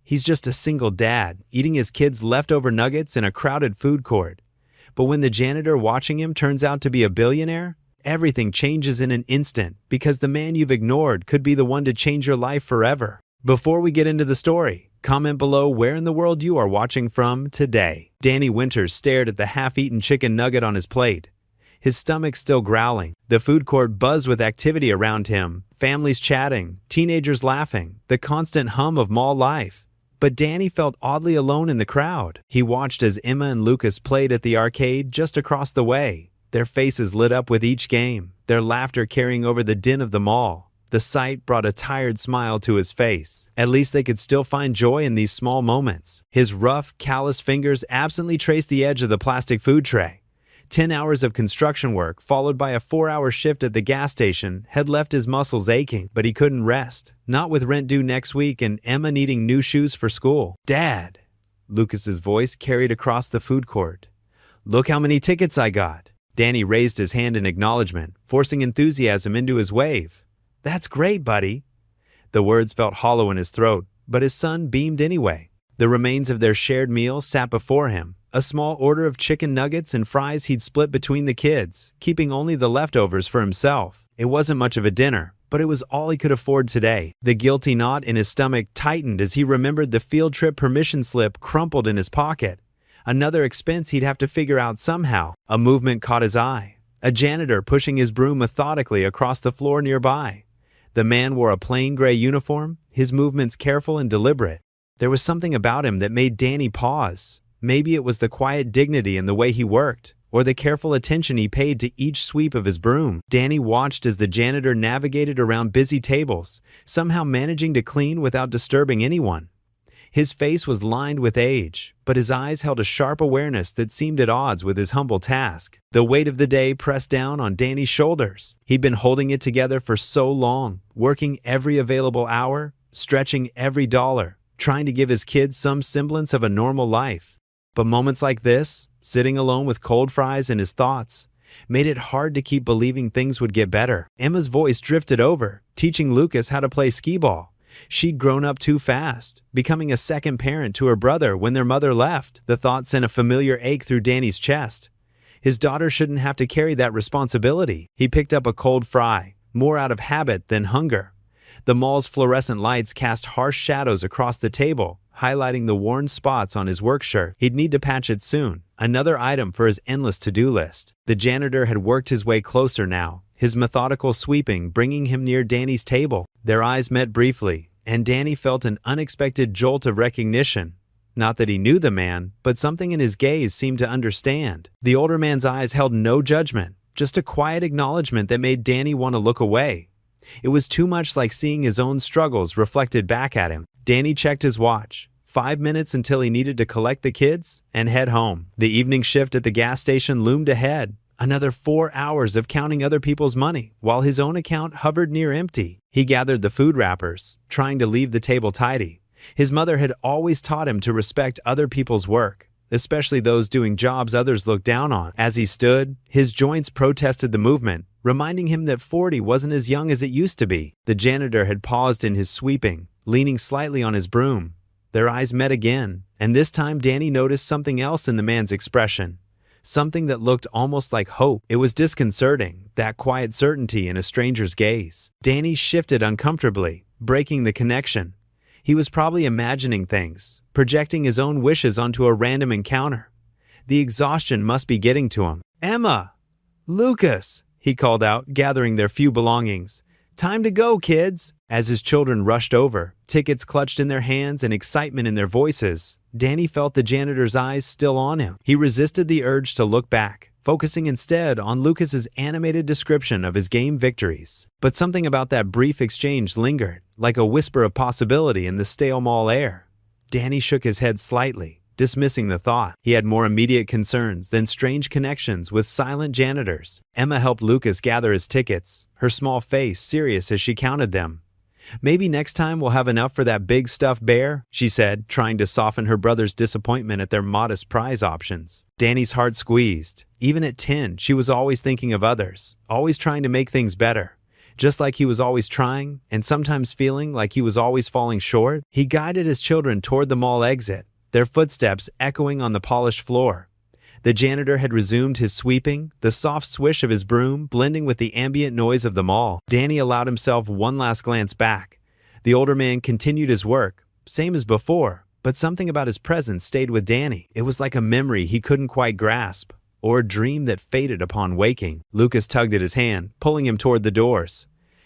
He's just a single dad, eating his kids' leftover nuggets in a crowded food court. But when the janitor watching him turns out to be a billionaire, everything changes in an instant because the man you've ignored could be the one to change your life forever. Before we get into the story, comment below where in the world you are watching from today. Danny Winters stared at the half-eaten chicken nugget on his plate, his stomach still growling. The food court buzzed with activity around him, families chatting, teenagers laughing, the constant hum of mall life. But Danny felt oddly alone in the crowd. He watched as Emma and Lucas played at the arcade just across the way, their faces lit up with each game, their laughter carrying over the din of the mall. The sight brought a tired smile to his face. At least they could still find joy in these small moments. His rough, calloused fingers absently traced the edge of the plastic food tray. 10 hours of construction work, followed by a 4-hour shift at the gas station, had left his muscles aching, but he couldn't rest. Not with rent due next week and Emma needing new shoes for school. "Dad!" Lucas's voice carried across the food court. "Look how many tickets I got." Danny raised his hand in acknowledgement, forcing enthusiasm into his wave. "That's great, buddy." The words felt hollow in his throat, but his son beamed anyway. The remains of their shared meal sat before him, a small order of chicken nuggets and fries he'd split between the kids, keeping only the leftovers for himself. It wasn't much of a dinner, but it was all he could afford today. The guilty knot in his stomach tightened as he remembered the field trip permission slip crumpled in his pocket. Another expense he'd have to figure out somehow. A movement caught his eye. A janitor pushing his broom methodically across the floor nearby. The man wore a plain gray uniform, his movements careful and deliberate. There was something about him that made Danny pause. Maybe it was the quiet dignity in the way he worked, or the careful attention he paid to each sweep of his broom. Danny watched as the janitor navigated around busy tables, somehow managing to clean without disturbing anyone. His face was lined with age, but his eyes held a sharp awareness that seemed at odds with his humble task. The weight of the day pressed down on Danny's shoulders. He'd been holding it together for so long, working every available hour, stretching every dollar, trying to give his kids some semblance of a normal life. But moments like this, sitting alone with cold fries in his thoughts, made it hard to keep believing things would get better. Emma's voice drifted over, teaching Lucas how to play skee-ball. She'd grown up too fast, becoming a second parent to her brother when their mother left. The thought sent a familiar ache through Danny's chest. His daughter shouldn't have to carry that responsibility. He picked up a cold fry, more out of habit than hunger. The mall's fluorescent lights cast harsh shadows across the table, highlighting the worn spots on his work shirt. He'd need to patch it soon. Another item for his endless to-do list. The janitor had worked his way closer now, his methodical sweeping bringing him near Danny's table. Their eyes met briefly, and Danny felt an unexpected jolt of recognition. Not that he knew the man, but something in his gaze seemed to understand. The older man's eyes held no judgment, just a quiet acknowledgement that made Danny want to look away. It was too much like seeing his own struggles reflected back at him. Danny checked his watch. 5 minutes until he needed to collect the kids and head home. The evening shift at the gas station loomed ahead. Another 4 hours of counting other people's money, while his own account hovered near empty. He gathered the food wrappers, trying to leave the table tidy. His mother had always taught him to respect other people's work, especially those doing jobs others looked down on. As he stood, his joints protested the movement, reminding him that 40 wasn't as young as it used to be. The janitor had paused in his sweeping, leaning slightly on his broom. Their eyes met again, and this time Danny noticed something else in the man's expression. Something that looked almost like hope. It was disconcerting, that quiet certainty in a stranger's gaze. Danny shifted uncomfortably, breaking the connection. He was probably imagining things, projecting his own wishes onto a random encounter. The exhaustion must be getting to him. "Emma! Lucas!" he called out, gathering their few belongings. "Time to go, kids!" As his children rushed over, tickets clutched in their hands and excitement in their voices, Danny felt the janitor's eyes still on him. He resisted the urge to look back, focusing instead on Lucas's animated description of his game victories. But something about that brief exchange lingered, like a whisper of possibility in the stale mall air. Danny shook his head slightly, dismissing the thought. He had more immediate concerns than strange connections with silent janitors. Emma helped Lucas gather his tickets, her small face serious as she counted them. "Maybe next time we'll have enough for that big stuffed bear," she said, trying to soften her brother's disappointment at their modest prize options. Danny's heart squeezed. Even at 10, she was always thinking of others, always trying to make things better. Just like he was always trying, and sometimes feeling like he was always falling short, he guided his children toward the mall exit, their footsteps echoing on the polished floor. The janitor had resumed his sweeping, the soft swish of his broom blending with the ambient noise of the mall. Danny allowed himself one last glance back. The older man continued his work, same as before, but something about his presence stayed with Danny. It was like a memory he couldn't quite grasp, or a dream that faded upon waking. Lucas tugged at his hand, pulling him toward the doors.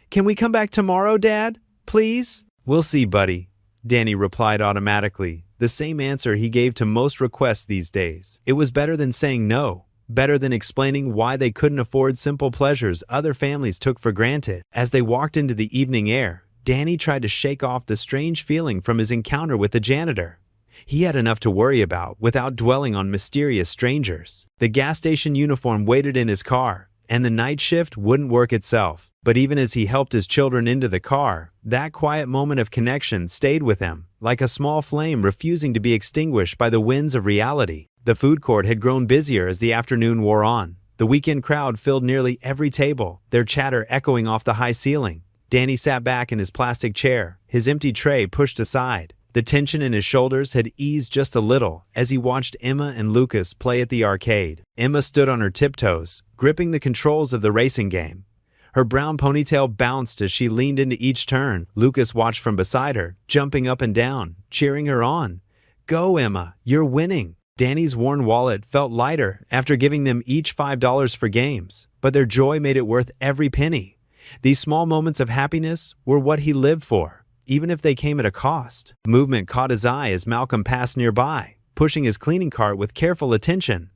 "Can we come back tomorrow, Dad? Please?" "We'll see, buddy," Danny replied automatically, the same answer he gave to most requests these days. It was better than saying no, better than explaining why they couldn't afford simple pleasures other families took for granted. As they walked into the evening air, Danny tried to shake off the strange feeling from his encounter with the janitor. He had enough to worry about without dwelling on mysterious strangers. The gas station uniform waited in his car, and the night shift wouldn't work itself. But even as he helped his children into the car, that quiet moment of connection stayed with him, like a small flame refusing to be extinguished by the winds of reality. The food court had grown busier as the afternoon wore on. The weekend crowd filled nearly every table, their chatter echoing off the high ceiling. Danny sat back in his plastic chair, his empty tray pushed aside. The tension in his shoulders had eased just a little as he watched Emma and Lucas play at the arcade. Emma stood on her tiptoes, gripping the controls of the racing game. Her brown ponytail bounced as she leaned into each turn. Lucas watched from beside her, jumping up and down, cheering her on. "Go, Emma, you're winning." Danny's worn wallet felt lighter after giving them each $5 for games, but their joy made it worth every penny. These small moments of happiness were what he lived for, even if they came at a cost. Movement caught his eye as Malcolm passed nearby, pushing his cleaning cart with careful attention.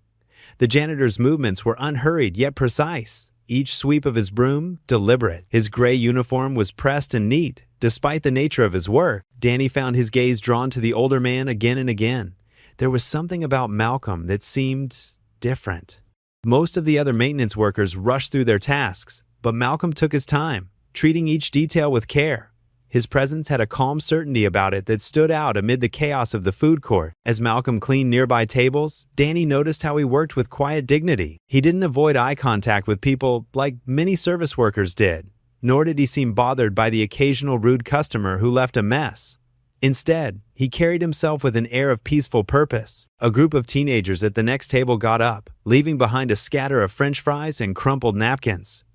The janitor's movements were unhurried yet precise, each sweep of his broom deliberate. His gray uniform was pressed and neat, despite the nature of his work. Danny found his gaze drawn to the older man again and again. There was something about Malcolm that seemed different. Most of the other maintenance workers rushed through their tasks, but Malcolm took his time, treating each detail with care. His presence had a calm certainty about it that stood out amid the chaos of the food court. As Malcolm cleaned nearby tables, Danny noticed how he worked with quiet dignity. He didn't avoid eye contact with people like many service workers did, nor did he seem bothered by the occasional rude customer who left a mess. Instead, he carried himself with an air of peaceful purpose. A group of teenagers at the next table got up, leaving behind a scatter of French fries and crumpled napkins.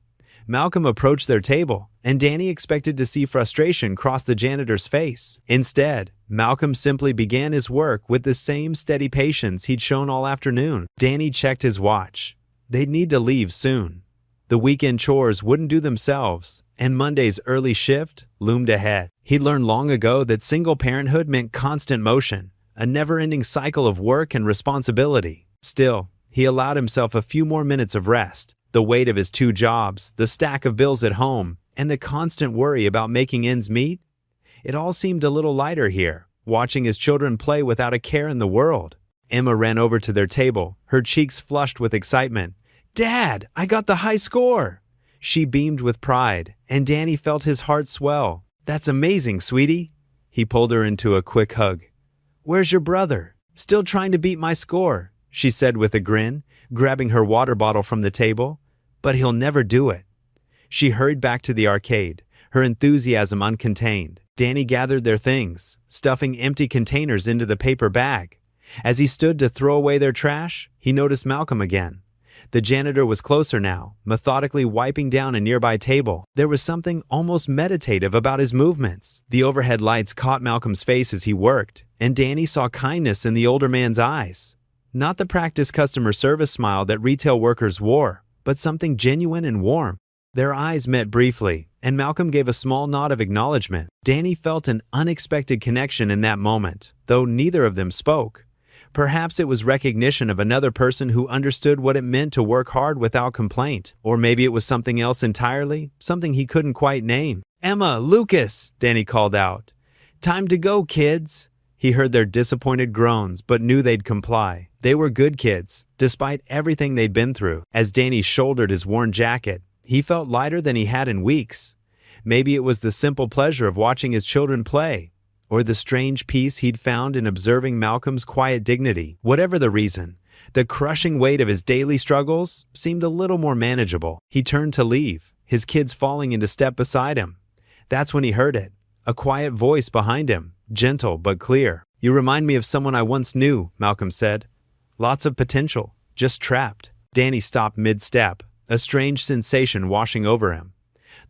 Malcolm approached their table, and Danny expected to see frustration cross the janitor's face. Instead, Malcolm simply began his work with the same steady patience he'd shown all afternoon. Danny checked his watch. They'd need to leave soon. The weekend chores wouldn't do themselves, and Monday's early shift loomed ahead. He'd learned long ago that single parenthood meant constant motion, a never-ending cycle of work and responsibility. Still, he allowed himself a few more minutes of rest. The weight of his 2 jobs, the stack of bills at home, and the constant worry about making ends meet? It all seemed a little lighter here, watching his children play without a care in the world. Emma ran over to their table, her cheeks flushed with excitement. "Dad, I got the high score!" She beamed with pride, and Danny felt his heart swell. "That's amazing, sweetie." He pulled her into a quick hug. "Where's your brother?" "Still trying to beat my score," she said with a grin, grabbing her water bottle from the table. "But he'll never do it." She hurried back to the arcade, her enthusiasm uncontained. Danny gathered their things, stuffing empty containers into the paper bag. As he stood to throw away their trash, he noticed Malcolm again. The janitor was closer now, methodically wiping down a nearby table. There was something almost meditative about his movements. The overhead lights caught Malcolm's face as he worked, and Danny saw kindness in the older man's eyes. Not the practiced customer service smile that retail workers wore, but something genuine and warm. Their eyes met briefly, and Malcolm gave a small nod of acknowledgement. Danny felt an unexpected connection in that moment, though neither of them spoke. Perhaps it was recognition of another person who understood what it meant to work hard without complaint. Or maybe it was something else entirely, something he couldn't quite name. "Emma, Lucas," Danny called out. "Time to go, kids." He heard their disappointed groans, but knew they'd comply. They were good kids, despite everything they'd been through. As Danny shouldered his worn jacket, he felt lighter than he had in weeks. Maybe it was the simple pleasure of watching his children play, or the strange peace he'd found in observing Malcolm's quiet dignity. Whatever the reason, the crushing weight of his daily struggles seemed a little more manageable. He turned to leave, his kids falling into step beside him. That's when he heard it. A quiet voice behind him, gentle but clear. "You remind me of someone I once knew," Malcolm said. "Lots of potential, just trapped." Danny stopped mid-step, a strange sensation washing over him.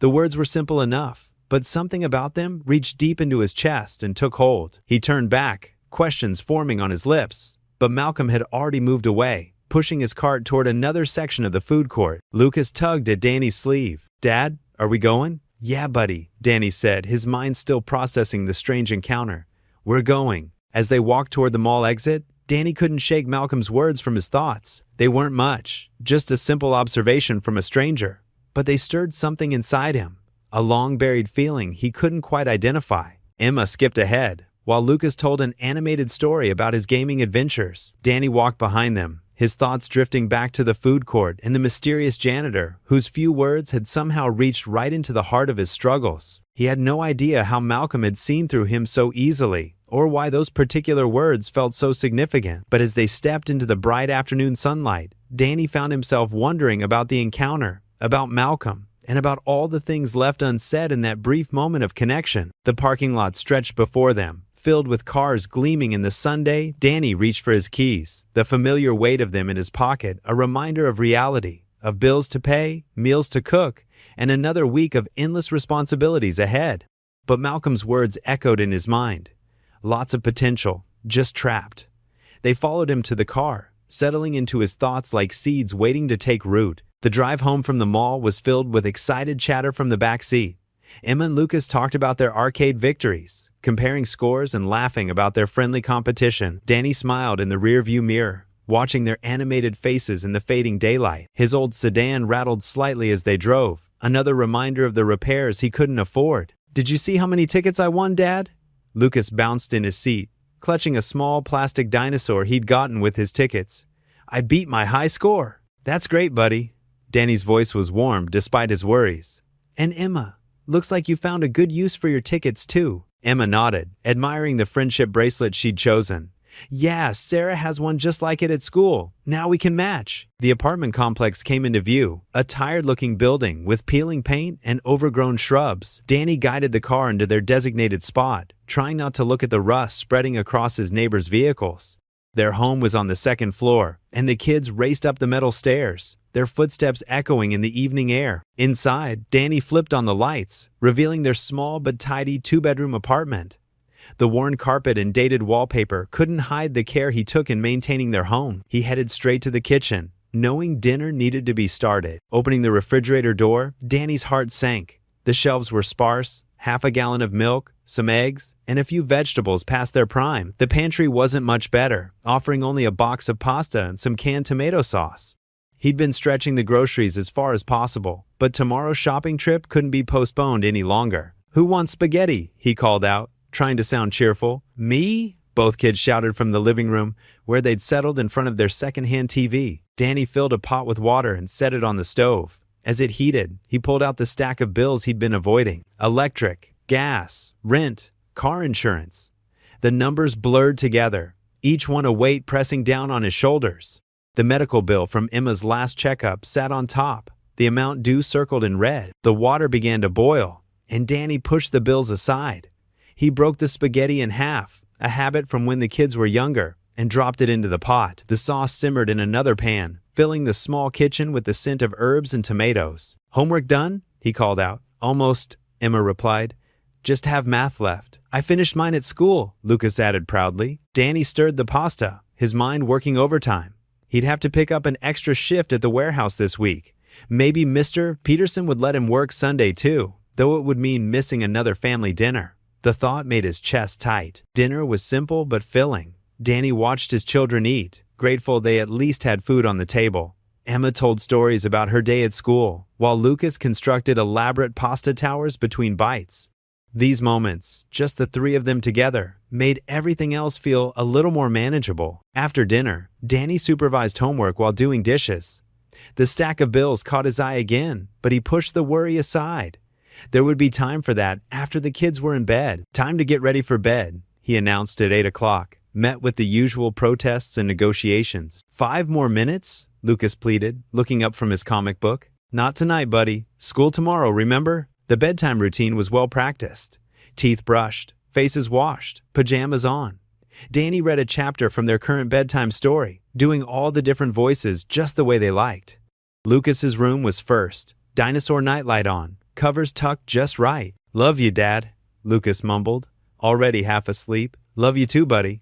The words were simple enough, but something about them reached deep into his chest and took hold. He turned back, questions forming on his lips, but Malcolm had already moved away, pushing his cart toward another section of the food court. Lucas tugged at Danny's sleeve. "Dad, are we going?" "Yeah, buddy," Danny said, his mind still processing the strange encounter. "We're going." As they walked toward the mall exit, Danny couldn't shake Malcolm's words from his thoughts. They weren't much, just a simple observation from a stranger. But they stirred something inside him, a long-buried feeling he couldn't quite identify. Emma skipped ahead, while Lucas told an animated story about his gaming adventures. Danny walked behind them, his thoughts drifting back to the food court and the mysterious janitor, whose few words had somehow reached right into the heart of his struggles. He had no idea how Malcolm had seen through him so easily, or why those particular words felt so significant. But as they stepped into the bright afternoon sunlight, Danny found himself wondering about the encounter, about Malcolm, and about all the things left unsaid in that brief moment of connection. The parking lot stretched before them, filled with cars gleaming in the sunday. Danny reached for his keys, the familiar weight of them in his pocket, a reminder of reality, of bills to pay, meals to cook, and another week of endless responsibilities ahead. But Malcolm's words echoed in his mind. Lots of potential, just trapped. They followed him to the car, settling into his thoughts like seeds waiting to take root. The drive home from the mall was filled with excited chatter from the back seat. Emma and Lucas talked about their arcade victories, comparing scores and laughing about their friendly competition. Danny smiled in the rearview mirror, watching their animated faces in the fading daylight. His old sedan rattled slightly as they drove, another reminder of the repairs he couldn't afford. "Did you see how many tickets I won, Dad?" Lucas bounced in his seat, clutching a small plastic dinosaur he'd gotten with his tickets. "I beat my high score." "That's great, buddy." Danny's voice was warm despite his worries. "And Emma, looks like you found a good use for your tickets too." Emma nodded, admiring the friendship bracelet she'd chosen. "Yeah, Sarah has one just like it at school. Now we can match." The apartment complex came into view, a tired-looking building with peeling paint and overgrown shrubs. Danny guided the car into their designated spot, trying not to look at the rust spreading across his neighbors' vehicles. Their home was on the second floor, and the kids raced up the metal stairs, their footsteps echoing in the evening air. Inside, Danny flipped on the lights, revealing their small but tidy two-bedroom apartment. The worn carpet and dated wallpaper couldn't hide the care he took in maintaining their home. He headed straight to the kitchen, knowing dinner needed to be started. Opening the refrigerator door, Danny's heart sank. The shelves were sparse, half a gallon of milk, some eggs, and a few vegetables past their prime. The pantry wasn't much better, offering only a box of pasta and some canned tomato sauce. He'd been stretching the groceries as far as possible, but tomorrow's shopping trip couldn't be postponed any longer. "Who wants spaghetti?" he called out, trying to sound cheerful. "Me?" both kids shouted from the living room, where they'd settled in front of their secondhand TV. Danny filled a pot with water and set it on the stove. As it heated, he pulled out the stack of bills he'd been avoiding. Electric, gas, rent, car insurance. The numbers blurred together, each one a weight pressing down on his shoulders. The medical bill from Emma's last checkup sat on top, the amount due circled in red. The water began to boil, and Danny pushed the bills aside. He broke the spaghetti in half, a habit from when the kids were younger, and dropped it into the pot. The sauce simmered in another pan, filling the small kitchen with the scent of herbs and tomatoes. "Homework done?" he called out. "Almost," Emma replied. "Just have math left." "I finished mine at school," Lucas added proudly. Danny stirred the pasta, his mind working overtime. He'd have to pick up an extra shift at the warehouse this week. Maybe Mr. Peterson would let him work Sunday too, though it would mean missing another family dinner. The thought made his chest tight. Dinner was simple but filling. Danny watched his children eat, grateful they at least had food on the table. Emma told stories about her day at school, while Lucas constructed elaborate pasta towers between bites. These moments, just the three of them together, made everything else feel a little more manageable. After dinner, Danny supervised homework while doing dishes. The stack of bills caught his eye again, but he pushed the worry aside. There would be time for that after the kids were in bed. "Time to get ready for bed," he announced at 8 o'clock, met with the usual protests and negotiations. "5 more minutes?" Lucas pleaded, looking up from his comic book. Not tonight, buddy. School tomorrow, remember? The bedtime routine was well practiced. Teeth brushed, faces washed, pajamas on. Danny read a chapter from their current bedtime story, doing all the different voices just the way they liked. Lucas's room was first, dinosaur nightlight on, covers tucked just right. Love you, Dad, Lucas mumbled, already half asleep. Love you too, buddy.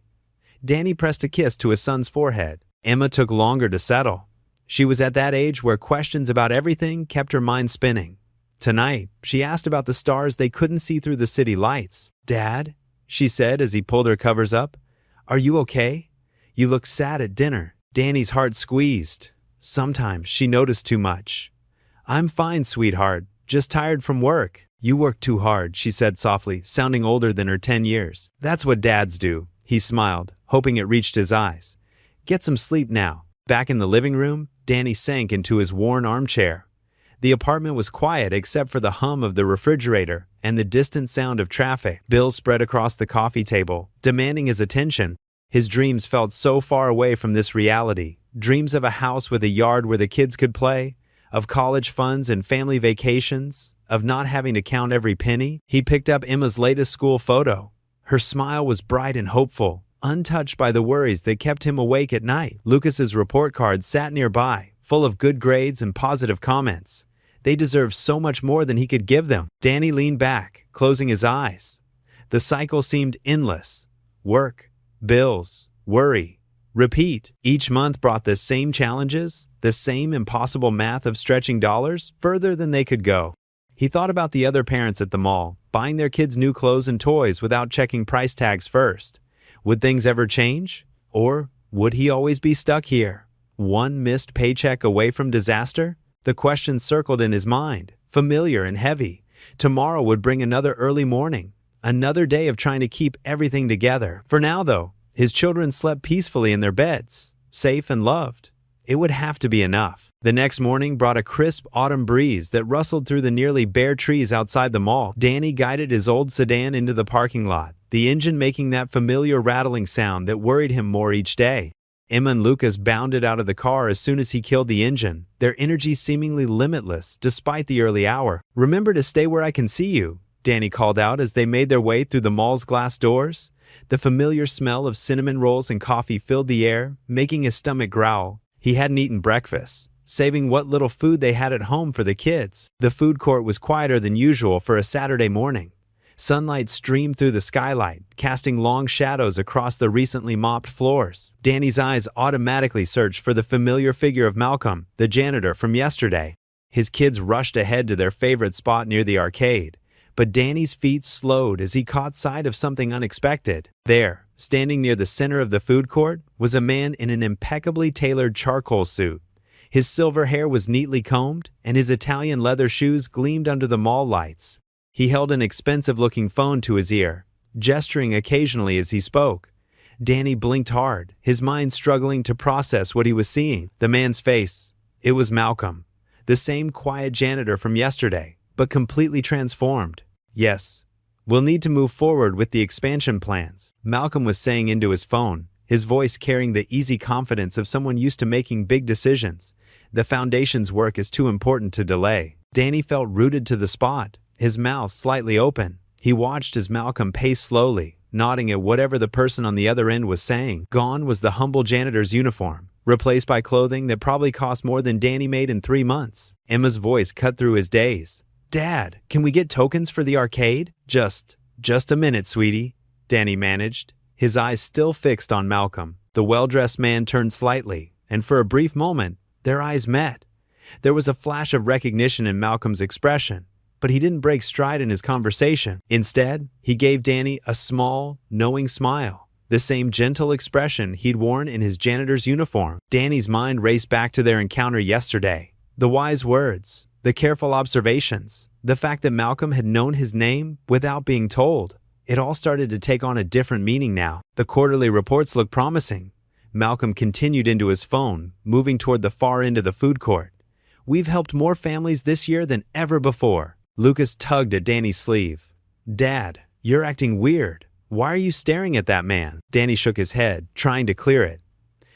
Danny pressed a kiss to his son's forehead. Emma took longer to settle. She was at that age where questions about everything kept her mind spinning. Tonight, she asked about the stars they couldn't see through the city lights. Dad, she said as he pulled her covers up, are you okay? You look sad at dinner. Danny's heart squeezed. Sometimes she noticed too much. I'm fine, sweetheart, just tired from work. You work too hard, she said softly, sounding older than her 10 years. That's what dads do, he smiled, hoping it reached his eyes. Get some sleep now. Back in the living room, Danny sank into his worn armchair. The apartment was quiet except for the hum of the refrigerator and the distant sound of traffic. Bills spread across the coffee table, demanding his attention. His dreams felt so far away from this reality. Dreams of a house with a yard where the kids could play, of college funds and family vacations, of not having to count every penny. He picked up Emma's latest school photo. Her smile was bright and hopeful, untouched by the worries that kept him awake at night. Lucas's report card sat nearby, full of good grades and positive comments. They deserved so much more than he could give them. Danny leaned back, closing his eyes. The cycle seemed endless. Work, bills, worry, repeat. Each month brought the same challenges, the same impossible math of stretching dollars further than they could go. He thought about the other parents at the mall, buying their kids new clothes and toys without checking price tags first. Would things ever change? Or would he always be stuck here, one missed paycheck away from disaster? The question circled in his mind, familiar and heavy. Tomorrow would bring another early morning, another day of trying to keep everything together. For now, though, his children slept peacefully in their beds, safe and loved. It would have to be enough. The next morning brought a crisp autumn breeze that rustled through the nearly bare trees outside the mall. Danny guided his old sedan into the parking lot, the engine making that familiar rattling sound that worried him more each day. Emma and Lucas bounded out of the car as soon as he killed the engine, their energy seemingly limitless despite the early hour. Remember to stay where I can see you, Danny called out as they made their way through the mall's glass doors. The familiar smell of cinnamon rolls and coffee filled the air, making his stomach growl. He hadn't eaten breakfast, saving what little food they had at home for the kids. The food court was quieter than usual for a Saturday morning. Sunlight streamed through the skylight, casting long shadows across the recently mopped floors. Danny's eyes automatically searched for the familiar figure of Malcolm, the janitor from yesterday. His kids rushed ahead to their favorite spot near the arcade, but Danny's feet slowed as he caught sight of something unexpected. There, standing near the center of the food court, was a man in an impeccably tailored charcoal suit. His silver hair was neatly combed, and his Italian leather shoes gleamed under the mall lights. He held an expensive-looking phone to his ear, gesturing occasionally as he spoke. Danny blinked hard, his mind struggling to process what he was seeing. The man's face. It was Malcolm, the same quiet janitor from yesterday, but completely transformed. Yes, we'll need to move forward with the expansion plans, Malcolm was saying into his phone, his voice carrying the easy confidence of someone used to making big decisions. The foundation's work is too important to delay. Danny felt rooted to the spot, his mouth slightly open. He watched as Malcolm paced slowly, nodding at whatever the person on the other end was saying. Gone was the humble janitor's uniform, replaced by clothing that probably cost more than Danny made in 3 months. Emma's voice cut through his daze. Dad, can we get tokens for the arcade? Just a minute, sweetie, Danny managed, his eyes still fixed on Malcolm. The well-dressed man turned slightly, and for a brief moment, their eyes met. There was a flash of recognition in Malcolm's expression, but he didn't break stride in his conversation. Instead, he gave Danny a small, knowing smile, the same gentle expression he'd worn in his janitor's uniform. Danny's mind raced back to their encounter yesterday. The wise words, the careful observations, the fact that Malcolm had known his name without being told. It all started to take on a different meaning now. The quarterly reports looked promising. Malcolm continued into his phone, moving toward the far end of the food court. We've helped more families this year than ever before. Lucas tugged at Danny's sleeve. Dad, you're acting weird. Why are you staring at that man? Danny shook his head, trying to clear it.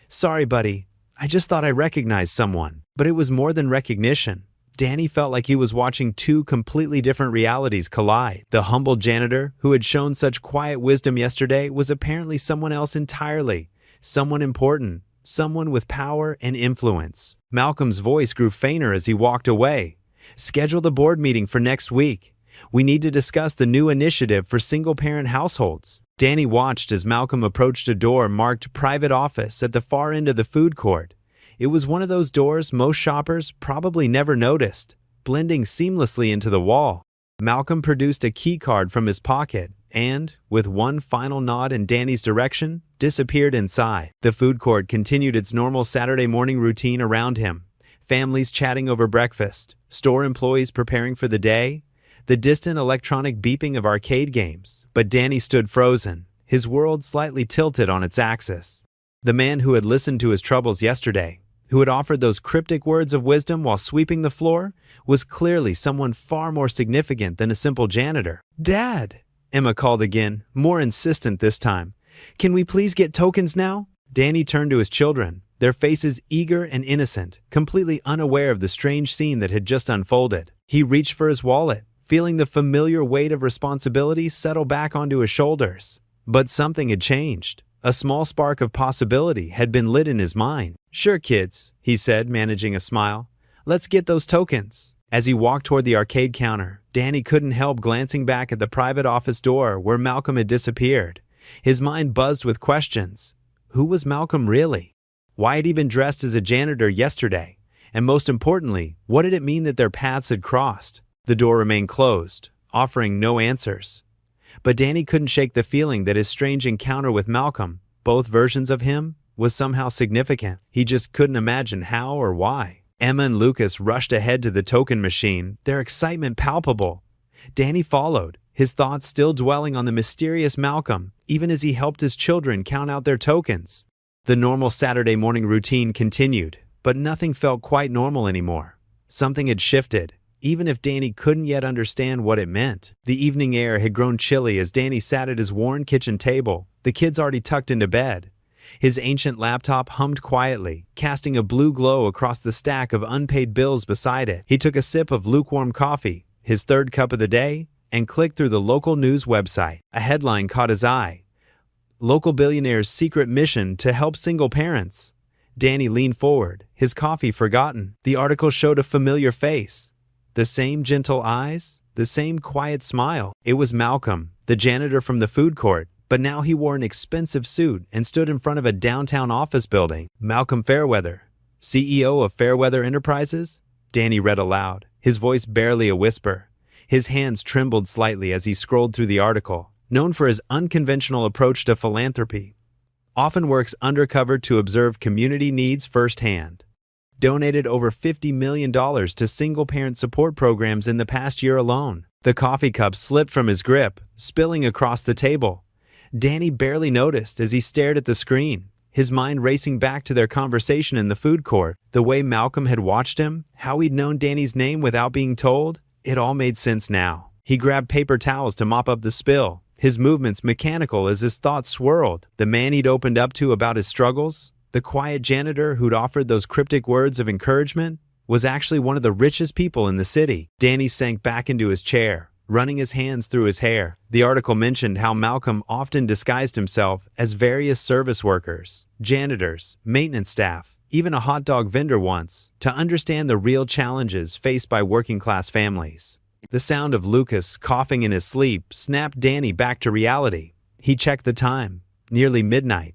Sorry, buddy. I just thought I recognized someone. But it was more than recognition. Danny felt like he was watching two completely different realities collide. The humble janitor, who had shown such quiet wisdom yesterday, was apparently someone else entirely. Someone important. Someone with power and influence. Malcolm's voice grew fainter as he walked away. Schedule the board meeting for next week. We need to discuss the new initiative for single-parent households. Danny watched as Malcolm approached a door marked Private Office at the far end of the food court. It was one of those doors most shoppers probably never noticed, blending seamlessly into the wall. Malcolm produced a key card from his pocket and, with one final nod in Danny's direction, disappeared inside. The food court continued its normal Saturday morning routine around him. Families chatting over breakfast, store employees preparing for the day, the distant electronic beeping of arcade games. But Danny stood frozen, his world slightly tilted on its axis. The man who had listened to his troubles yesterday, who had offered those cryptic words of wisdom while sweeping the floor, was clearly someone far more significant than a simple janitor. "Dad!" Emma called again, more insistent this time. "Can we please get tokens now?" Danny turned to his children, their faces eager and innocent, completely unaware of the strange scene that had just unfolded. He reached for his wallet, feeling the familiar weight of responsibility settle back onto his shoulders. But something had changed. A small spark of possibility had been lit in his mind. "Sure, kids," he said, managing a smile. "Let's get those tokens." As he walked toward the arcade counter, Danny couldn't help glancing back at the private office door where Malcolm had disappeared. His mind buzzed with questions. Who was Malcolm really? Why had he been dressed as a janitor yesterday? And most importantly, what did it mean that their paths had crossed? The door remained closed, offering no answers. But Danny couldn't shake the feeling that his strange encounter with Malcolm, both versions of him, was somehow significant. He just couldn't imagine how or why. Emma and Lucas rushed ahead to the token machine, their excitement palpable. Danny followed, his thoughts still dwelling on the mysterious Malcolm, even as he helped his children count out their tokens. The normal Saturday morning routine continued, but nothing felt quite normal anymore. Something had shifted, even if Danny couldn't yet understand what it meant. The evening air had grown chilly as Danny sat at his worn kitchen table, the kids already tucked into bed. His ancient laptop hummed quietly, casting a blue glow across the stack of unpaid bills beside it. He took a sip of lukewarm coffee, his third cup of the day, and clicked through the local news website. A headline caught his eye. "Local Billionaire's secret mission to help single parents." Danny leaned forward, his coffee forgotten. The article showed a familiar face. The same gentle eyes, the same quiet smile. It was Malcolm, the janitor from the food court, but now he wore an expensive suit and stood in front of a downtown office building. "Malcolm Fairweather, CEO of Fairweather Enterprises?" Danny read aloud, his voice barely a whisper. His hands trembled slightly as he scrolled through the article. Known for his unconventional approach to philanthropy, often works undercover to observe community needs firsthand. Donated over $50 million to single-parent support programs in the past year alone. The coffee cup slipped from his grip, spilling across the table. Danny barely noticed as he stared at the screen, his mind racing back to their conversation in the food court. The way Malcolm had watched him, how he'd known Danny's name without being told, it all made sense now. He grabbed paper towels to mop up the spill, his movements mechanical as his thoughts swirled. The man he'd opened up to about his struggles, the quiet janitor who'd offered those cryptic words of encouragement, was actually one of the richest people in the city. Danny sank back into his chair, running his hands through his hair. The article mentioned how Malcolm often disguised himself as various service workers, janitors, maintenance staff, even a hot dog vendor once, to understand the real challenges faced by working-class families. The sound of Lucas coughing in his sleep snapped Danny back to reality. He checked the time, nearly midnight.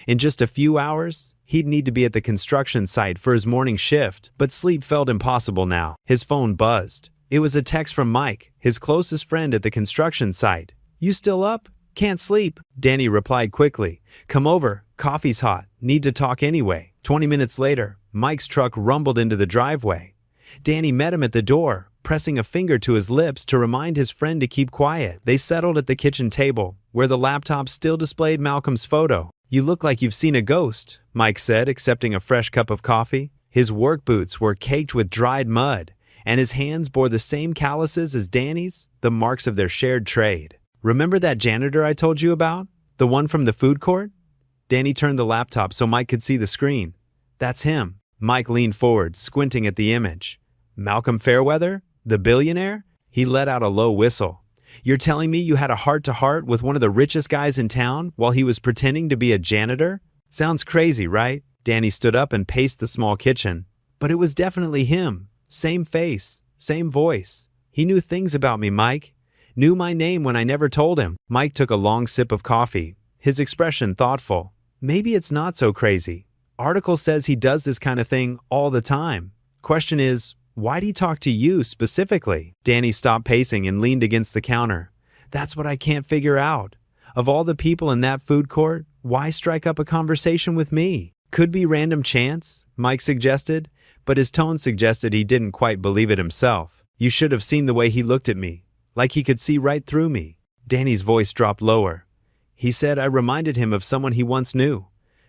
In just a few hours, he'd need to be at the construction site for his morning shift, but sleep felt impossible now. His phone buzzed. It was a text from Mike, his closest friend at the construction site. "You still up? Can't sleep." Danny replied quickly. "Come over, coffee's hot, need to talk anyway." 20 minutes later, Mike's truck rumbled into the driveway. Danny met him at the door, pressing a finger to his lips to remind his friend to keep quiet. They settled at the kitchen table, where the laptop still displayed Malcolm's photo. "You look like you've seen a ghost," Mike said, accepting a fresh cup of coffee. His work boots were caked with dried mud, and his hands bore the same calluses as Danny's, the marks of their shared trade. "Remember that janitor I told you about? The one from the food court?" Danny turned the laptop so Mike could see the screen. "That's him." Mike leaned forward, squinting at the image. Malcolm Fairweather? The billionaire? He let out a low whistle. You're telling me you had a heart-to-heart with one of the richest guys in town while he was pretending to be a janitor? Sounds crazy, right? Danny stood up and paced the small kitchen. But it was definitely him. Same face, same voice. He knew things about me, Mike. Knew my name when I never told him. Mike took a long sip of coffee, his expression thoughtful. Maybe it's not so crazy. Article says he does this kind of thing all the time. Question is, why'd he talk to you specifically? Danny stopped pacing and leaned against the counter. That's what I can't figure out. Of all the people in that food court, why strike up a conversation with me? Could be random chance, Mike suggested, but his tone suggested he didn't quite believe it himself. You should have seen the way he looked at me, like he could see right through me. Danny's voice dropped lower. He said I reminded him of someone he once knew.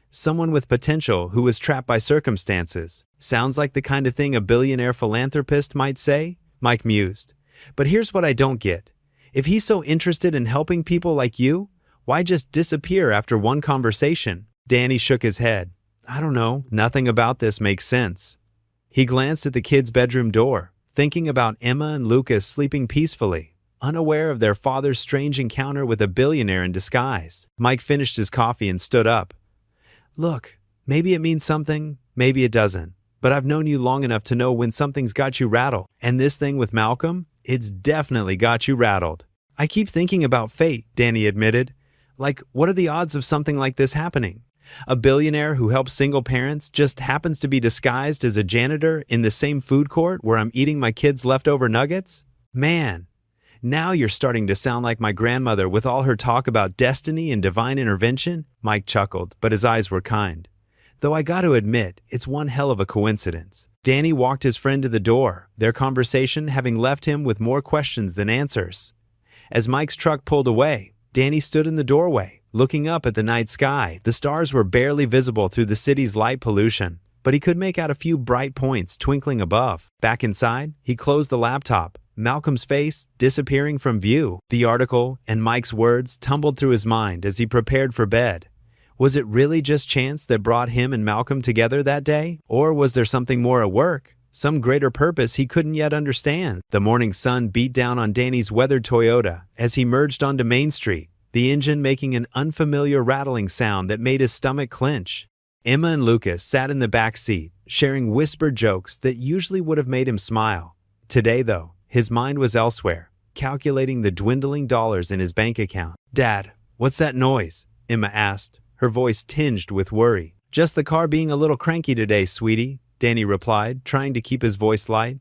Someone with potential who was trapped by circumstances. Sounds like the kind of thing a billionaire philanthropist might say, Mike mused. But here's what I don't get. If he's so interested in helping people like you, why just disappear after one conversation? Danny shook his head. I don't know, nothing about this makes sense. He glanced at the kids' bedroom door, thinking about Emma and Lucas sleeping peacefully, unaware of their father's strange encounter with a billionaire in disguise. Mike finished his coffee and stood up. Look, maybe it means something, maybe it doesn't. But I've known you long enough to know when something's got you rattled. And this thing with Malcolm, it's definitely got you rattled. I keep thinking about fate, Danny admitted. Like, what are the odds of something like this happening? A billionaire who helps single parents just happens to be disguised as a janitor in the same food court where I'm eating my kids' leftover nuggets? Man, now you're starting to sound like my grandmother with all her talk about destiny and divine intervention. Mike chuckled, but his eyes were kind. Though I got to admit, it's one hell of a coincidence. Danny walked his friend to the door, their conversation having left him with more questions than answers. As Mike's truck pulled away, Danny stood in the doorway, looking up at the night sky. The stars were barely visible through the city's light pollution, but he could make out a few bright points twinkling above. Back inside, he closed the laptop, Malcolm's face disappearing from view. The article and Mike's words tumbled through his mind as he prepared for bed. Was it really just chance that brought him and Malcolm together that day? Or was there something more at work? Some greater purpose he couldn't yet understand. The morning sun beat down on Danny's weathered Toyota as he merged onto Main Street, the engine making an unfamiliar rattling sound that made his stomach clench. Emma and Lucas sat in the back seat, sharing whispered jokes that usually would have made him smile. Today, though, his mind was elsewhere, calculating the dwindling dollars in his bank account. Dad, what's that noise? Emma asked, her voice tinged with worry. Just the car being a little cranky today, sweetie, Danny replied, trying to keep his voice light.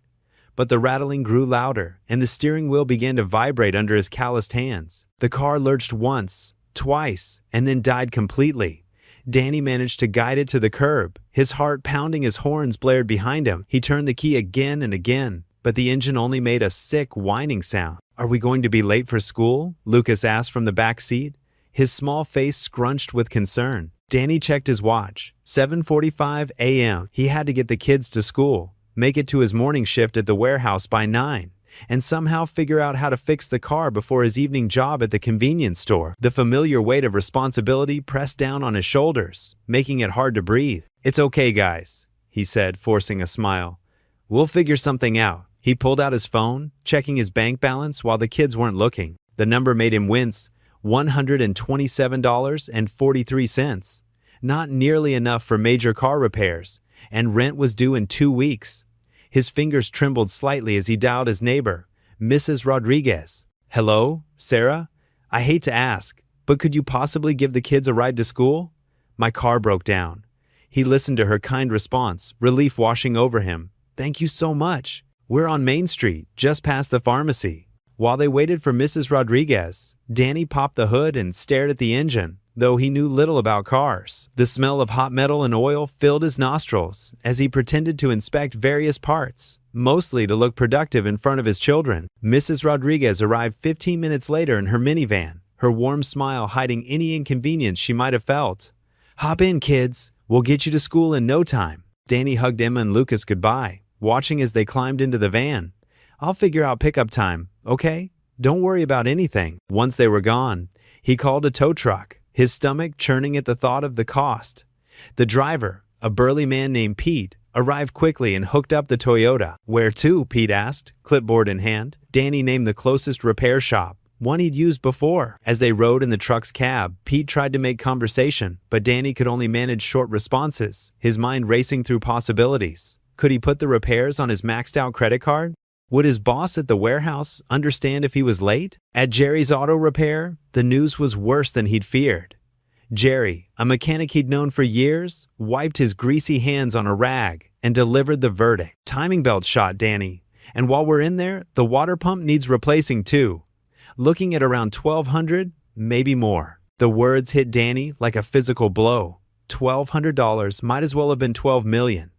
But the rattling grew louder, and the steering wheel began to vibrate under his calloused hands. The car lurched once, twice, and then died completely. Danny managed to guide it to the curb, his heart pounding as horns blared behind him. He turned the key again and again, but the engine only made a sick, whining sound. Are we going to be late for school? Lucas asked from the back seat, his small face scrunched with concern. Danny checked his watch. 7:45 a.m. He had to get the kids to school, make it to his morning shift at the warehouse by 9, and somehow figure out how to fix the car before his evening job at the convenience store. The familiar weight of responsibility pressed down on his shoulders, making it hard to breathe. It's okay, guys, he said, forcing a smile. We'll figure something out. He pulled out his phone, checking his bank balance while the kids weren't looking. The number made him wince. $127.43. Not nearly enough for major car repairs, and rent was due in 2 weeks. His fingers trembled slightly as he dialed his neighbor, Mrs. Rodriguez. Hello, Sarah? I hate to ask, but could you possibly give the kids a ride to school? My car broke down. He listened to her kind response, relief washing over him. Thank you so much. We're on Main Street, just past the pharmacy. While they waited for Mrs. Rodriguez, Danny popped the hood and stared at the engine, though he knew little about cars. The smell of hot metal and oil filled his nostrils as he pretended to inspect various parts, mostly to look productive in front of his children. Mrs. Rodriguez arrived 15 minutes later in her minivan, her warm smile hiding any inconvenience she might have felt. Hop in, kids. We'll get you to school in no time. Danny hugged Emma and Lucas goodbye, watching as they climbed into the van. I'll figure out pickup time, okay? Don't worry about anything. Once they were gone, he called a tow truck, his stomach churning at the thought of the cost. The driver, A burly man named Pete arrived quickly and hooked up the Toyota. "Where to?" Pete asked, clipboard in hand. Danny named the closest repair shop, one he'd used before. As they rode in the truck's cab, Pete tried to make conversation, but Danny could only manage short responses, his mind racing through possibilities. Could he put the repairs on his maxed-out credit card? Would his boss at the warehouse understand if he was late? At Jerry's auto repair, the news was worse than he'd feared. Jerry, a mechanic he'd known for years, wiped his greasy hands on a rag and delivered the verdict. "Timing belt shot, Danny. And while we're in there, the water pump needs replacing too. Looking at around $1,200, maybe more." The words hit Danny like a physical blow. $1,200 might as well have been $12 million.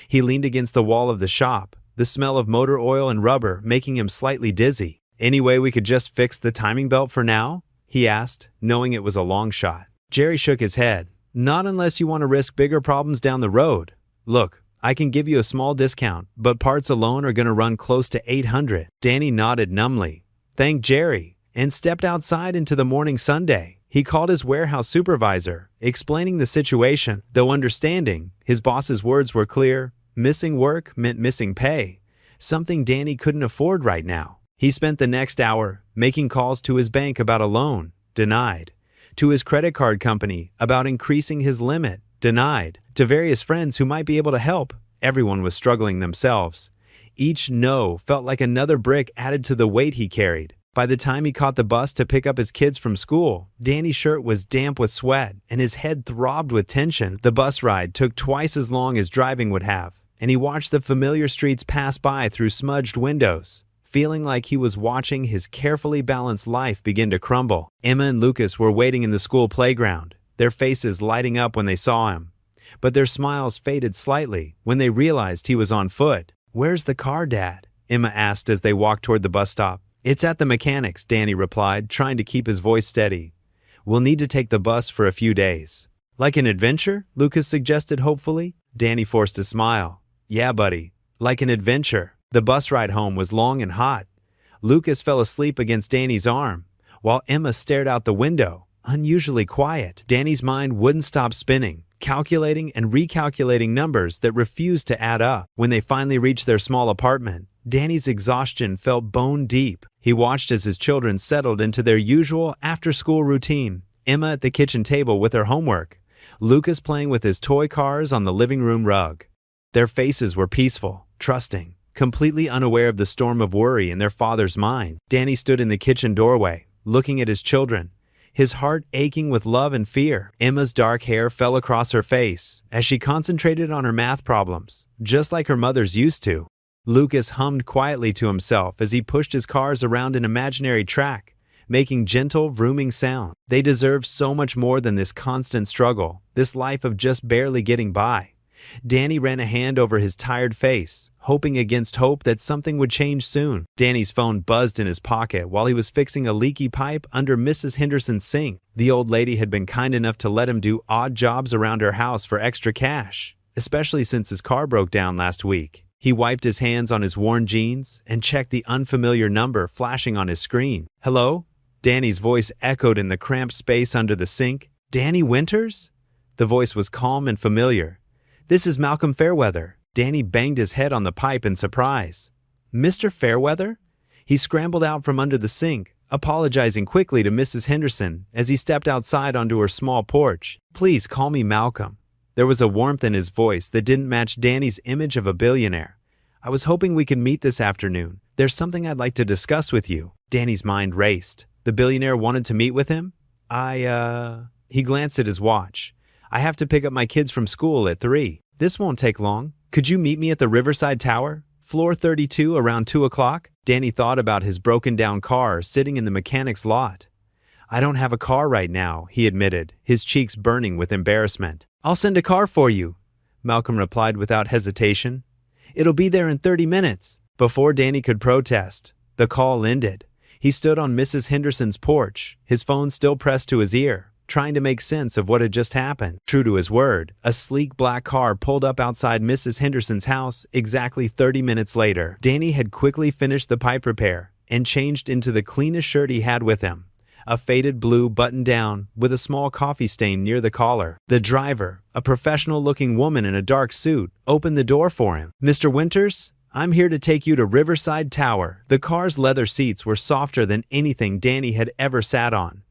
He leaned against the wall of the shop, the smell of motor oil and rubber making him slightly dizzy. "Any way we could just fix the timing belt for now?" he asked, knowing it was a long shot. Jerry shook his head. "Not unless you want to risk bigger problems down the road. Look, I can give you a small discount, but parts alone are going to run close to $800. Danny nodded numbly, thanked Jerry, and stepped outside into the morning Sunday. He called his warehouse supervisor, explaining the situation. Though understanding, his boss's words were clear. Missing work meant missing pay, something Danny couldn't afford right now. He spent the next hour making calls to his bank about a loan, denied. To his credit card company about increasing his limit, denied. To various friends who might be able to help, everyone was struggling themselves. Each no felt like another brick added to the weight he carried. By the time he caught the bus to pick up his kids from school, Danny's shirt was damp with sweat and his head throbbed with tension. The bus ride took twice as long as driving would have, and he watched the familiar streets pass by through smudged windows, feeling like he was watching his carefully balanced life begin to crumble. Emma and Lucas were waiting in the school playground, their faces lighting up when they saw him. But their smiles faded slightly when they realized he was on foot. "Where's the car, Dad?" Emma asked as they walked toward the bus stop. "It's at the mechanic's," Danny replied, trying to keep his voice steady. "We'll need to take the bus for a few days." "Like an adventure?" Lucas suggested hopefully. Danny forced a smile. "Yeah, buddy, like an adventure." The bus ride home was long and hot. Lucas fell asleep against Danny's arm, while Emma stared out the window, unusually quiet. Danny's mind wouldn't stop spinning, calculating and recalculating numbers that refused to add up. When they finally reached their small apartment, Danny's exhaustion felt bone deep. He watched as his children settled into their usual after-school routine, Emma at the kitchen table with her homework, Lucas playing with his toy cars on the living room rug. Their faces were peaceful, trusting, completely unaware of the storm of worry in their father's mind. Danny stood in the kitchen doorway, looking at his children, his heart aching with love and fear. Emma's dark hair fell across her face as she concentrated on her math problems, just like her mother's used to. Lucas hummed quietly to himself as he pushed his cars around an imaginary track, making gentle, vrooming sound. They deserved so much more than this constant struggle, this life of just barely getting by. Danny ran a hand over his tired face, hoping against hope that something would change soon. Danny's phone buzzed in his pocket while he was fixing a leaky pipe under Mrs. Henderson's sink. The old lady had been kind enough to let him do odd jobs around her house for extra cash, especially since his car broke down last week. He wiped his hands on his worn jeans and checked the unfamiliar number flashing on his screen. "Hello?" Danny's voice echoed in the cramped space under the sink. "Danny Winters?" The voice was calm and familiar. "This is Malcolm Fairweather." Danny banged his head on the pipe in surprise. "Mr. Fairweather?" He scrambled out from under the sink, apologizing quickly to Mrs. Henderson as he stepped outside onto her small porch. "Please call me Malcolm." There was a warmth in his voice that didn't match Danny's image of a billionaire. "I was hoping we could meet this afternoon. There's something I'd like to discuss with you." Danny's mind raced. The billionaire wanted to meet with him? He glanced at his watch. "I have to pick up my kids from school at 3. This won't take long. Could you meet me at the Riverside Tower, floor 32, around 2 o'clock? Danny thought about his broken-down car sitting in the mechanic's lot. "I don't have a car right now," he admitted, his cheeks burning with embarrassment. "I'll send a car for you," Malcolm replied without hesitation. "It'll be there in 30 minutes. Before Danny could protest, the call ended. He stood on Mrs. Henderson's porch, his phone still pressed to his ear, trying to make sense of what had just happened. True to his word, a sleek black car pulled up outside Mrs. Henderson's house exactly 30 minutes later. Danny had quickly finished the pipe repair and changed into the cleanest shirt he had with him, a faded blue button-down with a small coffee stain near the collar. The driver, a professional-looking woman in a dark suit, opened the door for him. "Mr. Winters, I'm here to take you to Riverside Tower." The car's leather seats were softer than anything Danny had ever sat on.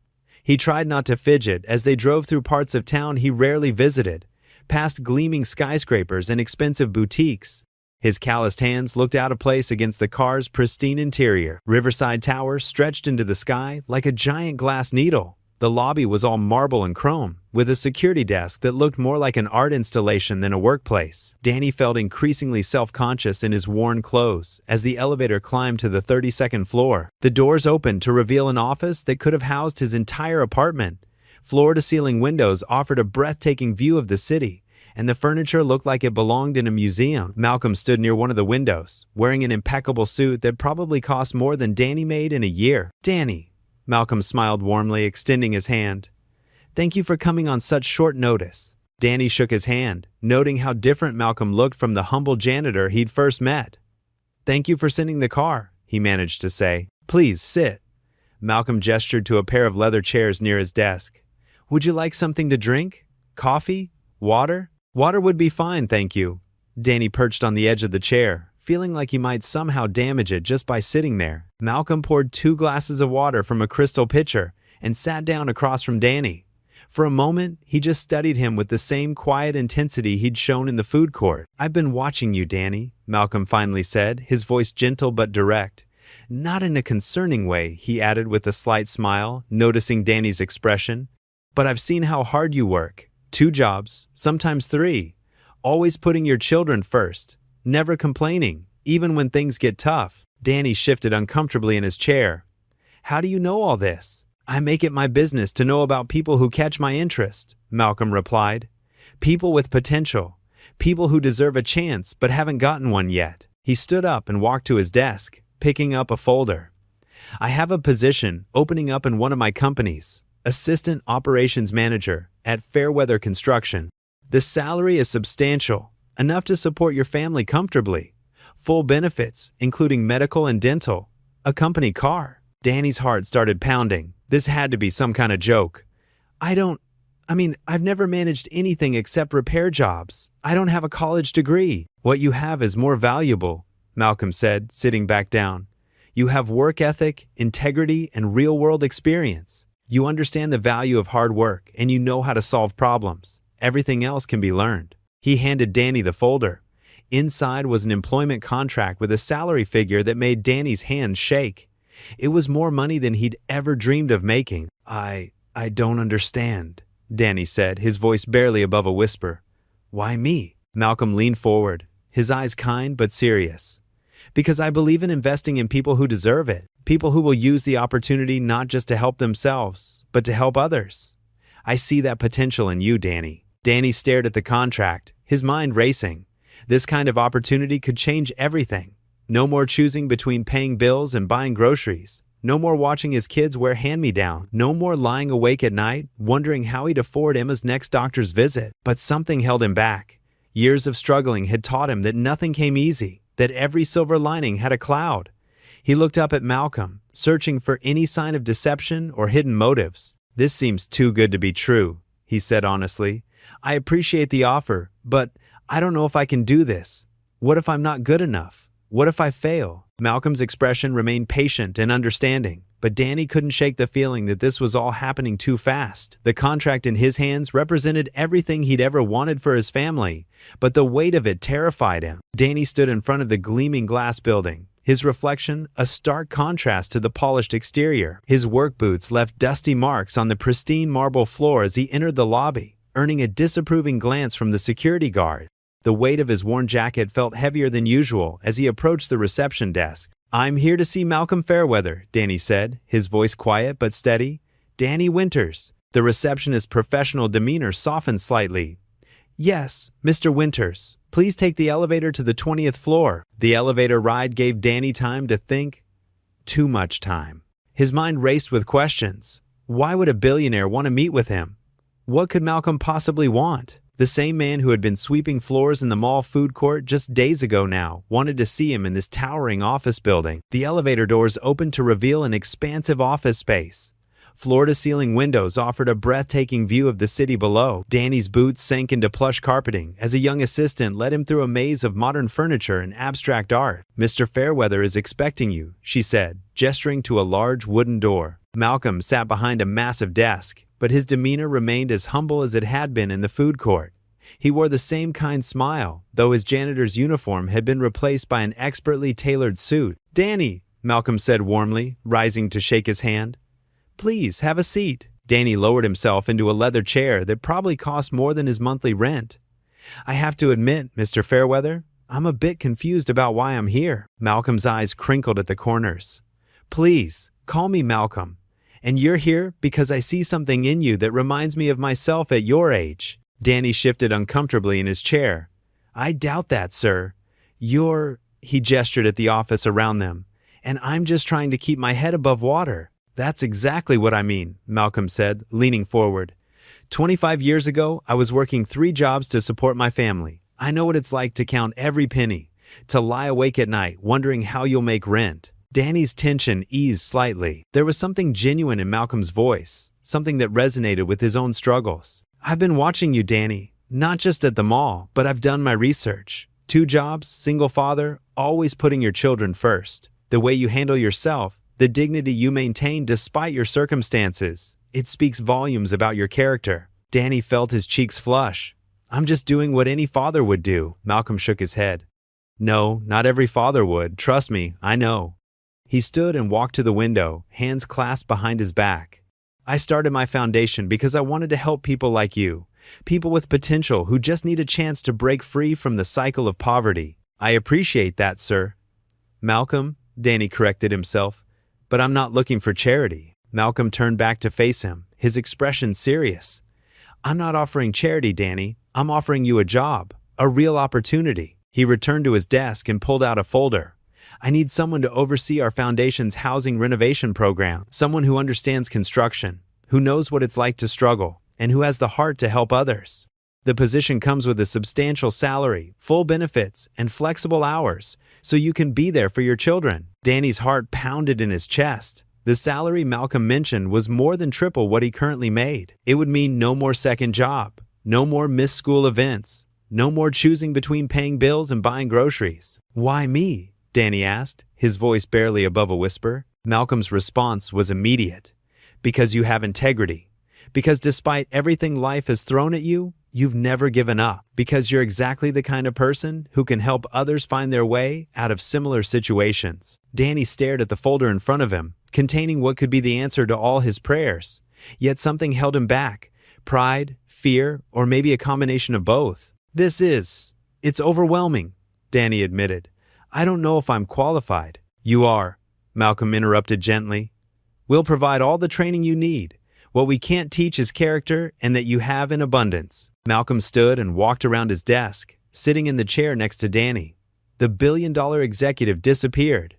He tried not to fidget as they drove through parts of town he rarely visited, past gleaming skyscrapers and expensive boutiques. His calloused hands looked out of place against the car's pristine interior. Riverside Tower stretched into the sky like a giant glass needle. The lobby was all marble and chrome, with a security desk that looked more like an art installation than a workplace. Danny felt increasingly self-conscious in his worn clothes as the elevator climbed to the 32nd floor. The doors opened to reveal an office that could have housed his entire apartment. Floor-to-ceiling windows offered a breathtaking view of the city, and the furniture looked like it belonged in a museum. Malcolm stood near one of the windows, wearing an impeccable suit that probably cost more than Danny made in a year. "Danny," Malcolm smiled warmly, extending his hand. "Thank you for coming on such short notice." Danny shook his hand, noting how different Malcolm looked from the humble janitor he'd first met. "Thank you for sending the car," he managed to say. "Please sit." Malcolm gestured to a pair of leather chairs near his desk. "Would you like something to drink? Coffee? Water?" "Water would be fine, thank you." Danny perched on the edge of the chair, feeling like he might somehow damage it just by sitting there. Malcolm poured 2 glasses of water from a crystal pitcher and sat down across from Danny. For a moment, he just studied him with the same quiet intensity he'd shown in the food court. "I've been watching you, Danny," Malcolm finally said, his voice gentle but direct. "Not in a concerning way," he added with a slight smile, noticing Danny's expression. "But I've seen how hard you work. 2 jobs, sometimes 3. Always putting your children first. Never complaining, even when things get tough." Danny shifted uncomfortably in his chair. "How do you know all this?" "I make it my business to know about people who catch my interest," Malcolm replied. "People with potential. People who deserve a chance but haven't gotten one yet." He stood up and walked to his desk, picking up a folder. "I have a position opening up in one of my companies. Assistant Operations Manager at Fairweather Construction. The salary is substantial, enough to support your family comfortably. Full benefits, including medical and dental. A company car." Danny's heart started pounding. This had to be some kind of joke. I've never managed anything except repair jobs. I don't have a college degree." "What you have is more valuable," Malcolm said, sitting back down. "You have work ethic, integrity, and real-world experience. You understand the value of hard work, and you know how to solve problems. Everything else can be learned." He handed Danny the folder. Inside was an employment contract with a salary figure that made Danny's hands shake. It was more money than he'd ever dreamed of making. I don't understand," Danny said, his voice barely above a whisper. "Why me?" Malcolm leaned forward, his eyes kind but serious. "Because I believe in investing in people who deserve it. People who will use the opportunity not just to help themselves, but to help others. I see that potential in you, Danny." Danny stared at the contract, his mind racing. This kind of opportunity could change everything. No more choosing between paying bills and buying groceries. No more watching his kids wear hand-me-down. No more lying awake at night, wondering how he'd afford Emma's next doctor's visit. But something held him back. Years of struggling had taught him that nothing came easy, that every silver lining had a cloud. He looked up at Malcolm, searching for any sign of deception or hidden motives. "This seems too good to be true," he said honestly. "I appreciate the offer, but I don't know if I can do this. What if I'm not good enough? What if I fail?" Malcolm's expression remained patient and understanding, but Danny couldn't shake the feeling that this was all happening too fast. The contract in his hands represented everything he'd ever wanted for his family, but the weight of it terrified him. Danny stood in front of the gleaming glass building, his reflection a stark contrast to the polished exterior. His work boots left dusty marks on the pristine marble floor as he entered the lobby, earning a disapproving glance from the security guard. The weight of his worn jacket felt heavier than usual as he approached the reception desk. "I'm here to see Malcolm Fairweather," Danny said, his voice quiet but steady. "Danny Winters." The receptionist's professional demeanor softened slightly. "Yes, Mr. Winters. Please take the elevator to the 20th floor." The elevator ride gave Danny time to think. Too much time. His mind raced with questions. Why would a billionaire want to meet with him? What could Malcolm possibly want? The same man who had been sweeping floors in the mall food court just days ago now wanted to see him in this towering office building. The elevator doors opened to reveal an expansive office space. Floor-to-ceiling windows offered a breathtaking view of the city below. Danny's boots sank into plush carpeting as a young assistant led him through a maze of modern furniture and abstract art. "Mr. Fairweather is expecting you," she said, gesturing to a large wooden door. Malcolm sat behind a massive desk, but his demeanor remained as humble as it had been in the food court. He wore the same kind smile, though his janitor's uniform had been replaced by an expertly tailored suit. "Danny," Malcolm said warmly, rising to shake his hand. "Please, have a seat." Danny lowered himself into a leather chair that probably cost more than his monthly rent. "I have to admit, Mr. Fairweather, I'm a bit confused about why I'm here." Malcolm's eyes crinkled at the corners. "Please, call me Malcolm. And you're here because I see something in you that reminds me of myself at your age." Danny shifted uncomfortably in his chair. "I doubt that, sir. He gestured at the office around them. "And I'm just trying to keep my head above water." "That's exactly what I mean," Malcolm said, leaning forward. 25 years ago, I was working 3 jobs to support my family. I know what it's like to count every penny, to lie awake at night wondering how you'll make rent." Danny's tension eased slightly. There was something genuine in Malcolm's voice, something that resonated with his own struggles. "I've been watching you, Danny, not just at the mall, but I've done my research. 2 jobs, single father, always putting your children first. The way you handle yourself, the dignity you maintain despite your circumstances, it speaks volumes about your character." Danny felt his cheeks flush. "I'm just doing what any father would do," Malcolm shook his head. "No, not every father would. Trust me, I know." He stood and walked to the window, hands clasped behind his back. "I started my foundation because I wanted to help people like you, people with potential who just need a chance to break free from the cycle of poverty." "I appreciate that, sir." "Malcolm," Danny corrected himself, "but I'm not looking for charity." Malcolm turned back to face him, his expression serious. "I'm not offering charity, Danny. I'm offering you a job, a real opportunity." He returned to his desk and pulled out a folder. "I need someone to oversee our foundation's housing renovation program, someone who understands construction, who knows what it's like to struggle, and who has the heart to help others. The position comes with a substantial salary, full benefits, and flexible hours, so you can be there for your children." Danny's heart pounded in his chest. The salary Malcolm mentioned was more than triple what he currently made. It would mean no more second job, no more missed school events, no more choosing between paying bills and buying groceries. "Why me?" Danny asked, his voice barely above a whisper. Malcolm's response was immediate. "Because you have integrity. Because despite everything life has thrown at you, you've never given up. Because you're exactly the kind of person who can help others find their way out of similar situations." Danny stared at the folder in front of him, containing what could be the answer to all his prayers. Yet something held him back. Pride, fear, or maybe a combination of both. It's overwhelming," Danny admitted. "I don't know if I'm qualified." "You are," Malcolm interrupted gently. "We'll provide all the training you need. What we can't teach is character, and that you have in abundance." Malcolm stood and walked around his desk, sitting in the chair next to Danny. The billion-dollar executive disappeared,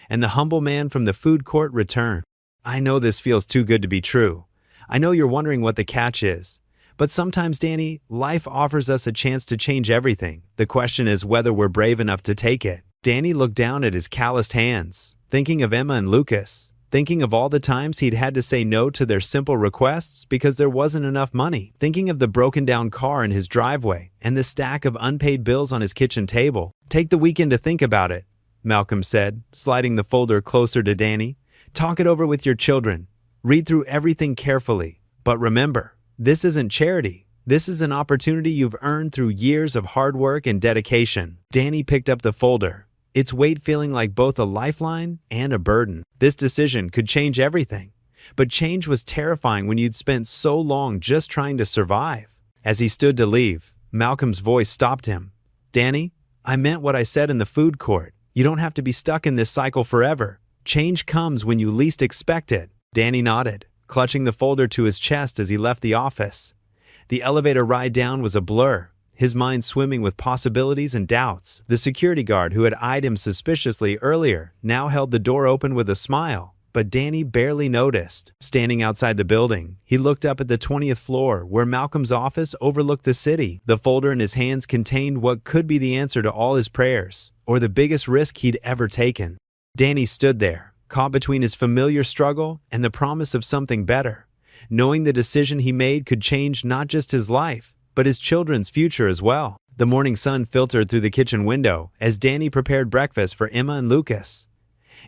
and the humble man from the food court returned. "I know this feels too good to be true. I know you're wondering what the catch is. But sometimes, Danny, life offers us a chance to change everything. The question is whether we're brave enough to take it." Danny looked down at his calloused hands, thinking of Emma and Lucas, thinking of all the times he'd had to say no to their simple requests because there wasn't enough money, thinking of the broken-down car in his driveway and the stack of unpaid bills on his kitchen table. "Take the weekend to think about it," Malcolm said, sliding the folder closer to Danny. "Talk it over with your children. Read through everything carefully. But remember, this isn't charity. This is an opportunity you've earned through years of hard work and dedication." Danny picked up the folder, its weight feeling like both a lifeline and a burden. This decision could change everything. But change was terrifying when you'd spent so long just trying to survive. As he stood to leave, Malcolm's voice stopped him. "Danny, I meant what I said in the food court. You don't have to be stuck in this cycle forever. Change comes when you least expect it." Danny nodded, clutching the folder to his chest as he left the office. The elevator ride down was a blur, his mind swimming with possibilities and doubts. The security guard who had eyed him suspiciously earlier now held the door open with a smile, but Danny barely noticed. Standing outside the building, he looked up at the 20th floor where Malcolm's office overlooked the city. The folder in his hands contained what could be the answer to all his prayers, or the biggest risk he'd ever taken. Danny stood there, caught between his familiar struggle and the promise of something better, knowing the decision he made could change not just his life, but his children's future as well. The morning sun filtered through the kitchen window as Danny prepared breakfast for Emma and Lucas.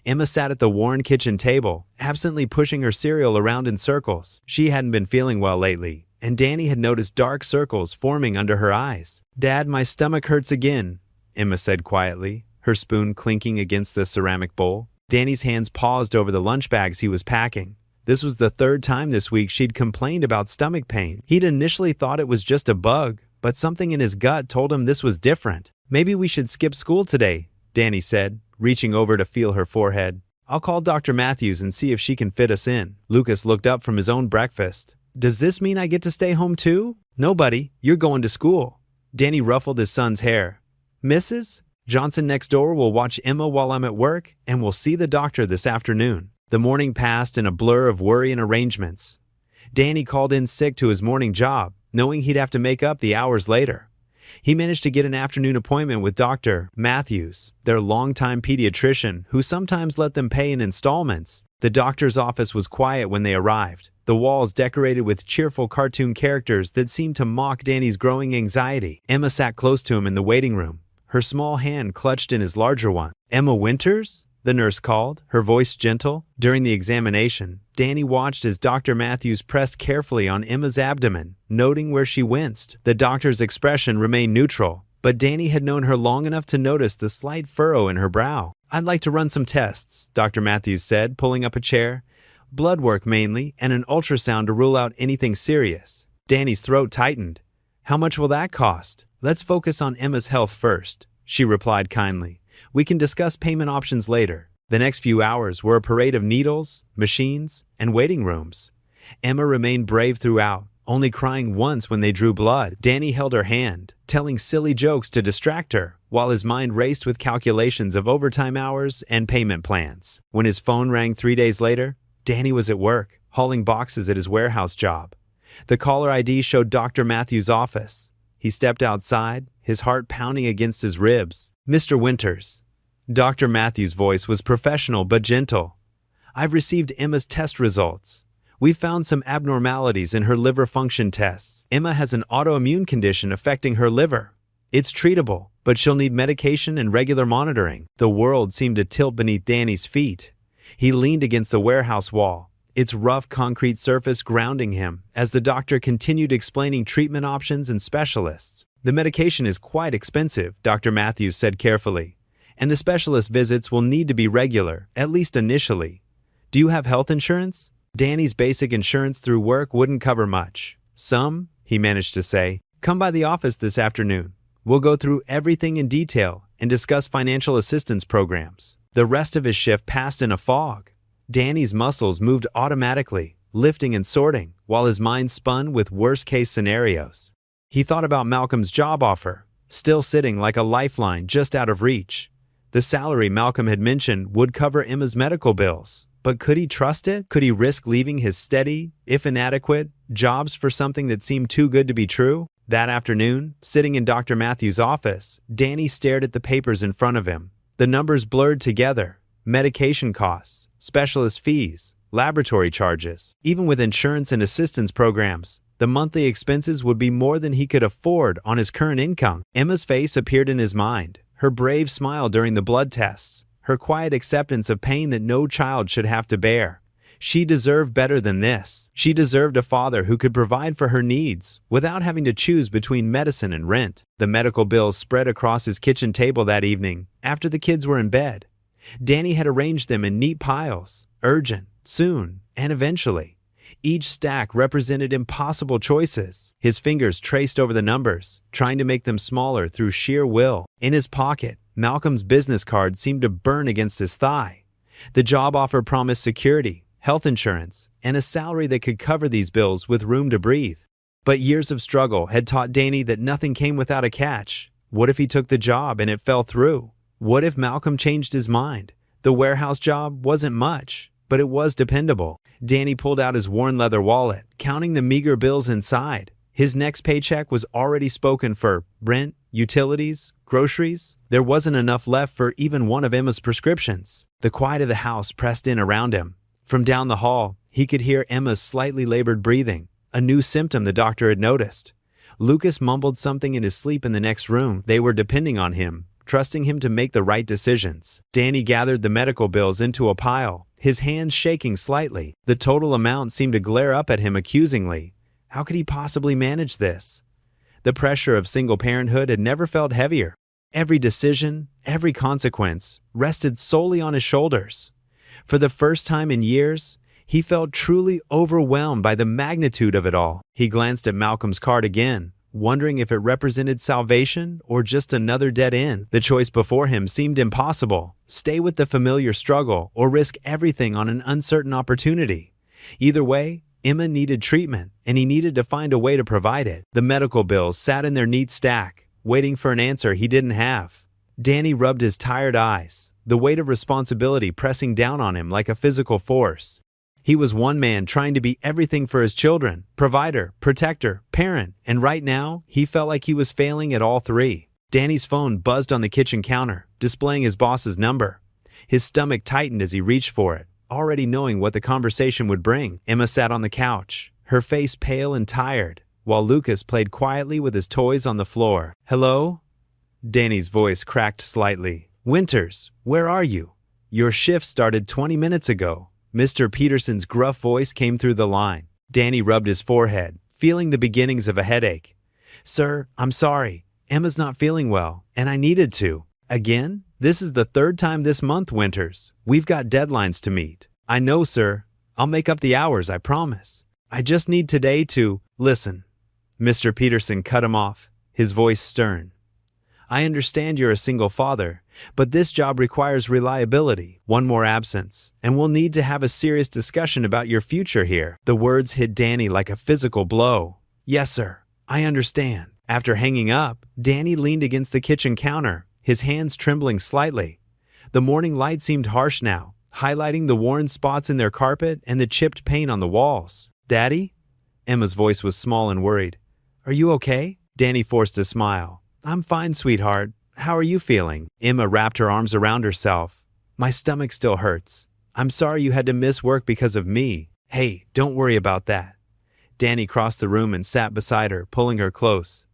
Emma sat at the worn kitchen table, absently pushing her cereal around in circles. She hadn't been feeling well lately, and Danny had noticed dark circles forming under her eyes. "Dad, my stomach hurts again," Emma said quietly, her spoon clinking against the ceramic bowl. Danny's hands paused over the lunch bags he was packing. This was the third time this week she'd complained about stomach pain. He'd initially thought it was just a bug, but something in his gut told him this was different. "Maybe we should skip school today," Danny said, reaching over to feel her forehead. "I'll call Dr. Matthews and see if she can fit us in." Lucas looked up from his own breakfast. "Does this mean I get to stay home too?" "No, buddy, you're going to school." Danny ruffled his son's hair. "Mrs. Johnson next door will watch Emma while I'm at work, and we'll see the doctor this afternoon." The morning passed in a blur of worry and arrangements. Danny called in sick to his morning job, knowing he'd have to make up the hours later. He managed to get an afternoon appointment with Dr. Matthews, their longtime pediatrician, who sometimes let them pay in installments. The doctor's office was quiet when they arrived, the walls decorated with cheerful cartoon characters that seemed to mock Danny's growing anxiety. Emma sat close to him in the waiting room, her small hand clutched in his larger one. "Emma Winters?" the nurse called, her voice gentle. During the examination, Danny watched as Dr. Matthews pressed carefully on Emma's abdomen, noting where she winced. The doctor's expression remained neutral, but Danny had known her long enough to notice the slight furrow in her brow. "I'd like to run some tests," Dr. Matthews said, pulling up a chair. "Blood work mainly, and an ultrasound to rule out anything serious." Danny's throat tightened. "How much will that cost?" "Let's focus on Emma's health first," she replied kindly. "We can discuss payment options later." The next few hours were a parade of needles, machines, and waiting rooms. Emma remained brave throughout, only crying once when they drew blood. Danny held her hand, telling silly jokes to distract her, while his mind raced with calculations of overtime hours and payment plans. When his phone rang 3 days later, Danny was at work, hauling boxes at his warehouse job. The caller ID showed Dr. Matthews' office. He stepped outside, his heart pounding against his ribs. "Mr. Winters." Dr. Matthews' voice was professional but gentle. "I've received Emma's test results. We've found some abnormalities in her liver function tests. Emma has an autoimmune condition affecting her liver. It's treatable, but she'll need medication and regular monitoring." The world seemed to tilt beneath Danny's feet. He leaned against the warehouse wall, its rough concrete surface grounding him, as the doctor continued explaining treatment options and specialists. "The medication is quite expensive," Dr. Matthews said carefully, "and the specialist visits will need to be regular, at least initially. Do you have health insurance?" Danny's basic insurance through work wouldn't cover much. "Some," he managed to say. "Come by the office this afternoon. We'll go through everything in detail and discuss financial assistance programs." The rest of his shift passed in a fog. Danny's muscles moved automatically, lifting and sorting, while his mind spun with worst-case scenarios. He thought about Malcolm's job offer, still sitting like a lifeline just out of reach. The salary Malcolm had mentioned would cover Emma's medical bills. But could he trust it? Could he risk leaving his steady, if inadequate, jobs for something that seemed too good to be true? That afternoon, sitting in Dr. Matthews' office, Danny stared at the papers in front of him. The numbers blurred together. Medication costs, specialist fees, laboratory charges. Even with insurance and assistance programs, the monthly expenses would be more than he could afford on his current income. Emma's face appeared in his mind, her brave smile during the blood tests, her quiet acceptance of pain that no child should have to bear. She deserved better than this. She deserved a father who could provide for her needs without having to choose between medicine and rent. The medical bills spread across his kitchen table that evening, after the kids were in bed. Danny had arranged them in neat piles, urgent, soon, and eventually. Each stack represented impossible choices. His fingers traced over the numbers, trying to make them smaller through sheer will. In his pocket, Malcolm's business card seemed to burn against his thigh. The job offer promised security, health insurance, and a salary that could cover these bills with room to breathe. But years of struggle had taught Danny that nothing came without a catch. What if he took the job and it fell through? What if Malcolm changed his mind? The warehouse job wasn't much, but it was dependable. Danny pulled out his worn leather wallet, counting the meager bills inside. His next paycheck was already spoken for rent, utilities, groceries. There wasn't enough left for even one of Emma's prescriptions. The quiet of the house pressed in around him. From down the hall, he could hear Emma's slightly labored breathing, a new symptom the doctor had noticed. Lucas mumbled something in his sleep in the next room. They were depending on him, trusting him to make the right decisions. Danny gathered the medical bills into a pile, his hands shaking slightly. The total amount seemed to glare up at him accusingly. How could he possibly manage this? The pressure of single parenthood had never felt heavier. Every decision, every consequence, rested solely on his shoulders. For the first time in years, he felt truly overwhelmed by the magnitude of it all. He glanced at Malcolm's card again, wondering if it represented salvation or just another dead end. The choice before him seemed impossible: stay with the familiar struggle or risk everything on an uncertain opportunity. Either way, Emma needed treatment, and he needed to find a way to provide it. The medical bills sat in their neat stack, waiting for an answer he didn't have. Danny rubbed his tired eyes, the weight of responsibility pressing down on him like a physical force. He was one man trying to be everything for his children: provider, protector, parent, and right now, he felt like he was failing at all three. Danny's phone buzzed on the kitchen counter, displaying his boss's number. His stomach tightened as he reached for it, already knowing what the conversation would bring. Emma sat on the couch, her face pale and tired, while Lucas played quietly with his toys on the floor. "Hello?" Danny's voice cracked slightly. "Winters, where are you? Your shift started 20 minutes ago." Mr. Peterson's gruff voice came through the line. Danny rubbed his forehead, feeling the beginnings of a headache. "Sir, I'm sorry. Emma's not feeling well, and I needed to." "Again? This is the third time this month, Winters. We've got deadlines to meet." "I know, sir. I'll make up the hours, I promise. I just need today to—" "Listen." Mr. Peterson cut him off, his voice stern. "I understand you're a single father, but this job requires reliability. One more absence, and we'll need to have a serious discussion about your future here." The words hit Danny like a physical blow. "Yes, sir. I understand." After hanging up, Danny leaned against the kitchen counter, his hands trembling slightly. The morning light seemed harsh now, highlighting the worn spots in their carpet and the chipped paint on the walls. "Daddy?" Emma's voice was small and worried. "Are you okay?" Danny forced a smile. "I'm fine, sweetheart. How are you feeling?" Emma wrapped her arms around herself. "My stomach still hurts. I'm sorry you had to miss work because of me." "Hey, don't worry about that." Danny crossed the room and sat beside her, pulling her close.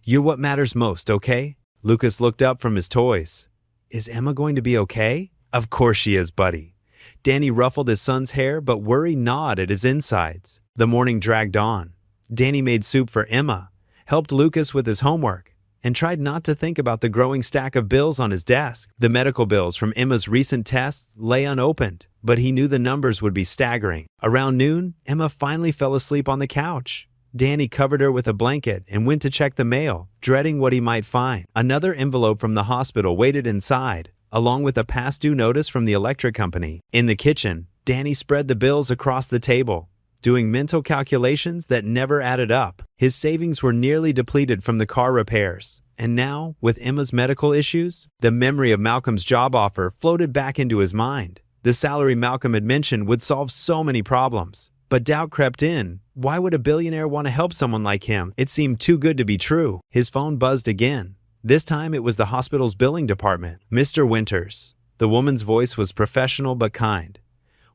"You're what matters most, okay?" Lucas looked up from his toys. "Is Emma going to be okay?" "Of course she is, buddy." Danny ruffled his son's hair, but worry gnawed at his insides. The morning dragged on. Danny made soup for Emma, helped Lucas with his homework, and tried not to think about the growing stack of bills on his desk. The medical bills from Emma's recent tests lay unopened, but he knew the numbers would be staggering. Around noon, Emma finally fell asleep on the couch. Danny covered her with a blanket and went to check the mail, dreading what he might find. Another envelope from the hospital waited inside, along with a past due notice from the electric company. In the kitchen, Danny spread the bills across the table, doing mental calculations that never added up. His savings were nearly depleted from the car repairs, and now, with Emma's medical issues, the memory of Malcolm's job offer floated back into his mind. The salary Malcolm had mentioned would solve so many problems. But doubt crept in. Why would a billionaire want to help someone like him? It seemed too good to be true. His phone buzzed again. This time it was the hospital's billing department. "Mr. Winters." The woman's voice was professional but kind.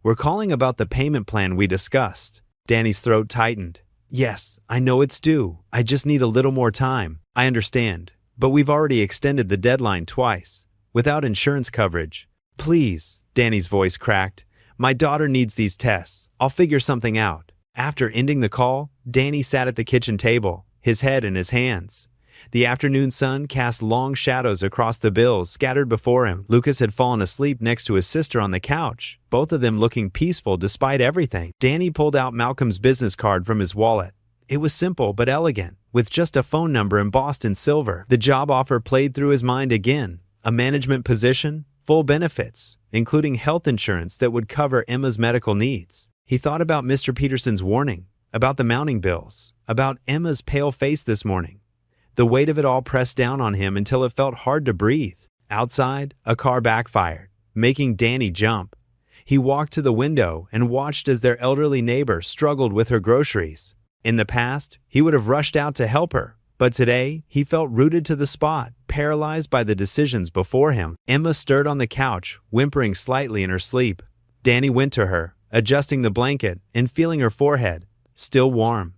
"We're calling about the payment plan we discussed." Danny's throat tightened. "Yes, I know it's due. I just need a little more time." "I understand, but we've already extended the deadline twice, without insurance coverage." "Please," Danny's voice cracked. "My daughter needs these tests. I'll figure something out." After ending the call, Danny sat at the kitchen table, his head in his hands. The afternoon sun cast long shadows across the bills scattered before him. Lucas had fallen asleep next to his sister on the couch, both of them looking peaceful despite everything. Danny pulled out Malcolm's business card from his wallet. It was simple but elegant, with just a phone number embossed in silver. The job offer played through his mind again: a management position, full benefits, including health insurance that would cover Emma's medical needs. He thought about Mr. Peterson's warning, about the mounting bills, about Emma's pale face this morning. The weight of it all pressed down on him until it felt hard to breathe. Outside, a car backfired, making Danny jump. He walked to the window and watched as their elderly neighbor struggled with her groceries. In the past, he would have rushed out to help her, but today he felt rooted to the spot, paralyzed by the decisions before him. Emma stirred on the couch, whimpering slightly in her sleep. Danny went to her, adjusting the blanket and feeling her forehead, still warm.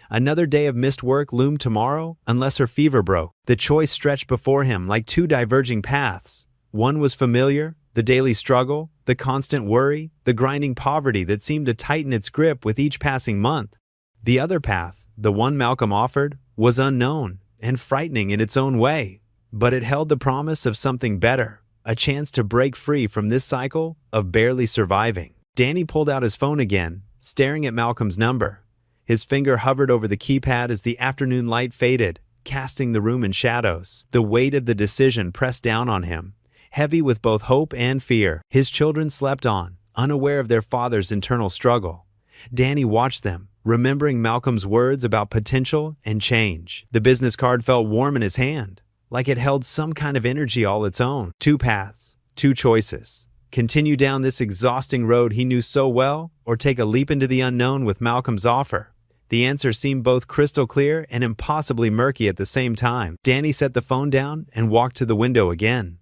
Another day of missed work loomed tomorrow unless her fever broke. The choice stretched before him like two diverging paths. One was familiar, the daily struggle, the constant worry, the grinding poverty that seemed to tighten its grip with each passing month. The other path, the one Malcolm offered, was unknown and frightening in its own way, but it held the promise of something better, a chance to break free from this cycle of barely surviving. Danny pulled out his phone again, staring at Malcolm's number. His finger hovered over the keypad as the afternoon light faded, casting the room in shadows. The weight of the decision pressed down on him, heavy with both hope and fear. His children slept on, unaware of their father's internal struggle. Danny watched them, remembering Malcolm's words about potential and change. The business card felt warm in his hand, like it held some kind of energy all its own. Two paths, two choices. Continue down this exhausting road he knew so well, or take a leap into the unknown with Malcolm's offer. The answer seemed both crystal clear and impossibly murky at the same time. Danny set the phone down and walked to the window again.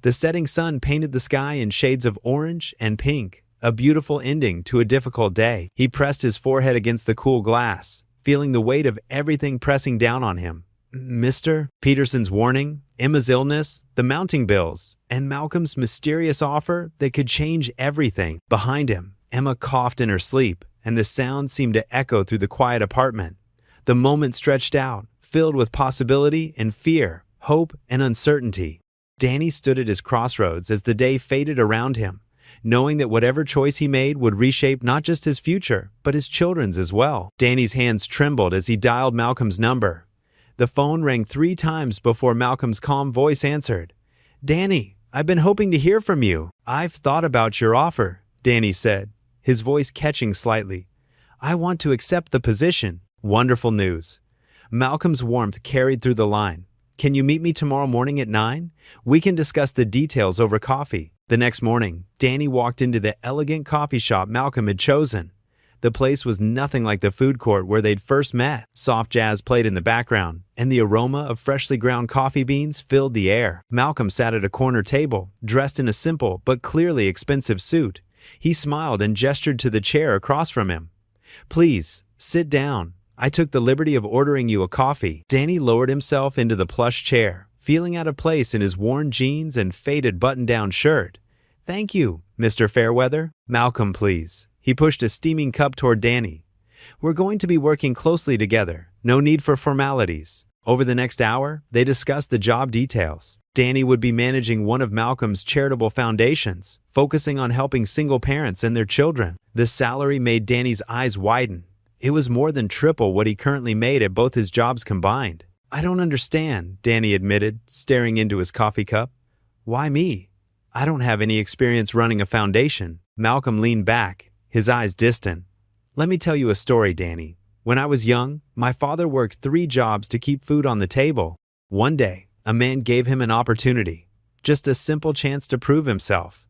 The setting sun painted the sky in shades of orange and pink, a beautiful ending to a difficult day. He pressed his forehead against the cool glass, feeling the weight of everything pressing down on him. Mr. Peterson's warning, Emma's illness, the mounting bills, and Malcolm's mysterious offer that could change everything. Behind him, Emma coughed in her sleep, and the sound seemed to echo through the quiet apartment. The moment stretched out, filled with possibility and fear, hope and uncertainty. Danny stood at his crossroads as the day faded around him, knowing that whatever choice he made would reshape not just his future, but his children's as well. Danny's hands trembled as he dialed Malcolm's number. The phone rang 3 times before Malcolm's calm voice answered. "Danny, I've been hoping to hear from you." "I've thought about your offer," Danny said, his voice catching slightly. "I want to accept the position." "Wonderful news." Malcolm's warmth carried through the line. "Can you meet me tomorrow morning at 9? We can discuss the details over coffee." The next morning, Danny walked into the elegant coffee shop Malcolm had chosen. The place was nothing like the food court where they'd first met. Soft jazz played in the background, and the aroma of freshly ground coffee beans filled the air. Malcolm sat at a corner table, dressed in a simple but clearly expensive suit. He smiled and gestured to the chair across from him. "Please, sit down. I took the liberty of ordering you a coffee." Danny lowered himself into the plush chair, feeling out of place in his worn jeans and faded button-down shirt. "Thank you, Mr. Fairweather." "Malcolm, please." He pushed a steaming cup toward Danny. "We're going to be working closely together. No need for formalities." Over the next hour, they discussed the job details. Danny would be managing one of Malcolm's charitable foundations, focusing on helping single parents and their children. The salary made Danny's eyes widen. It was more than triple what he currently made at both his jobs combined. "I don't understand," Danny admitted, staring into his coffee cup. "Why me? I don't have any experience running a foundation." Malcolm leaned back, his eyes distant. "Let me tell you a story, Danny. When I was young, my father worked 3 jobs to keep food on the table. One day, a man gave him an opportunity, just a simple chance to prove himself.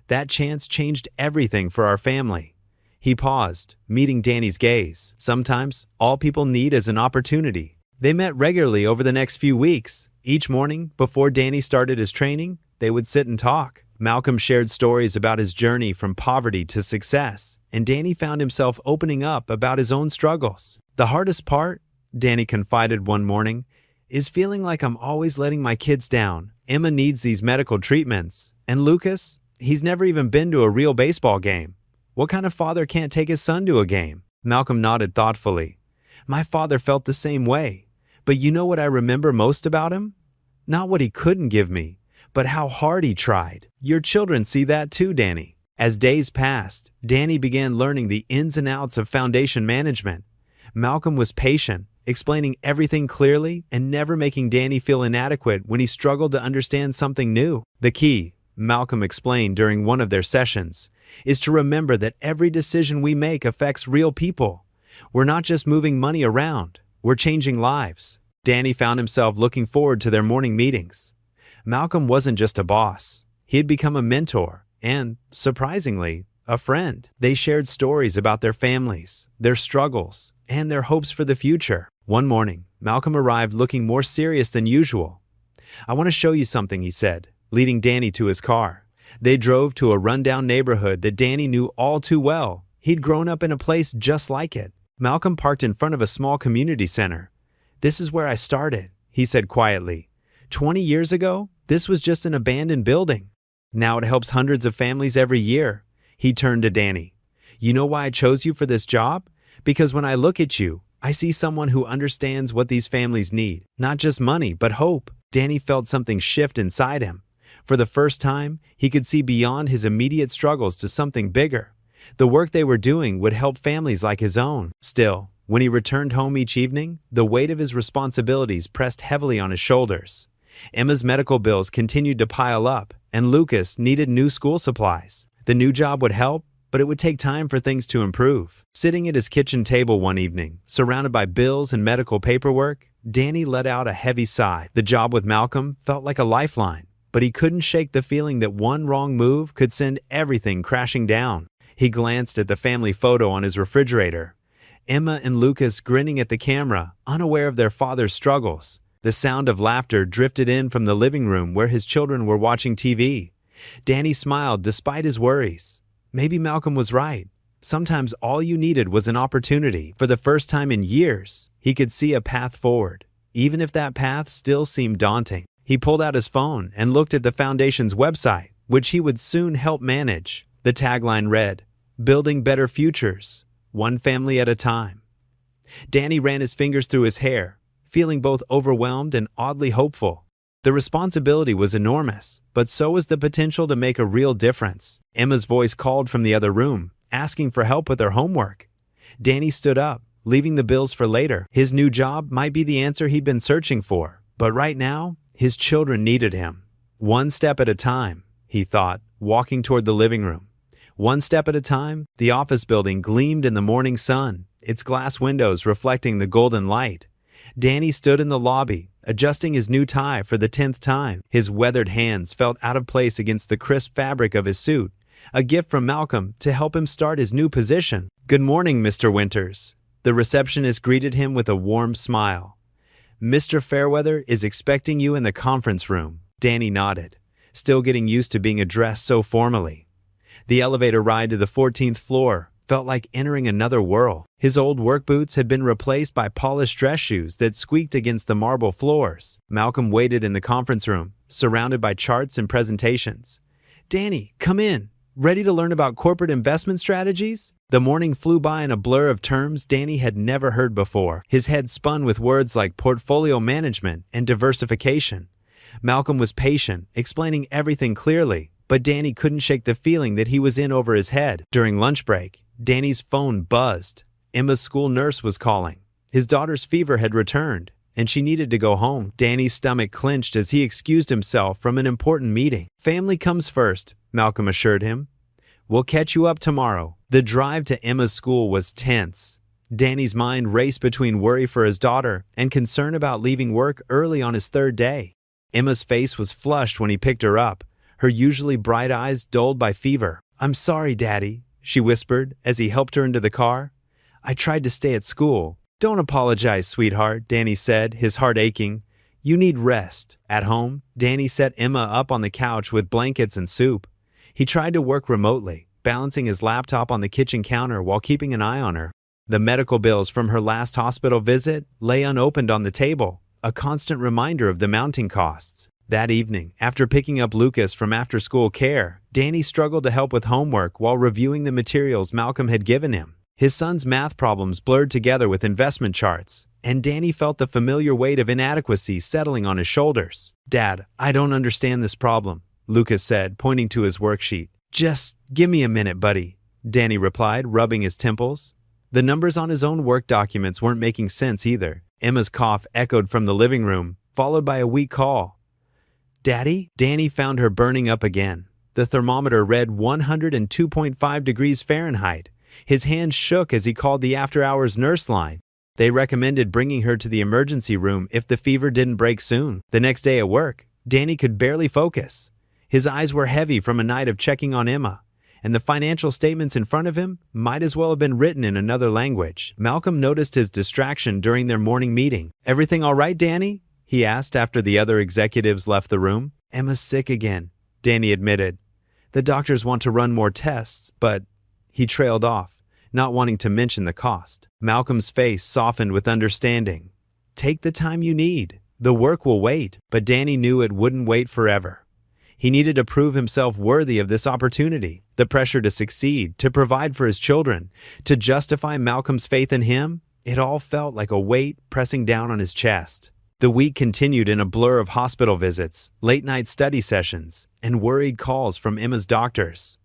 That chance changed everything for our family." He paused, meeting Danny's gaze. Sometimes, all people need is an opportunity. They met regularly over the next few weeks. Each morning, before Danny started his training, they would sit and talk. Malcolm shared stories about his journey from poverty to success, and Danny found himself opening up about his own struggles. "The hardest part," Danny confided one morning, "is feeling like I'm always letting my kids down. Emma needs these medical treatments, and Lucas, he's never even been to a real baseball game. What kind of father can't take his son to a game?" Malcolm nodded thoughtfully. "My father felt the same way, but you know what I remember most about him? Not what he couldn't give me, but how hard he tried. Your children see that too, Danny." As days passed, Danny began learning the ins and outs of foundation management. Malcolm was patient, explaining everything clearly and never making Danny feel inadequate when he struggled to understand something new. "The key," Malcolm explained during one of their sessions, "is to remember that every decision we make affects real people. We're not just moving money around, we're changing lives." Danny found himself looking forward to their morning meetings. Malcolm wasn't just a boss. He had become a mentor and, surprisingly, a friend. They shared stories about their families, their struggles, and their hopes for the future. One morning, Malcolm arrived looking more serious than usual. "I want to show you something," he said, leading Danny to his car. They drove to a rundown neighborhood that Danny knew all too well. He'd grown up in a place just like it. Malcolm parked in front of a small community center. "This is where I started," he said quietly. 20 years ago, this was just an abandoned building. Now it helps hundreds of families every year." He turned to Danny. "You know why I chose you for this job? Because when I look at you, I see someone who understands what these families need. Not just money, but hope." Danny felt something shift inside him. For the first time, he could see beyond his immediate struggles to something bigger. The work they were doing would help families like his own. Still, when he returned home each evening, the weight of his responsibilities pressed heavily on his shoulders. Emma's medical bills continued to pile up, and Lucas needed new school supplies. The new job would help, but it would take time for things to improve. Sitting at his kitchen table one evening, surrounded by bills and medical paperwork, Danny let out a heavy sigh. The job with Malcolm felt like a lifeline, but he couldn't shake the feeling that one wrong move could send everything crashing down. He glanced at the family photo on his refrigerator. Emma and Lucas grinning at the camera, unaware of their father's struggles. The sound of laughter drifted in from the living room where his children were watching TV. Danny smiled despite his worries. Maybe Malcolm was right. Sometimes all you needed was an opportunity. For the first time in years, he could see a path forward, even if that path still seemed daunting. He pulled out his phone and looked at the foundation's website, which he would soon help manage. The tagline read, "Building Better Futures, One Family at a Time." Danny ran his fingers through his hair, feeling both overwhelmed and oddly hopeful. The responsibility was enormous, but so was the potential to make a real difference. Emma's voice called from the other room, asking for help with her homework. Danny stood up, leaving the bills for later. His new job might be the answer he'd been searching for, but right now, his children needed him. One step at a time, he thought, walking toward the living room. One step at a time, the office building gleamed in the morning sun, its glass windows reflecting the golden light. Danny stood in the lobby, adjusting his new tie for the 10th time. His weathered hands felt out of place against the crisp fabric of his suit, a gift from Malcolm to help him start his new position. "Good morning, Mr. Winters." The receptionist greeted him with a warm smile. "Mr. Fairweather is expecting you in the conference room." Danny nodded, still getting used to being addressed so formally. The elevator ride to the 14th floor felt like entering another world. His old work boots had been replaced by polished dress shoes that squeaked against the marble floors. Malcolm waited in the conference room, surrounded by charts and presentations. "Danny, come in. Ready to learn about corporate investment strategies?" The morning flew by in a blur of terms Danny had never heard before. His head spun with words like portfolio management and diversification. Malcolm was patient, explaining everything clearly, but Danny couldn't shake the feeling that he was in over his head. During lunch break, Danny's phone buzzed. Emma's school nurse was calling. His daughter's fever had returned, and she needed to go home. Danny's stomach clenched as he excused himself from an important meeting. "Family comes first," Malcolm assured him. "We'll catch you up tomorrow." The drive to Emma's school was tense. Danny's mind raced between worry for his daughter and concern about leaving work early on his third day. Emma's face was flushed when he picked her up, her usually bright eyes dulled by fever. "I'm sorry, Daddy," she whispered as he helped her into the car. "I tried to stay at school." "Don't apologize, sweetheart," Danny said, his heart aching. "You need rest." At home, Danny set Emma up on the couch with blankets and soup. He tried to work remotely, balancing his laptop on the kitchen counter while keeping an eye on her. The medical bills from her last hospital visit lay unopened on the table, a constant reminder of the mounting costs. That evening, after picking up Lucas from after-school care, Danny struggled to help with homework while reviewing the materials Malcolm had given him. His son's math problems blurred together with investment charts, and Danny felt the familiar weight of inadequacy settling on his shoulders. "Dad, I don't understand this problem," Lucas said, pointing to his worksheet. "Just give me a minute, buddy," Danny replied, rubbing his temples. The numbers on his own work documents weren't making sense either. Emma's cough echoed from the living room, followed by a weak call. "Daddy?" Danny found her burning up again. The thermometer read 102.5 degrees Fahrenheit. His hand shook as he called the after-hours nurse line. They recommended bringing her to the emergency room if the fever didn't break soon. The next day at work, Danny could barely focus. His eyes were heavy from a night of checking on Emma. and the financial statements in front of him might as well have been written in another language. Malcolm noticed his distraction during their morning meeting. "Everything all right, Danny?" he asked after the other executives left the room. "Emma's sick again," Danny admitted. "The doctors want to run more tests, but—" He trailed off, not wanting to mention the cost. Malcolm's face softened with understanding. "Take the time you need. The work will wait." But Danny knew it wouldn't wait forever. He needed to prove himself worthy of this opportunity. The pressure to succeed, to provide for his children, to justify Malcolm's faith in him, it all felt like a weight pressing down on his chest. The week continued in a blur of hospital visits, late-night study sessions, and worried calls from Emma's doctors.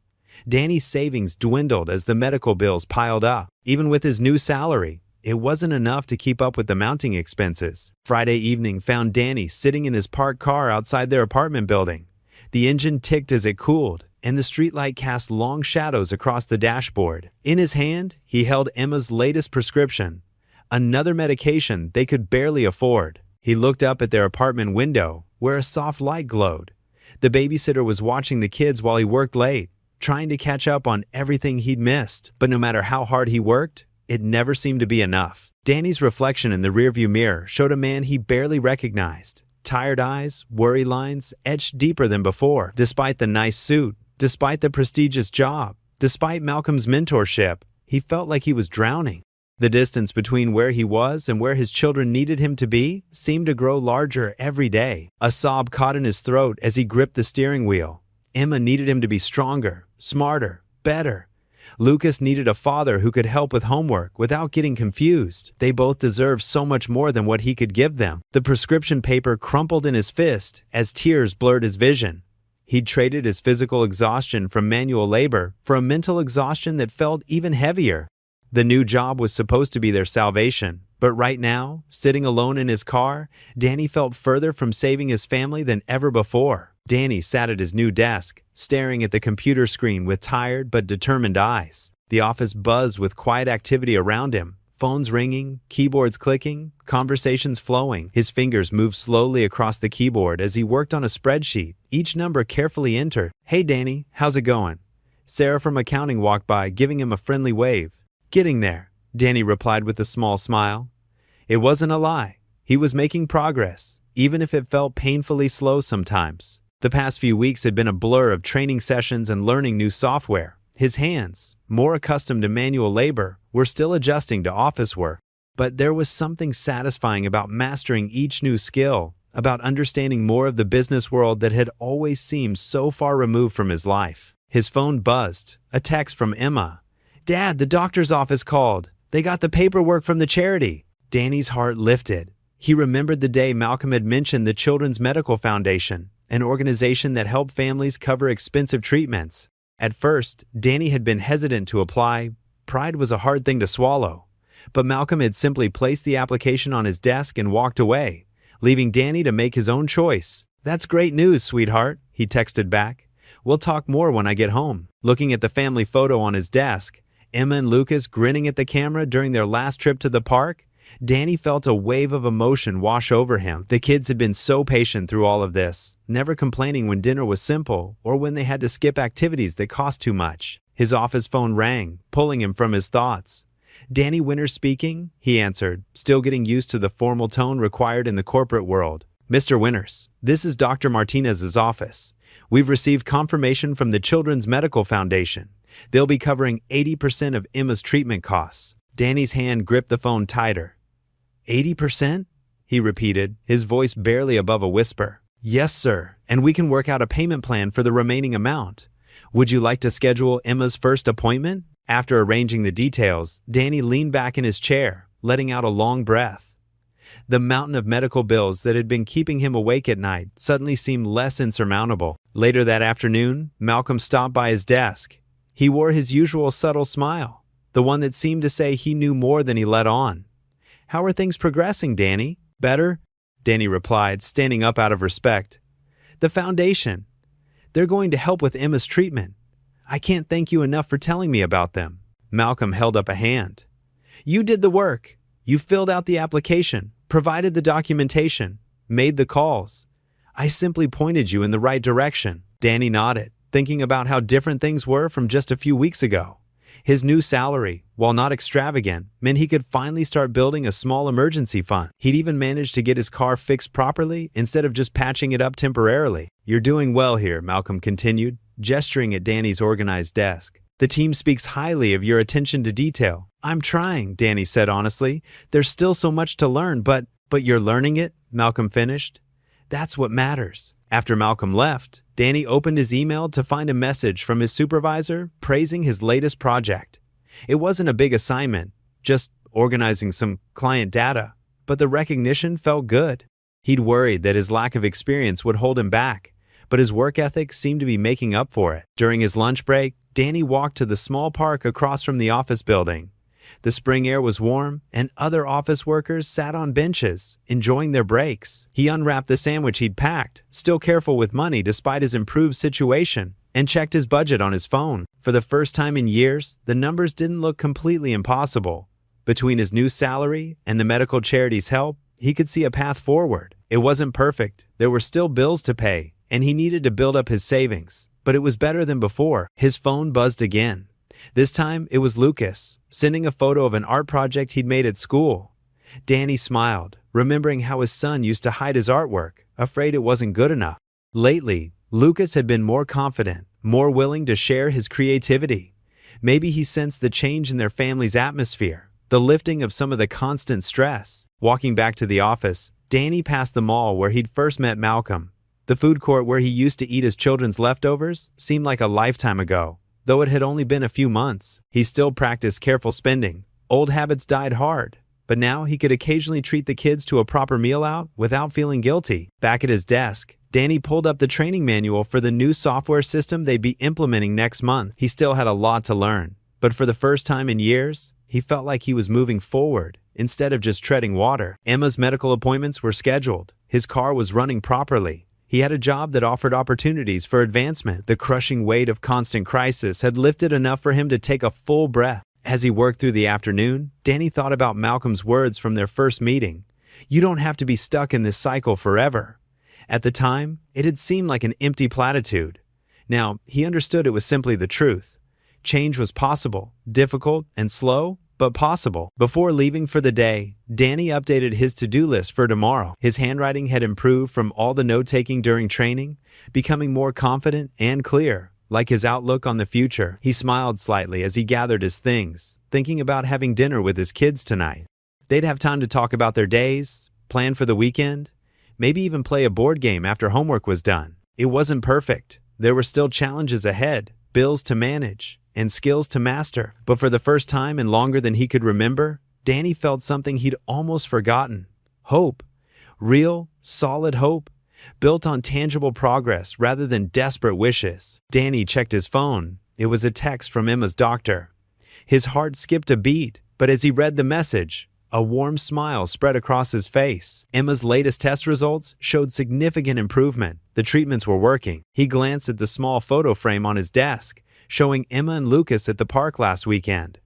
Danny's savings dwindled as the medical bills piled up. Even with his new salary, it wasn't enough to keep up with the mounting expenses. Friday evening found Danny sitting in his parked car outside their apartment building. The engine ticked as it cooled, and the streetlight cast long shadows across the dashboard. In his hand, he held Emma's latest prescription, another medication they could barely afford. He looked up at their apartment window, where a soft light glowed. The babysitter was watching the kids while he worked late, trying to catch up on everything he'd missed. But no matter how hard he worked, it never seemed to be enough. Danny's reflection in the rearview mirror showed a man he barely recognized. Tired eyes, worry lines, etched deeper than before. Despite the nice suit, despite the prestigious job, despite Malcolm's mentorship, he felt like he was drowning. The distance between where he was and where his children needed him to be seemed to grow larger every day. A sob caught in his throat as he gripped the steering wheel. Emma needed him to be stronger, smarter, better. Lucas needed a father who could help with homework without getting confused. They both deserved so much more than what he could give them. The prescription paper crumpled in his fist as tears blurred his vision. He'd traded his physical exhaustion from manual labor for a mental exhaustion that felt even heavier. The new job was supposed to be their salvation, but right now, sitting alone in his car, Danny felt further from saving his family than ever before. Danny sat at his new desk, staring at the computer screen with tired but determined eyes. The office buzzed with quiet activity around him, phones ringing, keyboards clicking, conversations flowing. His fingers moved slowly across the keyboard as he worked on a spreadsheet, each number carefully entered. "Hey Danny, how's it going?" Sarah from accounting walked by, giving him a friendly wave. "Getting there," Danny replied with a small smile. It wasn't a lie. He was making progress, even if it felt painfully slow sometimes. The past few weeks had been a blur of training sessions and learning new software. His hands, more accustomed to manual labor, were still adjusting to office work. But there was something satisfying about mastering each new skill, about understanding more of the business world that had always seemed so far removed from his life. His phone buzzed, a text from Emma. "Dad, the doctor's office called. They got the paperwork from the charity." Danny's heart lifted. He remembered the day Malcolm had mentioned the Children's Medical Foundation, an organization that helped families cover expensive treatments. At first, Danny had been hesitant to apply. Pride was a hard thing to swallow. But Malcolm had simply placed the application on his desk and walked away, leaving Danny to make his own choice. "That's great news, sweetheart," he texted back. "We'll talk more when I get home." Looking at the family photo on his desk, Emma and Lucas grinning at the camera during their last trip to the park, Danny felt a wave of emotion wash over him. The kids had been so patient through all of this, never complaining when dinner was simple or when they had to skip activities that cost too much. His office phone rang, pulling him from his thoughts. "Danny Winters speaking," he answered, still getting used to the formal tone required in the corporate world. "Mr. Winters, this is Dr. Martinez's office. We've received confirmation from the Children's Medical Foundation. They'll be covering 80% of Emma's treatment costs." Danny's hand gripped the phone tighter. 80%? He repeated, his voice barely above a whisper. "Yes, sir, and we can work out a payment plan for the remaining amount. Would you like to schedule Emma's first appointment?" After arranging the details, Danny leaned back in his chair, letting out a long breath. The mountain of medical bills that had been keeping him awake at night suddenly seemed less insurmountable. Later that afternoon, Malcolm stopped by his desk. He wore his usual subtle smile, the one that seemed to say he knew more than he let on. "How are things progressing, Danny?" "Better," Danny replied, standing up out of respect. "The foundation. They're going to help with Emma's treatment. I can't thank you enough for telling me about them." Malcolm held up a hand. "You did the work. You filled out the application, provided the documentation, made the calls. I simply pointed you in the right direction." Danny nodded, thinking about how different things were from just a few weeks ago. His new salary, while not extravagant, meant he could finally start building a small emergency fund. He'd even managed to get his car fixed properly instead of just patching it up temporarily. "You're doing well here," Malcolm continued, gesturing at Danny's organized desk. "The team speaks highly of your attention to detail." "I'm trying," Danny said honestly. "There's still so much to learn, but you're learning it," Malcolm finished. "That's what matters." After Malcolm left, Danny opened his email to find a message from his supervisor praising his latest project. It wasn't a big assignment, just organizing some client data, but the recognition felt good. He'd worried that his lack of experience would hold him back, but his work ethic seemed to be making up for it. During his lunch break, Danny walked to the small park across from the office building. The spring air was warm, and other office workers sat on benches, enjoying their breaks. He unwrapped the sandwich he'd packed, still careful with money despite his improved situation, and checked his budget on his phone. For the first time in years, the numbers didn't look completely impossible. Between his new salary and the medical charity's help, he could see a path forward. It wasn't perfect, there were still bills to pay, and he needed to build up his savings. But it was better than before. His phone buzzed again. This time, it was Lucas, sending a photo of an art project he'd made at school. Danny smiled, remembering how his son used to hide his artwork, afraid it wasn't good enough. Lately, Lucas had been more confident, more willing to share his creativity. Maybe he sensed the change in their family's atmosphere, the lifting of some of the constant stress. Walking back to the office, Danny passed the mall where he'd first met Malcolm. The food court where he used to eat his children's leftovers seemed like a lifetime ago. Though it had only been a few months, he still practiced careful spending. Old habits died hard, but now he could occasionally treat the kids to a proper meal out without feeling guilty. Back at his desk, Danny pulled up the training manual for the new software system they'd be implementing next month. He still had a lot to learn, but for the first time in years, he felt like he was moving forward instead of just treading water. Emma's medical appointments were scheduled. His car was running properly. He had a job that offered opportunities for advancement. The crushing weight of constant crisis had lifted enough for him to take a full breath. As he worked through the afternoon, Danny thought about Malcolm's words from their first meeting. "You don't have to be stuck in this cycle forever." At the time, it had seemed like an empty platitude. Now, he understood it was simply the truth. Change was possible, difficult and slow, but possible. Before leaving for the day, Danny updated his to-do list for tomorrow. His handwriting had improved from all the note-taking during training, becoming more confident and clear, like his outlook on the future. He smiled slightly as he gathered his things, thinking about having dinner with his kids tonight. They'd have time to talk about their days, plan for the weekend, maybe even play a board game after homework was done. It wasn't perfect. There were still challenges ahead, bills to manage, and skills to master. But for the first time and longer than he could remember, Danny felt something he'd almost forgotten. Hope. Real, solid hope, built on tangible progress rather than desperate wishes. Danny checked his phone. It was a text from Emma's doctor. His heart skipped a beat, but as he read the message, a warm smile spread across his face. Emma's latest test results showed significant improvement. The treatments were working. He glanced at the small photo frame on his desk, showing Emma and Lucas at the park last weekend.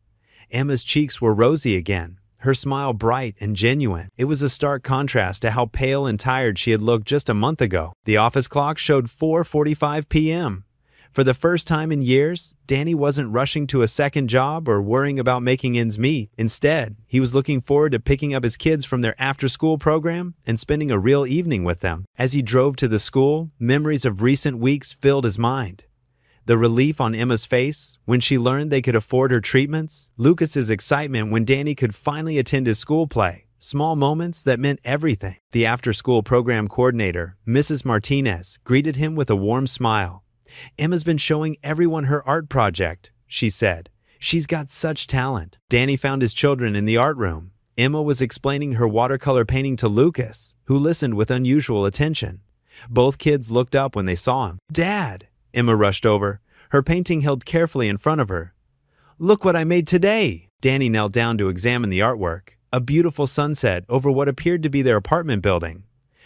Emma's cheeks were rosy again, her smile bright and genuine. It was a stark contrast to how pale and tired she had looked just a month ago. The office clock showed 4:45 p.m. For the first time in years, Danny wasn't rushing to a second job or worrying about making ends meet. Instead, he was looking forward to picking up his kids from their after-school program and spending a real evening with them. As he drove to the school, memories of recent weeks filled his mind. The relief on Emma's face when she learned they could afford her treatments, Lucas's excitement when Danny could finally attend his school play, small moments that meant everything. The after-school program coordinator, Mrs. Martinez, greeted him with a warm smile. "Emma's been showing everyone her art project," she said. "She's got such talent." Danny found his children in the art room. Emma was explaining her watercolor painting to Lucas, who listened with unusual attention. Both kids looked up when they saw him. "Dad!" Emma rushed over, her painting held carefully in front of her. "Look what I made today!" Danny knelt down to examine the artwork, a beautiful sunset over what appeared to be their apartment building.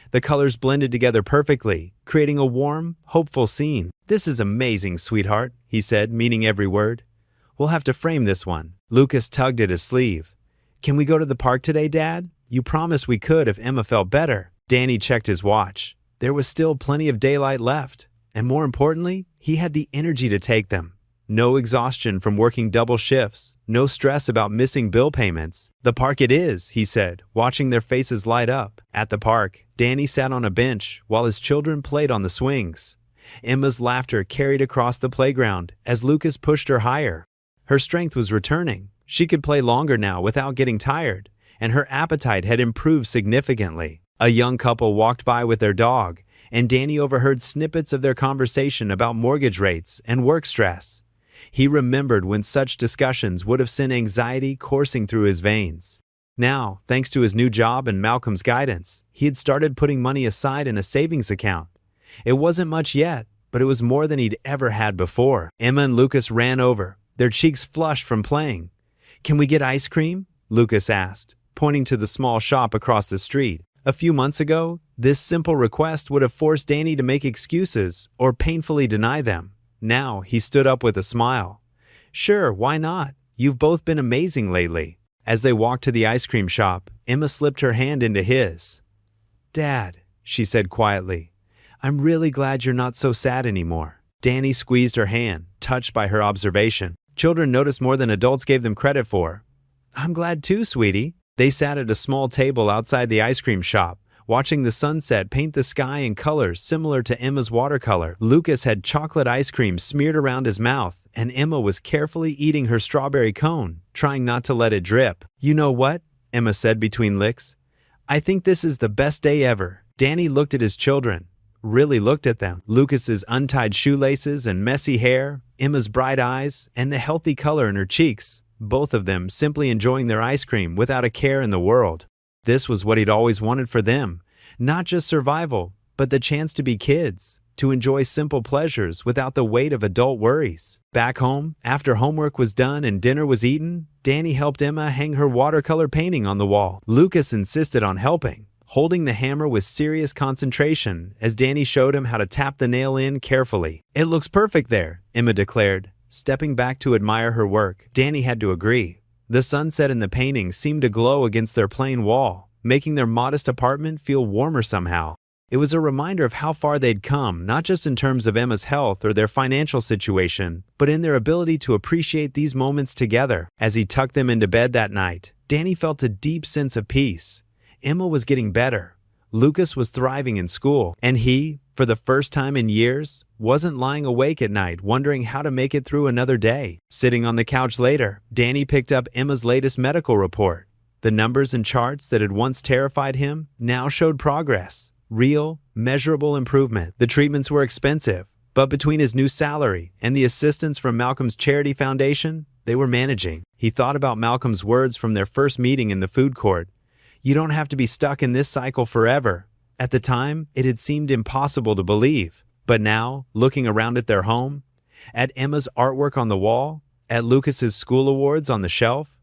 The colors blended together perfectly, creating a warm, hopeful scene. "This is amazing, sweetheart," he said, meaning every word. "We'll have to frame this one." Lucas tugged at his sleeve. "Can we go to the park today, Dad? You promised we could if Emma felt better." Danny checked his watch. There was still plenty of daylight left. And more importantly, He had the energy to take them. No exhaustion from working double shifts, no stress about missing bill payments. "The park it is," he said, watching their faces light up. At the park, Danny sat on a bench while his children played on the swings. Emma's laughter carried across the playground as Lucas pushed her higher. Her strength was returning. She could play longer now without getting tired, and her appetite had improved significantly. A young couple walked by with their dog, and Danny overheard snippets of their conversation about mortgage rates and work stress. He remembered when such discussions would have sent anxiety coursing through his veins. Now, thanks to his new job and Malcolm's guidance, he had started putting money aside in a savings account. It wasn't much yet, but it was more than he'd ever had before. Emma and Lucas ran over, their cheeks flushed from playing. "Can we get ice cream?" Lucas asked, pointing to the small shop across the street. A few months ago, this simple request would have forced Danny to make excuses or painfully deny them. Now, he stood up with a smile. "Sure, why not? You've both been amazing lately." As they walked to the ice cream shop, Emma slipped her hand into his. "Dad," she said quietly, "I'm really glad you're not so sad anymore." Danny squeezed her hand, touched by her observation. Children noticed more than adults gave them credit for. "I'm glad too, sweetie." They sat at a small table outside the ice cream shop, watching the sunset paint the sky in colors similar to Emma's watercolor. Lucas had chocolate ice cream smeared around his mouth, and Emma was carefully eating her strawberry cone, trying not to let it drip. "You know what?" Emma said between licks. "I think this is the best day ever." Danny looked at his children, really looked at them. Lucas's untied shoelaces and messy hair, Emma's bright eyes, and the healthy color in her cheeks, both of them simply enjoying their ice cream without a care in the world. This was what he'd always wanted for them, not just survival, but the chance to be kids, to enjoy simple pleasures without the weight of adult worries. Back home, after homework was done and dinner was eaten, Danny helped Emma hang her watercolor painting on the wall. Lucas insisted on helping, holding the hammer with serious concentration as Danny showed him how to tap the nail in carefully. "It looks perfect there," Emma declared, stepping back to admire her work. Danny had to agree. The sunset in the painting seemed to glow against their plain wall, making their modest apartment feel warmer somehow. It was a reminder of how far they'd come, not just in terms of Emma's health or their financial situation, but in their ability to appreciate these moments together. As he tucked them into bed that night, Danny felt a deep sense of peace. Emma was getting better. Lucas was thriving in school, and he, for the first time in years, wasn't lying awake at night wondering how to make it through another day. Sitting on the couch later, Danny picked up Emma's latest medical report. The numbers and charts that had once terrified him now showed progress. Real, measurable improvement. The treatments were expensive, but between his new salary and the assistance from Malcolm's charity foundation, they were managing. He thought about Malcolm's words from their first meeting in the food court. "You don't have to be stuck in this cycle forever." At the time, it had seemed impossible to believe. But now, looking around at their home, at Emma's artwork on the wall, at Lucas's school awards on the shelf,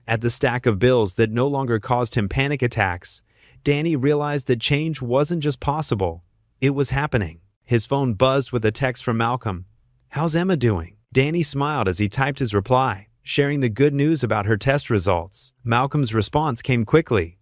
at the stack of bills that no longer caused him panic attacks, Danny realized that change wasn't just possible, it was happening. His phone buzzed with a text from Malcolm. "How's Emma doing?" Danny smiled as he typed his reply, sharing the good news about her test results. Malcolm's response came quickly.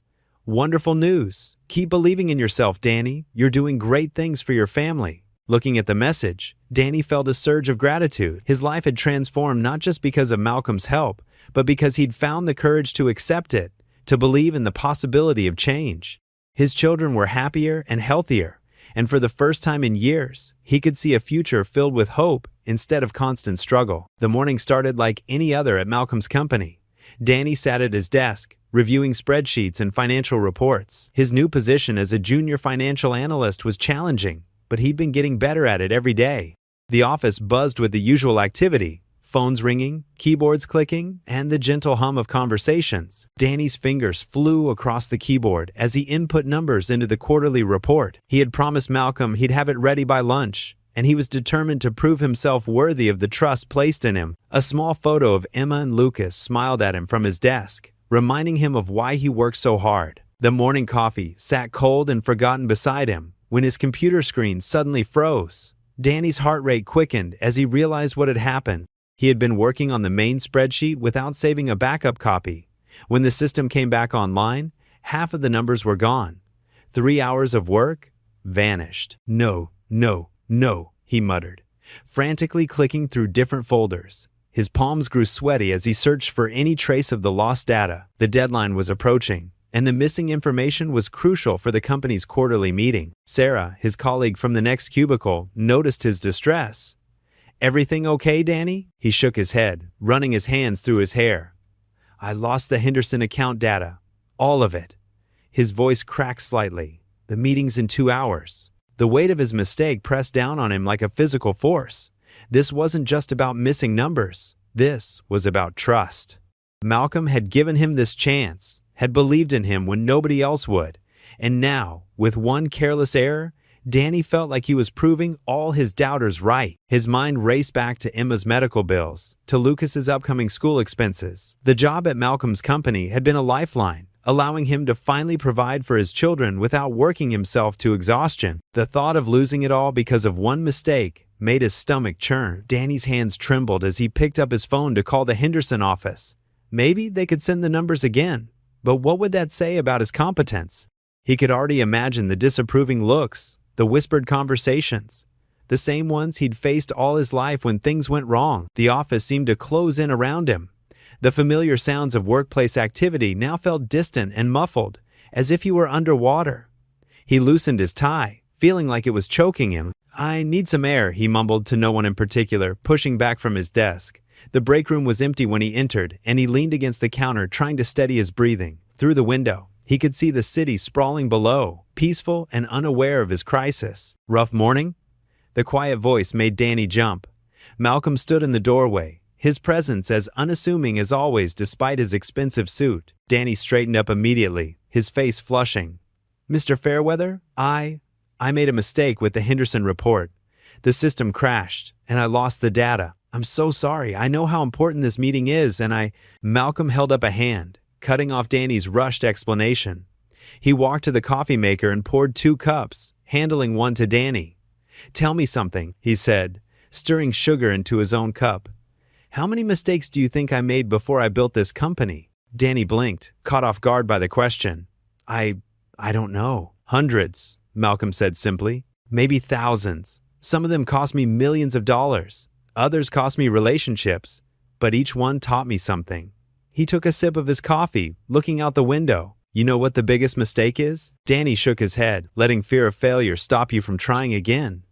"Wonderful news. Keep believing in yourself, Danny. You're doing great things for your family." Looking at the message, Danny felt a surge of gratitude. His life had transformed not just because of Malcolm's help, but because he'd found the courage to accept it, to believe in the possibility of change. His children were happier and healthier, and for the first time in years, he could see a future filled with hope instead of constant struggle. The morning started like any other at Malcolm's company. Danny sat at his desk, reviewing spreadsheets and financial reports. His new position as a junior financial analyst was challenging, but he'd been getting better at it every day. The office buzzed with the usual activity, phones ringing, keyboards clicking, and the gentle hum of conversations. Danny's fingers flew across the keyboard as he input numbers into the quarterly report. He had promised Malcolm he'd have it ready by lunch, and he was determined to prove himself worthy of the trust placed in him. A small photo of Emma and Lucas smiled at him from his desk, reminding him of why he worked so hard. The morning coffee sat cold and forgotten beside him when his computer screen suddenly froze. Danny's heart rate quickened as he realized what had happened. He had been working on the main spreadsheet without saving a backup copy. When the system came back online, half of the numbers were gone. 3 hours of work vanished. No, he muttered. frantically clicking through different folders. His palms grew sweaty as he searched for any trace of the lost data. The deadline was approaching, and the missing information was crucial for the company's quarterly meeting. Sarah, his colleague from the next cubicle, noticed his distress. "Everything okay, Danny?" He shook his head, running his hands through his hair. "I lost the Henderson account data. All of it." His voice cracked slightly. "The meeting's in 2 hours." The weight of his mistake pressed down on him like a physical force. This wasn't just about missing numbers. This was about trust. Malcolm had given him this chance, had believed in him when nobody else would. And now, with one careless error, Danny felt like he was proving all his doubters right. His mind raced back to Emma's medical bills, to Lucas's upcoming school expenses. The job at Malcolm's company had been a lifeline, allowing him to finally provide for his children without working himself to exhaustion. The thought of losing it all because of one mistake made his stomach churn. Danny's hands trembled as he picked up his phone to call the Henderson office. Maybe they could send the numbers again, but what would that say about his competence? He could already imagine the disapproving looks, the whispered conversations, the same ones he'd faced all his life when things went wrong. The office seemed to close in around him. The familiar sounds of workplace activity now felt distant and muffled, as if he were underwater. He loosened his tie, feeling like it was choking him. "I need some air," he mumbled to no one in particular, pushing back from his desk. The break room was empty when he entered, and he leaned against the counter trying to steady his breathing. Through the window, he could see the city sprawling below, peaceful and unaware of his crisis. "Rough morning?" The quiet voice made Danny jump. Malcolm stood in the doorway, his presence as unassuming as always despite his expensive suit. Danny straightened up immediately, his face flushing. "Mr. Fairweather, I made a mistake with the Henderson report. The system crashed, and I lost the data. I'm so sorry. I know how important this meeting is, and Malcolm held up a hand, cutting off Danny's rushed explanation. He walked to the coffee maker and poured 2 cups, handling one to Danny. "Tell me something," he said, stirring sugar into his own cup. "How many mistakes do you think I made before I built this company?" Danny blinked, caught off guard by the question. I don't know." "Hundreds," Malcolm said simply. "Maybe thousands. Some of them cost me millions of dollars. Others cost me relationships, but each one taught me something." He took a sip of his coffee, looking out the window. "You know what the biggest mistake is?" Danny shook his head, letting fear of failure stop you from trying again.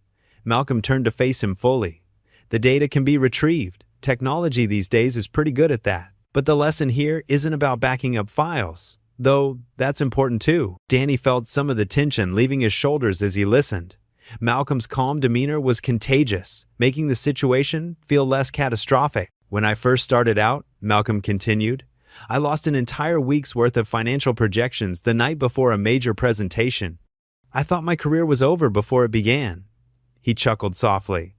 Malcolm turned to face him fully. "The data can be retrieved. Technology these days is pretty good at that. But the lesson here isn't about backing up files, though that's important too." Danny felt some of the tension leaving his shoulders as he listened. Malcolm's calm demeanor was contagious, making the situation feel less catastrophic. "When I first started out," Malcolm continued, "I lost an entire week's worth of financial projections the night before a major presentation. I thought my career was over before it began." He chuckled softly.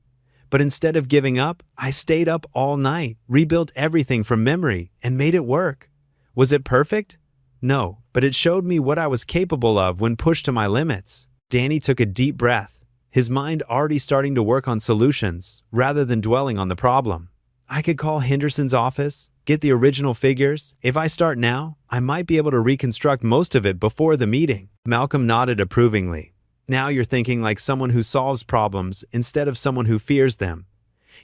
"But instead of giving up, I stayed up all night, rebuilt everything from memory, and made it work. Was it perfect? No, but it showed me what I was capable of when pushed to my limits." Danny took a deep breath, his mind already starting to work on solutions, rather than dwelling on the problem. "I could call Henderson's office, get the original figures. If I start now, I might be able to reconstruct most of it before the meeting." Malcolm nodded approvingly. "Now you're thinking like someone who solves problems instead of someone who fears them."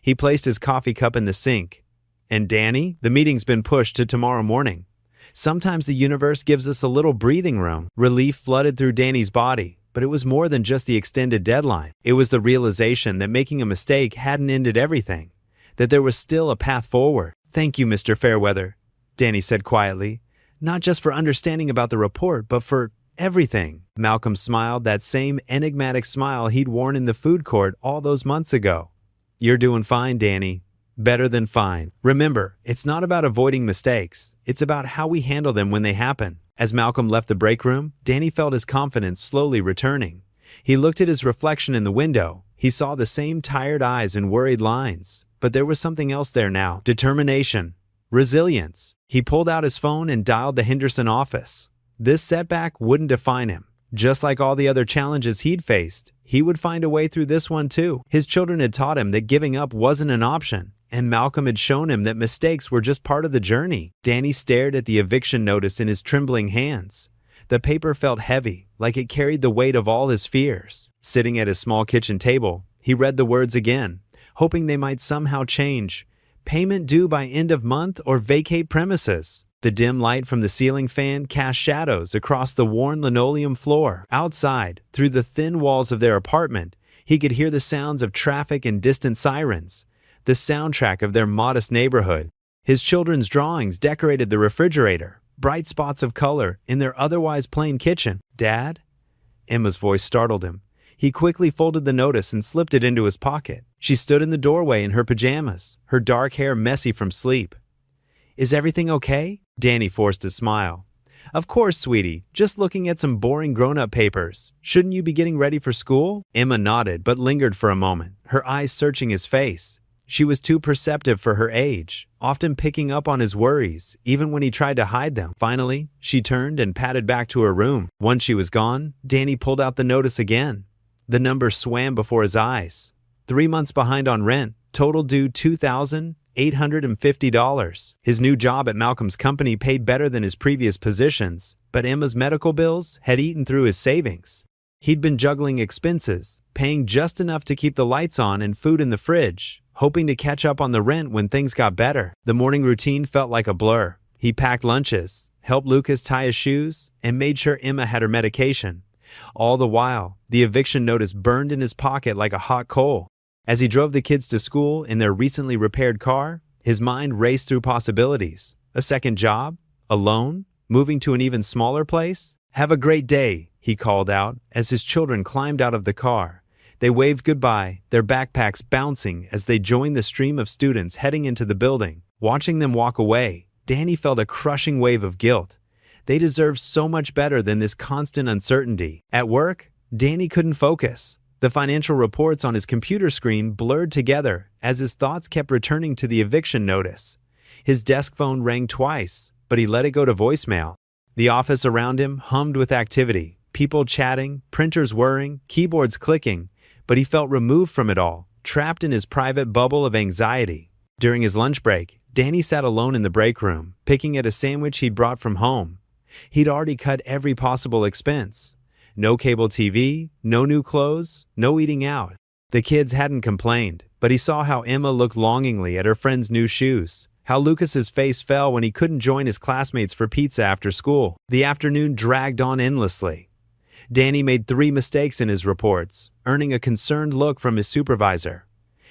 He placed his coffee cup in the sink. "And Danny, the meeting's been pushed to tomorrow morning. Sometimes the universe gives us a little breathing room." Relief flooded through Danny's body. But it was more than just the extended deadline. It was the realization that making a mistake hadn't ended everything, that there was still a path forward. "Thank you, Mr. Fairweather," Danny said quietly. "Not just for understanding about the report, but for everything." Malcolm smiled, that same enigmatic smile he'd worn in the food court all those months ago. "You're doing fine, Danny. Better than fine. Remember, it's not about avoiding mistakes. It's about how we handle them when they happen." As Malcolm left the break room, Danny felt his confidence slowly returning. He looked at his reflection in the window. He saw the same tired eyes and worried lines, but there was something else there now. Determination. Resilience. He pulled out his phone and dialed the Henderson office. This setback wouldn't define him. Just like all the other challenges he'd faced, he would find a way through this one too. His children had taught him that giving up wasn't an option, and Malcolm had shown him that mistakes were just part of the journey. Danny stared at the eviction notice in his trembling hands. The paper felt heavy, like it carried the weight of all his fears. Sitting at his small kitchen table, he read the words again. hoping they might somehow change. Payment due by end of month or vacate premises. The dim light from the ceiling fan cast shadows across the worn linoleum floor. Outside, through the thin walls of their apartment, he could hear the sounds of traffic and distant sirens, the soundtrack of their modest neighborhood. His children's drawings decorated the refrigerator, bright spots of color in their otherwise plain kitchen. "Dad?" Emma's voice startled him. He quickly folded the notice and slipped it into his pocket. She stood in the doorway in her pajamas, her dark hair messy from sleep. "Is everything okay?" Danny forced a smile. "Of course, sweetie. Just looking at some boring grown-up papers. Shouldn't you be getting ready for school?" Emma nodded but lingered for a moment, her eyes searching his face. She was too perceptive for her age, often picking up on his worries, even when he tried to hide them. Finally, she turned and padded back to her room. Once she was gone, Danny pulled out the notice again. The number swam before his eyes. 3 months behind on rent, total due $2,850. His new job at Malcolm's company paid better than his previous positions, but Emma's medical bills had eaten through his savings. He'd been juggling expenses, paying just enough to keep the lights on and food in the fridge, hoping to catch up on the rent when things got better. The morning routine felt like a blur. He packed lunches, helped Lucas tie his shoes, and made sure Emma had her medication. All the while, the eviction notice burned in his pocket like a hot coal. As he drove the kids to school in their recently repaired car, his mind raced through possibilities. A second job? A loan? Moving to an even smaller place? "Have a great day," he called out as his children climbed out of the car. They waved goodbye, their backpacks bouncing as they joined the stream of students heading into the building. Watching them walk away, Danny felt a crushing wave of guilt. They deserved so much better than this constant uncertainty. At work, Danny couldn't focus. The financial reports on his computer screen blurred together as his thoughts kept returning to the eviction notice. His desk phone rang twice, but he let it go to voicemail. The office around him hummed with activity, people chatting, printers whirring, keyboards clicking, but he felt removed from it all, trapped in his private bubble of anxiety. During his lunch break, Danny sat alone in the break room, picking at a sandwich he'd brought from home. He'd already cut every possible expense. No cable TV, no new clothes, no eating out. The kids hadn't complained, but he saw how Emma looked longingly at her friend's new shoes, how Lucas's face fell when he couldn't join his classmates for pizza after school. The afternoon dragged on endlessly. Danny made 3 mistakes in his reports, earning a concerned look from his supervisor.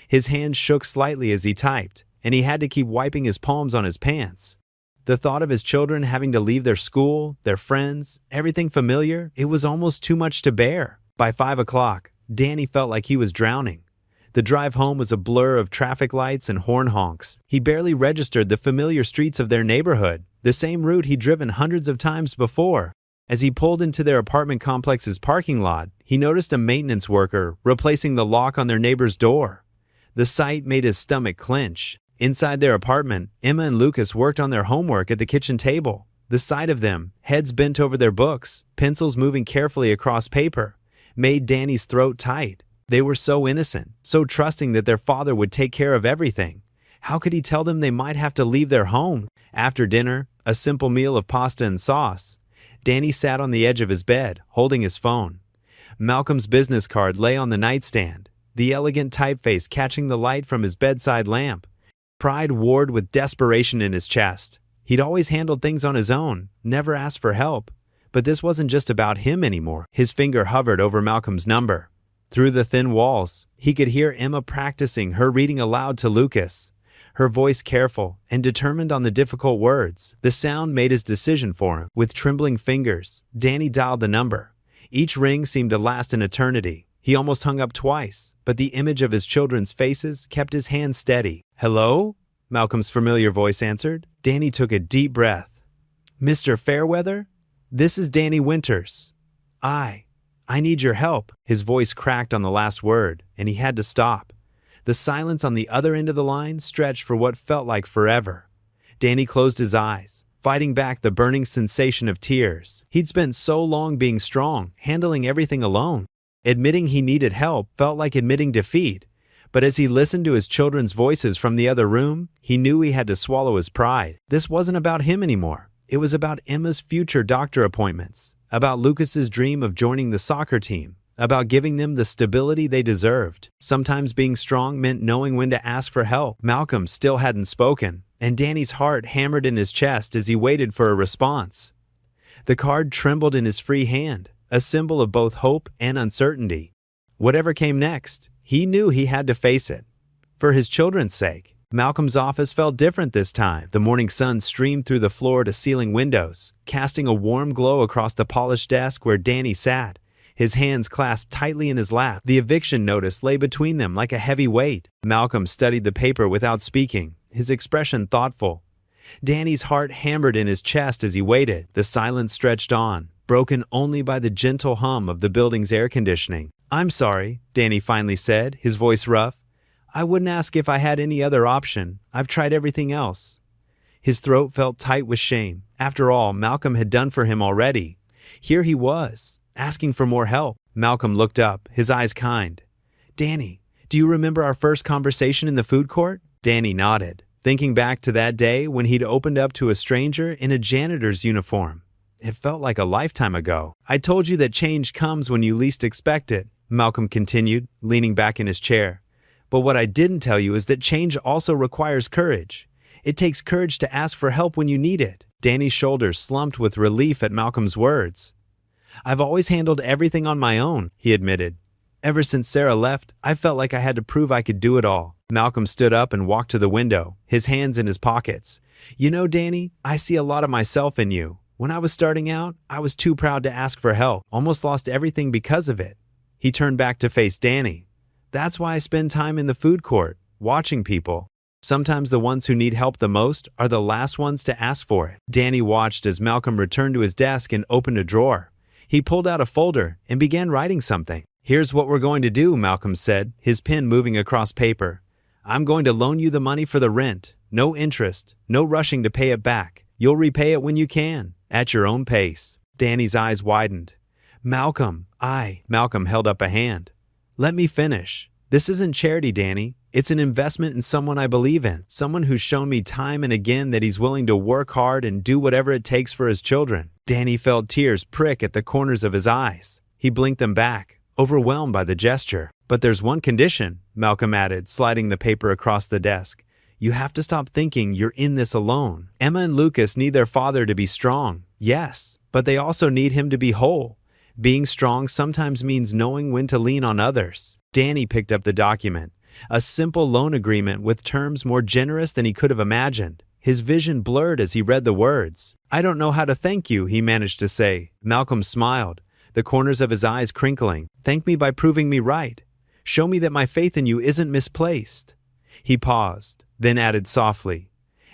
His hands shook slightly as he typed, and he had to keep wiping his palms on his pants. The thought of his children having to leave their school, their friends, everything familiar, it was almost too much to bear. By 5 o'clock, Danny felt like he was drowning. The drive home was a blur of traffic lights and horn honks. He barely registered the familiar streets of their neighborhood, the same route he'd driven hundreds of times before. As he pulled into their apartment complex's parking lot, he noticed a maintenance worker replacing the lock on their neighbor's door. The sight made his stomach clench. Inside their apartment, Emma and Lucas worked on their homework at the kitchen table. The sight of them, heads bent over their books, pencils moving carefully across paper, made Danny's throat tight. They were so innocent, so trusting that their father would take care of everything. How could he tell them they might have to leave their home? After dinner, a simple meal of pasta and sauce, Danny sat on the edge of his bed, holding his phone. Malcolm's business card lay on the nightstand, the elegant typeface catching the light from his bedside lamp. Pride warred with desperation in his chest. He'd always handled things on his own, never asked for help. But this wasn't just about him anymore. His finger hovered over Malcolm's number. Through the thin walls, he could hear Emma practicing her reading aloud to Lucas, her voice careful and determined on the difficult words. The sound made his decision for him. With trembling fingers, Danny dialed the number. Each ring seemed to last an eternity. He almost hung up twice, but the image of his children's faces kept his hand steady. "Hello?" Malcolm's familiar voice answered. Danny took a deep breath. "Mr. Fairweather? This is Danny Winters. I need your help." His voice cracked on the last word, and he had to stop. The silence on the other end of the line stretched for what felt like forever. Danny closed his eyes, fighting back the burning sensation of tears. He'd spent so long being strong, handling everything alone. Admitting he needed help felt like admitting defeat. But as he listened to his children's voices from the other room, he knew he had to swallow his pride. This wasn't about him anymore. It was about Emma's future doctor appointments, about Lucas's dream of joining the soccer team, about giving them the stability they deserved. Sometimes being strong meant knowing when to ask for help. Malcolm still hadn't spoken, and Danny's heart hammered in his chest as he waited for a response. The card trembled in his free hand, a symbol of both hope and uncertainty. Whatever came next, he knew he had to face it. For his children's sake. Malcolm's office felt different this time. The morning sun streamed through the floor-to-ceiling windows, casting a warm glow across the polished desk where Danny sat, his hands clasped tightly in his lap. The eviction notice lay between them like a heavy weight. Malcolm studied the paper without speaking, his expression thoughtful. Danny's heart hammered in his chest as he waited. The silence stretched on, broken only by the gentle hum of the building's air conditioning. "I'm sorry," Danny finally said, his voice rough. "I wouldn't ask if I had any other option. I've tried everything else." His throat felt tight with shame. After all, Malcolm had done for him already. Here he was, asking for more help. Malcolm looked up, his eyes kind. "Danny, do you remember our first conversation in the food court?" Danny nodded, thinking back to that day when he'd opened up to a stranger in a janitor's uniform. It felt like a lifetime ago. "I told you that change comes when you least expect it," Malcolm continued, leaning back in his chair. "But what I didn't tell you is that change also requires courage. It takes courage to ask for help when you need it." Danny's shoulders slumped with relief at Malcolm's words. "I've always handled everything on my own," he admitted. "Ever since Sarah left, I felt like I had to prove I could do it all." Malcolm stood up and walked to the window, his hands in his pockets. "You know, Danny, I see a lot of myself in you. When I was starting out, I was too proud to ask for help, almost lost everything because of it." He turned back to face Danny. "That's why I spend time in the food court, watching people. Sometimes the ones who need help the most are the last ones to ask for it." Danny watched as Malcolm returned to his desk and opened a drawer. He pulled out a folder and began writing something. "Here's what we're going to do," Malcolm said, his pen moving across paper. "I'm going to loan you the money for the rent. No interest, no rushing to pay it back. You'll repay it when you can, at your own pace." Danny's eyes widened. Malcolm held up a hand. "Let me finish. This isn't charity, Danny. It's an investment in someone I believe in, someone who's shown me time and again that he's willing to work hard and do whatever it takes for his children." Danny felt tears prick at the corners of his eyes. He blinked them back, overwhelmed by the gesture. "But there's one condition," Malcolm added, sliding the paper across the desk. "You have to stop thinking you're in this alone. Emma and Lucas need their father to be strong, yes, but they also need him to be whole. Being strong sometimes means knowing when to lean on others." Danny picked up the document, a simple loan agreement with terms more generous than he could have imagined. His vision blurred as he read the words. "I don't know how to thank you," he managed to say. Malcolm smiled, the corners of his eyes crinkling. "Thank me by proving me right. Show me that my faith in you isn't misplaced." He paused, then added softly,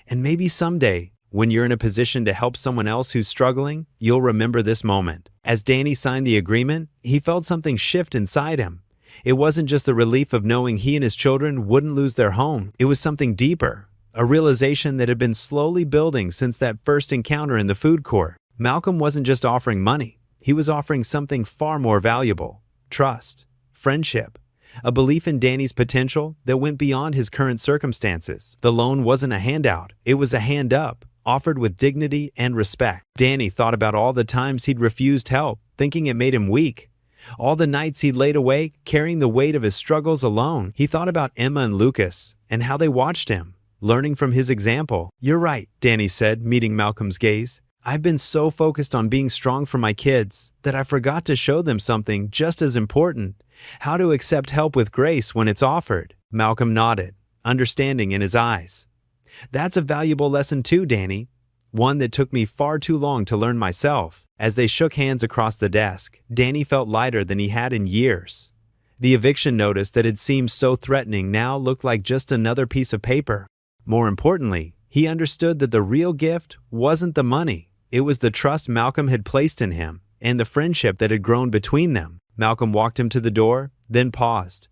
"And maybe someday, when you're in a position to help someone else who's struggling, you'll remember this moment." As Danny signed the agreement, he felt something shift inside him. It wasn't just the relief of knowing he and his children wouldn't lose their home. It was something deeper, a realization that had been slowly building since that first encounter in the food court. Malcolm wasn't just offering money. He was offering something far more valuable: trust, friendship, a belief in Danny's potential that went beyond his current circumstances. The loan wasn't a handout. It was a hand up, offered with dignity and respect. Danny thought about all the times he'd refused help, thinking it made him weak. All the nights he'd laid awake, carrying the weight of his struggles alone. He thought about Emma and Lucas, and how they watched him, learning from his example. "You're right," Danny said, meeting Malcolm's gaze. "I've been so focused on being strong for my kids that I forgot to show them something just as important: how to accept help with grace when it's offered." Malcolm nodded, understanding in his eyes. "That's a valuable lesson too, Danny. One that took me far too long to learn myself." As they shook hands across the desk, Danny felt lighter than he had in years. The eviction notice that had seemed so threatening now looked like just another piece of paper. More importantly, he understood that the real gift wasn't the money. It was the trust Malcolm had placed in him, and the friendship that had grown between them. Malcolm walked him to the door, then paused.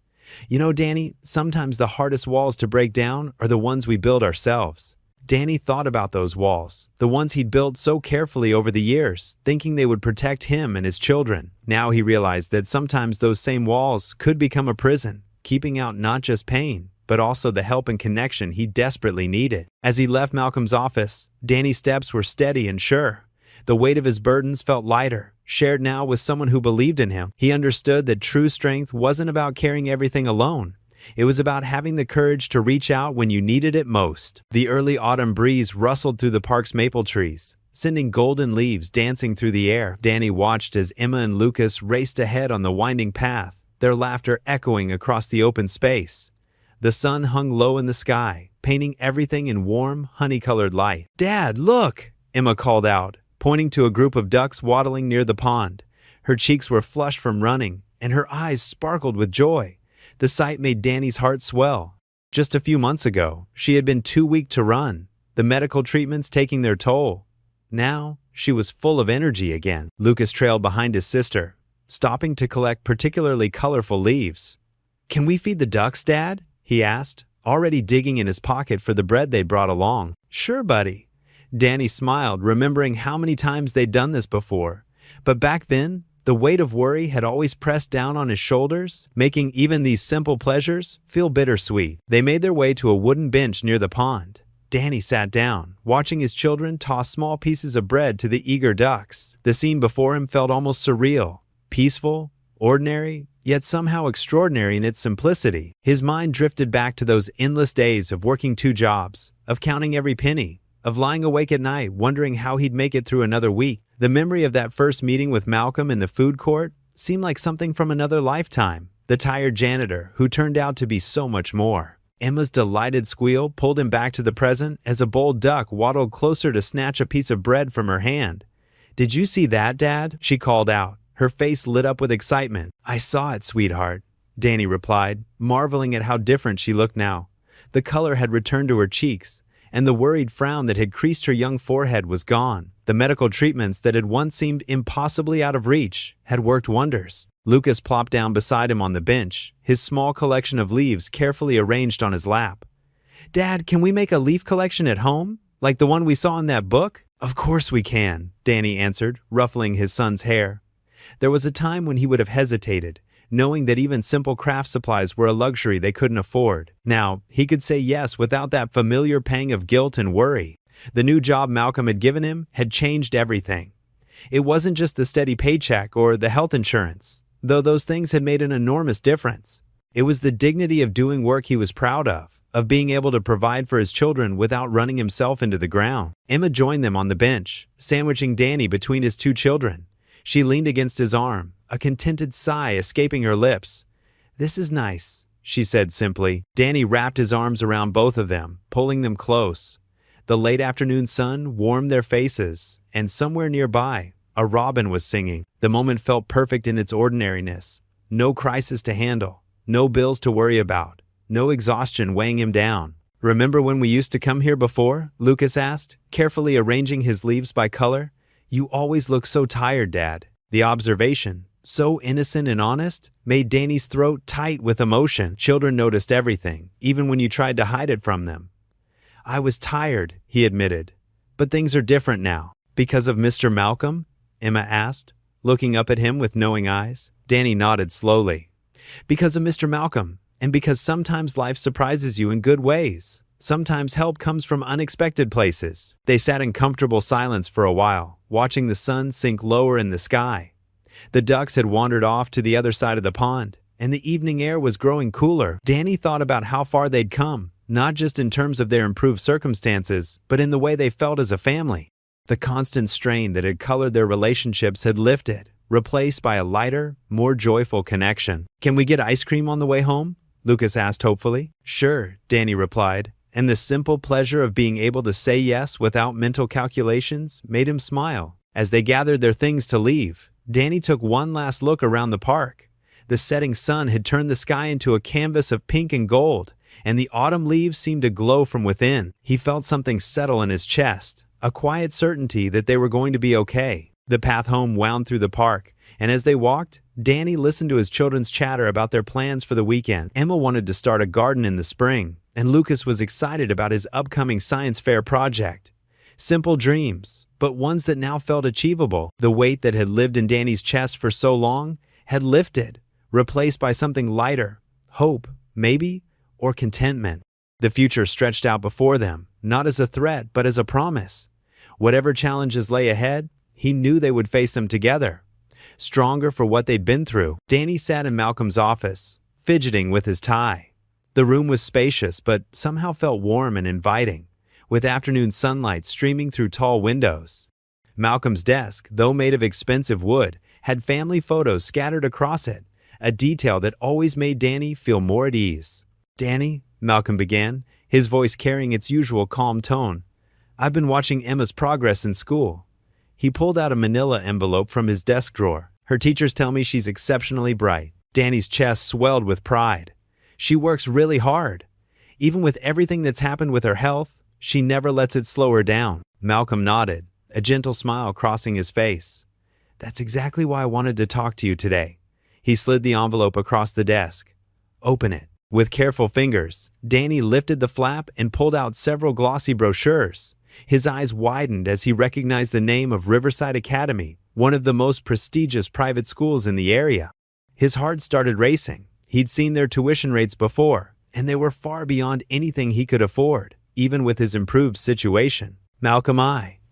"You know, Danny, sometimes the hardest walls to break down are the ones we build ourselves." Danny thought about those walls, the ones he'd built so carefully over the years, thinking they would protect him and his children. Now he realized that sometimes those same walls could become a prison, keeping out not just pain, but also the help and connection he desperately needed. As he left Malcolm's office, Danny's steps were steady and sure. The weight of his burdens felt lighter, shared now with someone who believed in him. He understood that true strength wasn't about carrying everything alone. It was about having the courage to reach out when you needed it most. The early autumn breeze rustled through the park's maple trees, sending golden leaves dancing through the air. Danny watched as Emma and Lucas raced ahead on the winding path, their laughter echoing across the open space. The sun hung low in the sky, painting everything in warm, honey-colored light. "Dad, look!" Emma called out, pointing to a group of ducks waddling near the pond. Her cheeks were flushed from running, and her eyes sparkled with joy. The sight made Danny's heart swell. Just a few months ago, she had been too weak to run, the medical treatments taking their toll. Now, she was full of energy again. Lucas trailed behind his sister, stopping to collect particularly colorful leaves. "Can we feed the ducks, Dad?" he asked, already digging in his pocket for the bread they brought along. "Sure, buddy." Danny smiled, remembering how many times they'd done this before. But back then, the weight of worry had always pressed down on his shoulders, making even these simple pleasures feel bittersweet. They made their way to a wooden bench near the pond. Danny sat down, watching his children toss small pieces of bread to the eager ducks. The scene before him felt almost surreal, peaceful, ordinary, yet somehow extraordinary in its simplicity. His mind drifted back to those endless days of working 2 jobs, of counting every penny, of lying awake at night wondering how he'd make it through another week. The memory of that first meeting with Malcolm in the food court seemed like something from another lifetime. The tired janitor, who turned out to be so much more. Emma's delighted squeal pulled him back to the present as a bold duck waddled closer to snatch a piece of bread from her hand. "Did you see that, Dad?" she called out. Her face lit up with excitement. "I saw it, sweetheart," Danny replied, marveling at how different she looked now. The color had returned to her cheeks, and the worried frown that had creased her young forehead was gone. The medical treatments that had once seemed impossibly out of reach had worked wonders. Lucas plopped down beside him on the bench, his small collection of leaves carefully arranged on his lap. "Dad, can we make a leaf collection at home, like the one we saw in that book?" "Of course we can," Danny answered, ruffling his son's hair. There was a time when he would have hesitated, knowing that even simple craft supplies were a luxury they couldn't afford. Now, he could say yes without that familiar pang of guilt and worry. The new job Malcolm had given him had changed everything. It wasn't just the steady paycheck or the health insurance, though those things had made an enormous difference. It was the dignity of doing work he was proud of being able to provide for his children without running himself into the ground. Emma joined them on the bench, sandwiching Danny between his 2 children. She leaned against his arm, a contented sigh escaping her lips. "This is nice," she said simply. Danny wrapped his arms around both of them, pulling them close. The late afternoon sun warmed their faces, and somewhere nearby, a robin was singing. The moment felt perfect in its ordinariness. No crisis to handle, no bills to worry about, no exhaustion weighing him down. "Remember when we used to come here before?" Lucas asked, carefully arranging his leaves by color. "You always look so tired, Dad." The observation, so innocent and honest, made Danny's throat tight with emotion. Children noticed everything, even when you tried to hide it from them. "I was tired," he admitted. "But things are different now." "Because of Mr. Malcolm?" Emma asked, looking up at him with knowing eyes. Danny nodded slowly. "Because of Mr. Malcolm, and because sometimes life surprises you in good ways. Sometimes help comes from unexpected places." They sat in comfortable silence for a while, watching the sun sink lower in the sky. The ducks had wandered off to the other side of the pond, and the evening air was growing cooler. Danny thought about how far they'd come, not just in terms of their improved circumstances, but in the way they felt as a family. The constant strain that had colored their relationships had lifted, replaced by a lighter, more joyful connection. "Can we get ice cream on the way home?" Lucas asked hopefully. "Sure," Danny replied, and the simple pleasure of being able to say yes without mental calculations made him smile. As they gathered their things to leave, Danny took one last look around the park. The setting sun had turned the sky into a canvas of pink and gold, and the autumn leaves seemed to glow from within. He felt something settle in his chest, a quiet certainty that they were going to be okay. The path home wound through the park, and as they walked, Danny listened to his children's chatter about their plans for the weekend. Emma wanted to start a garden in the spring, and Lucas was excited about his upcoming science fair project. Simple dreams, but ones that now felt achievable. The weight that had lived in Danny's chest for so long had lifted, replaced by something lighter, hope, maybe, or contentment. The future stretched out before them, not as a threat, but as a promise. Whatever challenges lay ahead, he knew they would face them together, stronger for what they'd been through. Danny sat in Malcolm's office, fidgeting with his tie. The room was spacious but somehow felt warm and inviting, with afternoon sunlight streaming through tall windows. Malcolm's desk, though made of expensive wood, had family photos scattered across it, a detail that always made Danny feel more at ease. "Danny," Malcolm began, his voice carrying its usual calm tone, "I've been watching Emma's progress in school." He pulled out a manila envelope from his desk drawer. "Her teachers tell me she's exceptionally bright." Danny's chest swelled with pride. "She works really hard. Even with everything that's happened with her health, she never lets it slow her down." Malcolm nodded, a gentle smile crossing his face. "That's exactly why I wanted to talk to you today." He slid the envelope across the desk. "Open it." With careful fingers, Danny lifted the flap and pulled out several glossy brochures. His eyes widened as he recognized the name of Riverside Academy, one of the most prestigious private schools in the area. His heart started racing. He'd seen their tuition rates before, and they were far beyond anything he could afford, even with his improved situation.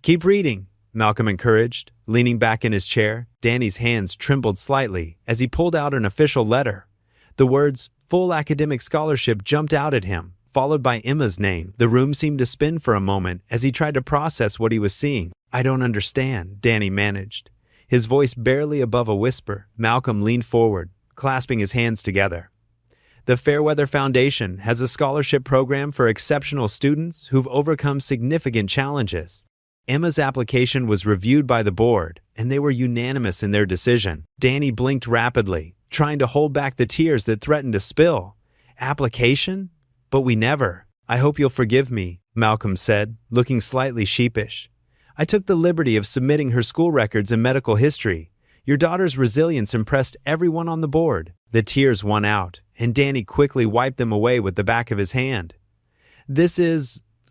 Keep reading," Malcolm encouraged, leaning back in his chair. Danny's hands trembled slightly as he pulled out an official letter. The words, "Full academic scholarship," jumped out at him, followed by Emma's name. The room seemed to spin for a moment as he tried to process what he was seeing. "I don't understand," Danny managed, his voice barely above a whisper. Malcolm leaned forward, clasping his hands together. "The Fairweather Foundation has a scholarship program for exceptional students who've overcome significant challenges. Emma's application was reviewed by the board, and they were unanimous in their decision." Danny blinked rapidly, trying to hold back the tears that threatened to spill. "Application? But we never." "I hope you'll forgive me," Malcolm said, looking slightly sheepish. "I took the liberty of submitting her school records and medical history. Your daughter's resilience impressed everyone on the board." The tears won out, and Danny quickly wiped them away with the back of his hand.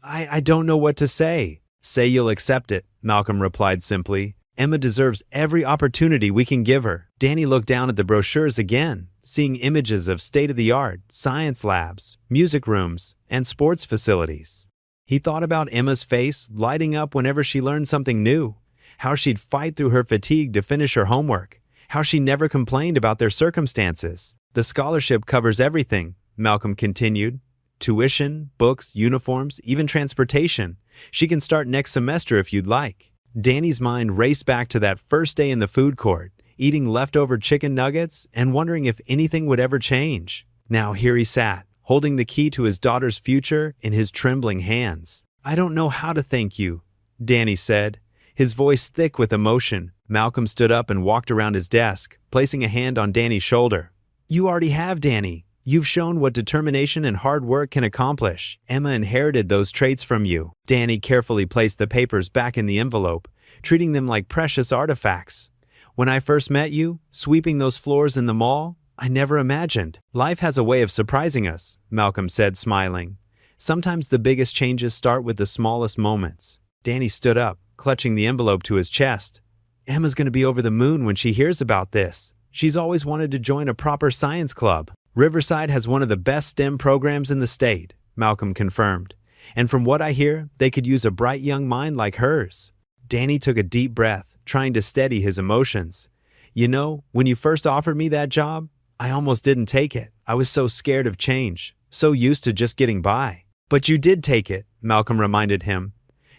I don't know what to say." "Say you'll accept it," Malcolm replied simply. "Emma deserves every opportunity we can give her." Danny looked down at the brochures again, seeing images of state-of-the-art science labs, music rooms, and sports facilities. He thought about Emma's face lighting up whenever she learned something new, how she'd fight through her fatigue to finish her homework, how she never complained about their circumstances. "The scholarship covers everything," Malcolm continued. "Tuition, books, uniforms, even transportation. She can start next semester if you'd like." Danny's mind raced back to that first day in the food court, eating leftover chicken nuggets and wondering if anything would ever change. Now here he sat, holding the key to his daughter's future in his trembling hands. "I don't know how to thank you," Danny said, his voice thick with emotion. Malcolm stood up and walked around his desk, placing a hand on Danny's shoulder. "You already have, Danny. You've shown what determination and hard work can accomplish. Emma inherited those traits from you." Danny carefully placed the papers back in the envelope, treating them like precious artifacts. "When I first met you, sweeping those floors in the mall, I never imagined." "Life has a way of surprising us," Malcolm said, smiling. "Sometimes the biggest changes start with the smallest moments." Danny stood up, clutching the envelope to his chest. "Emma's going to be over the moon when she hears about this. She's always wanted to join a proper science club." "Riverside has one of the best STEM programs in the state," Malcolm confirmed. "And from what I hear, they could use a bright young mind like hers." Danny took a deep breath, trying to steady his emotions. "You know, when you first offered me that job, I almost didn't take it. I was so scared of change, so used to just getting by." "But you did take it," Malcolm reminded him.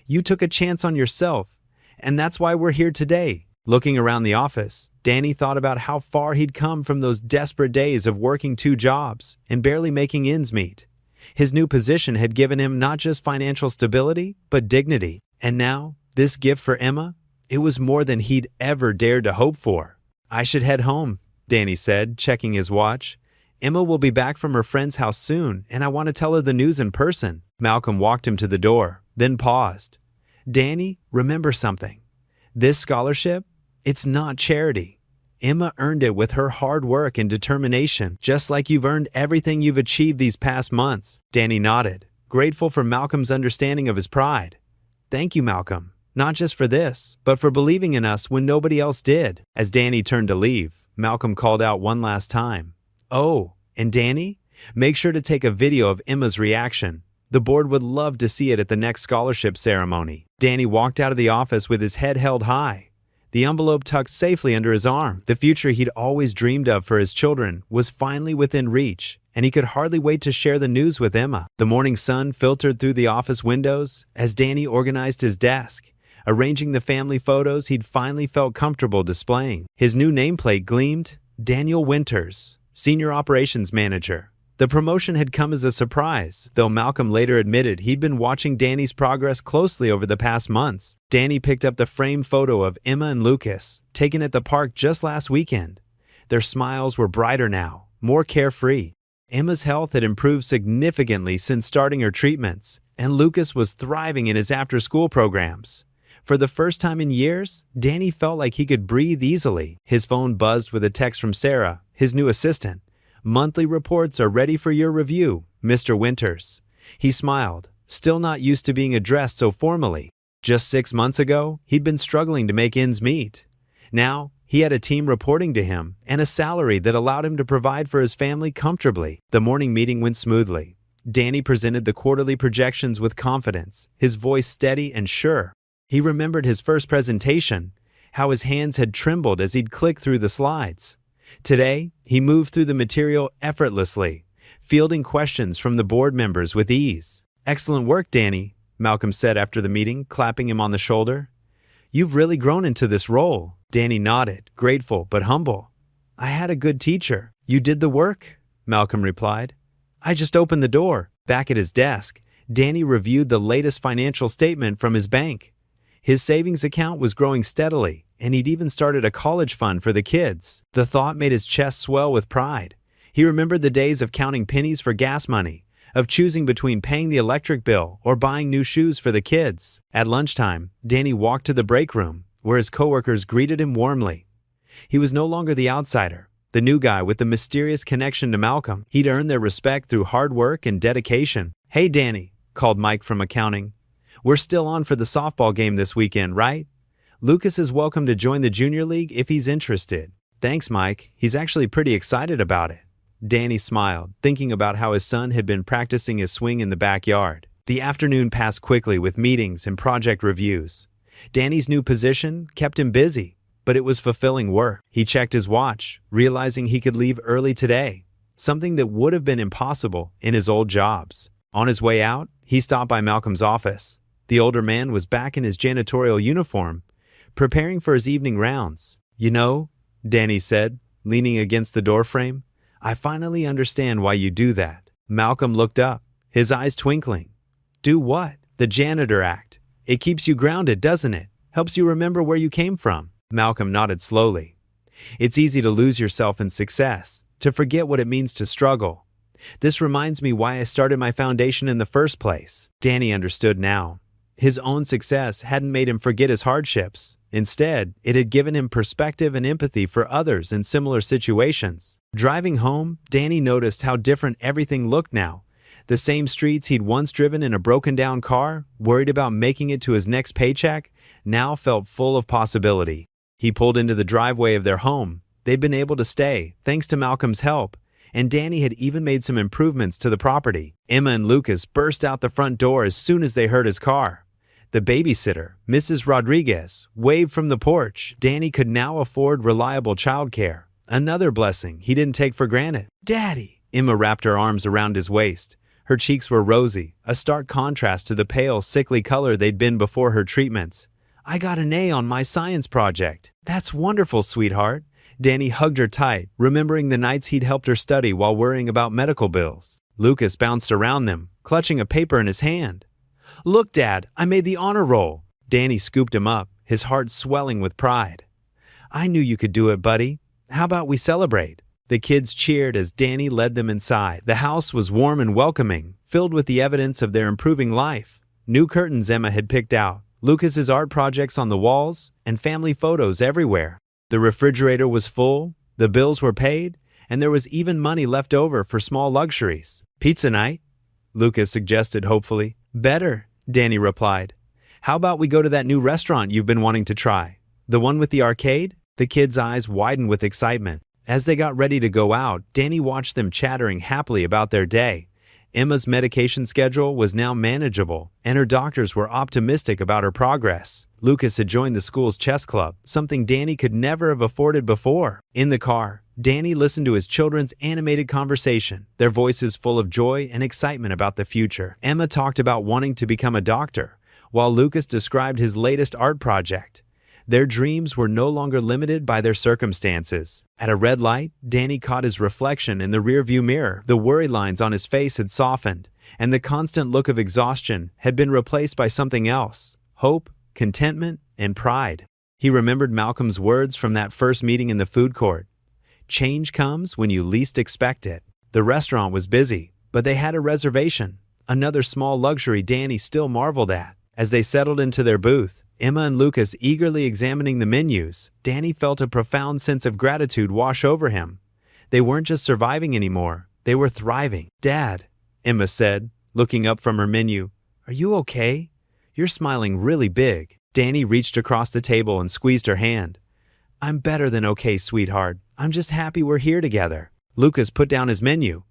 "You took a chance on yourself, and that's why we're here today." Looking around the office, Danny thought about how far he'd come from those desperate days of working 2 jobs and barely making ends meet. His new position had given him not just financial stability, but dignity. And now, this gift for Emma, it was more than he'd ever dared to hope for. "I should head home," Danny said, checking his watch. "Emma will be back from her friend's house soon, and I want to tell her the news in person." Malcolm walked him to the door, then paused. "Danny, remember something. This scholarship, it's not charity. Emma earned it with her hard work and determination, just like you've earned everything you've achieved these past months." Danny nodded, grateful for Malcolm's understanding of his pride. "Thank you, Malcolm, not just for this, but for believing in us when nobody else did." As Danny turned to leave, Malcolm called out one last time. "Oh, and Danny, make sure to take a video of Emma's reaction. The board would love to see it at the next scholarship ceremony." Danny walked out of the office with his head held high, the envelope tucked safely under his arm. The future he'd always dreamed of for his children was finally within reach, and he could hardly wait to share the news with Emma. The morning sun filtered through the office windows as Danny organized his desk, arranging the family photos he'd finally felt comfortable displaying. His new nameplate gleamed: Daniel Winters, Senior Operations Manager. The promotion had come as a surprise, though Malcolm later admitted he'd been watching Danny's progress closely over the past months. Danny picked up the framed photo of Emma and Lucas, taken at the park just last weekend. Their smiles were brighter now, more carefree. Emma's health had improved significantly since starting her treatments, and Lucas was thriving in his after-school programs. For the first time in years, Danny felt like he could breathe easily. His phone buzzed with a text from Sarah, his new assistant. "Monthly reports are ready for your review, Mr. Winters." He smiled, still not used to being addressed so formally. Just 6 months ago, he'd been struggling to make ends meet. Now, he had a team reporting to him and a salary that allowed him to provide for his family comfortably. The morning meeting went smoothly. Danny presented the quarterly projections with confidence, his voice steady and sure. He remembered his first presentation, how his hands had trembled as he'd clicked through the slides. Today, he moved through the material effortlessly, fielding questions from the board members with ease. "Excellent work, Danny," Malcolm said after the meeting, clapping him on the shoulder. "You've really grown into this role." Danny nodded, grateful but humble. "I had a good teacher." "You did the work?" Malcolm replied. "I just opened the door." Back at his desk, Danny reviewed the latest financial statement from his bank. His savings account was growing steadily, and he'd even started a college fund for the kids. The thought made his chest swell with pride. He remembered the days of counting pennies for gas money, of choosing between paying the electric bill or buying new shoes for the kids. At lunchtime, Danny walked to the break room, where his coworkers greeted him warmly. He was no longer the outsider, the new guy with the mysterious connection to Malcolm. He'd earned their respect through hard work and dedication. "Hey, Danny," called Mike from accounting. "We're still on for the softball game this weekend, right? Lucas is welcome to join the junior league if he's interested." "Thanks, Mike. He's actually pretty excited about it." Danny smiled, thinking about how his son had been practicing his swing in the backyard. The afternoon passed quickly with meetings and project reviews. Danny's new position kept him busy, but it was fulfilling work. He checked his watch, realizing he could leave early today, something that would have been impossible in his old jobs. On his way out, he stopped by Malcolm's office. The older man was back in his janitorial uniform, preparing for his evening rounds. "You know," Danny said, leaning against the doorframe, "I finally understand why you do that." Malcolm looked up, his eyes twinkling. "Do what?" "The janitor act. It keeps you grounded, doesn't it? Helps you remember where you came from." Malcolm nodded slowly. "It's easy to lose yourself in success, to forget what it means to struggle. This reminds me why I started my foundation in the first place." Danny understood now. His own success hadn't made him forget his hardships. Instead, it had given him perspective and empathy for others in similar situations. Driving home, Danny noticed how different everything looked now. The same streets he'd once driven in a broken-down car, worried about making it to his next paycheck, now felt full of possibility. He pulled into the driveway of their home. They'd been able to stay, thanks to Malcolm's help, and Danny had even made some improvements to the property. Emma and Lucas burst out the front door as soon as they heard his car. The babysitter, Mrs. Rodriguez, waved from the porch. Danny could now afford reliable childcare, another blessing he didn't take for granted. "Daddy!" Emma wrapped her arms around his waist. Her cheeks were rosy, a stark contrast to the pale, sickly color they'd been before her treatments. "I got an A on my science project." "That's wonderful, sweetheart." Danny hugged her tight, remembering the nights he'd helped her study while worrying about medical bills. Lucas bounced around them, clutching a paper in his hand. "Look, Dad, I made the honor roll." Danny scooped him up, his heart swelling with pride. "I knew you could do it, buddy. How about we celebrate?" The kids cheered as Danny led them inside. The house was warm and welcoming, filled with the evidence of their improving life. New curtains Emma had picked out, Lucas's art projects on the walls, and family photos everywhere. The refrigerator was full, the bills were paid, and there was even money left over for small luxuries. "Pizza night?" Lucas suggested hopefully. "Better," Danny replied. "How about we go to that new restaurant you've been wanting to try? The one with the arcade?" The kids' eyes widened with excitement. As they got ready to go out, Danny watched them chattering happily about their day. Emma's medication schedule was now manageable, and her doctors were optimistic about her progress. Lucas had joined the school's chess club, something Danny could never have afforded before. In the car, Danny listened to his children's animated conversation, their voices full of joy and excitement about the future. Emma talked about wanting to become a doctor, while Lucas described his latest art project. Their dreams were no longer limited by their circumstances. At a red light, Danny caught his reflection in the rearview mirror. The worry lines on his face had softened, and the constant look of exhaustion had been replaced by something else: hope, contentment, and pride. He remembered Malcolm's words from that first meeting in the food court. Change comes when you least expect it. The restaurant was busy, but they had a reservation, another small luxury Danny still marveled at. As they settled into their booth, Emma and Lucas eagerly examining the menus, Danny felt a profound sense of gratitude wash over him. They weren't just surviving anymore, they were thriving. "Dad," Emma said, looking up from her menu, "are you okay? You're smiling really big." Danny reached across the table and squeezed her hand. "I'm better than okay, sweetheart. I'm just happy we're here together." Lucas put down his menu.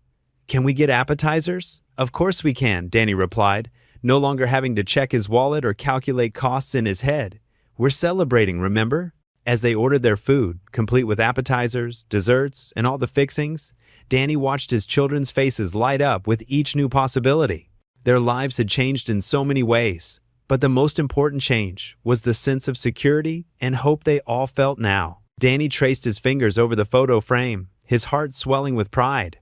"Can we get appetizers?" "Of course we can," Danny replied, no longer having to check his wallet or calculate costs in his head. "We're celebrating, remember?" As they ordered their food, complete with appetizers, desserts, and all the fixings, Danny watched his children's faces light up with each new possibility. Their lives had changed in so many ways, but the most important change was the sense of security and hope they all felt now. Danny traced his fingers over the photo frame, his heart swelling with pride.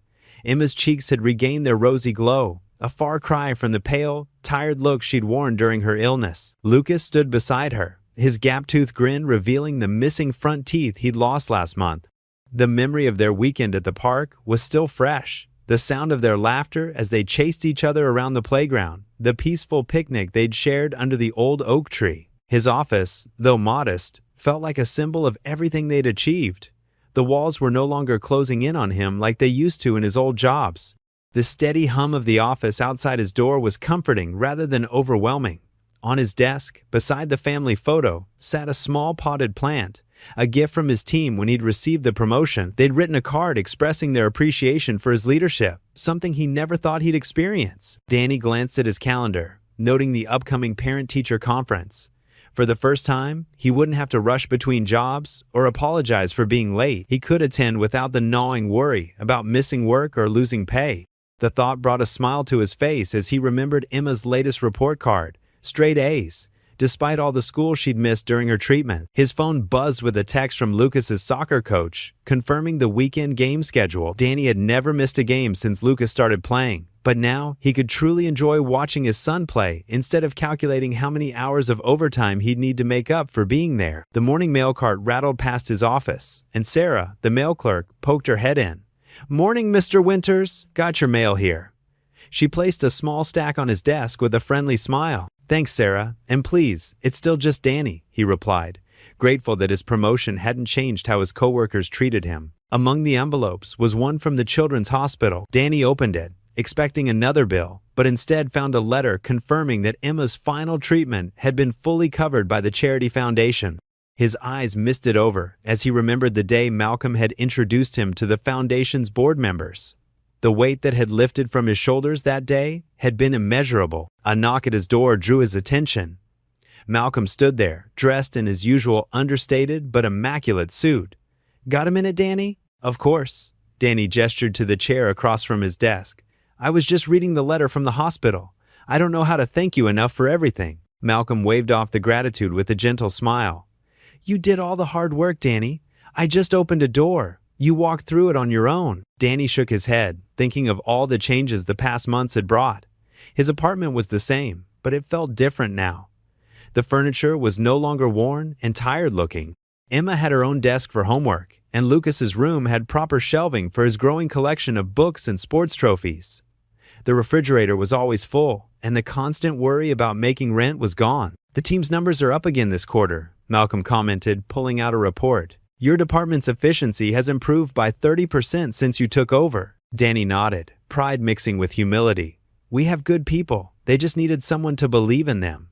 Emma's cheeks had regained their rosy glow, a far cry from the pale, tired look she'd worn during her illness. Lucas stood beside her, his gap-toothed grin revealing the missing front teeth he'd lost last month. The memory of their weekend at the park was still fresh. The sound of their laughter as they chased each other around the playground, the peaceful picnic they'd shared under the old oak tree. His office, though modest, felt like a symbol of everything they'd achieved. The walls were no longer closing in on him like they used to in his old jobs. The steady hum of the office outside his door was comforting rather than overwhelming. On his desk, beside the family photo, sat a small potted plant, a gift from his team when he'd received the promotion. They'd written a card expressing their appreciation for his leadership, something he never thought he'd experience. Danny glanced at his calendar, noting the upcoming parent-teacher conference. For the first time, he wouldn't have to rush between jobs or apologize for being late. He could attend without the gnawing worry about missing work or losing pay. The thought brought a smile to his face as he remembered Emma's latest report card, straight A's, despite all the school she'd missed during her treatment. His phone buzzed with a text from Lucas's soccer coach, confirming the weekend game schedule. Danny had never missed a game since Lucas started playing, but now he could truly enjoy watching his son play instead of calculating how many hours of overtime he'd need to make up for being there. The morning mail cart rattled past his office, and Sarah, the mail clerk, poked her head in. "Morning, Mr. Winters. Got your mail here." She placed a small stack on his desk with a friendly smile. "Thanks, Sarah, and please, it's still just Danny," he replied, grateful that his promotion hadn't changed how his coworkers treated him. Among the envelopes was one from the Children's Hospital. Danny opened it, expecting another bill, but instead found a letter confirming that Emma's final treatment had been fully covered by the charity foundation. His eyes misted over as he remembered the day Malcolm had introduced him to the foundation's board members. The weight that had lifted from his shoulders that day had been immeasurable. A knock at his door drew his attention. Malcolm stood there, dressed in his usual understated but immaculate suit. "Got a minute, Danny?" "Of course." Danny gestured to the chair across from his desk. "I was just reading the letter from the hospital. I don't know how to thank you enough for everything." Malcolm waved off the gratitude with a gentle smile. "You did all the hard work, Danny. I just opened a door. You walked through it on your own." Danny shook his head, thinking of all the changes the past months had brought. His apartment was the same, but it felt different now. The furniture was no longer worn and tired-looking. Emma had her own desk for homework, and Lucas's room had proper shelving for his growing collection of books and sports trophies. The refrigerator was always full, and the constant worry about making rent was gone. "The team's numbers are up again this quarter," Malcolm commented, pulling out a report. "Your department's efficiency has improved by 30% since you took over." Danny nodded, pride mixing with humility. "We have good people. They just needed someone to believe in them."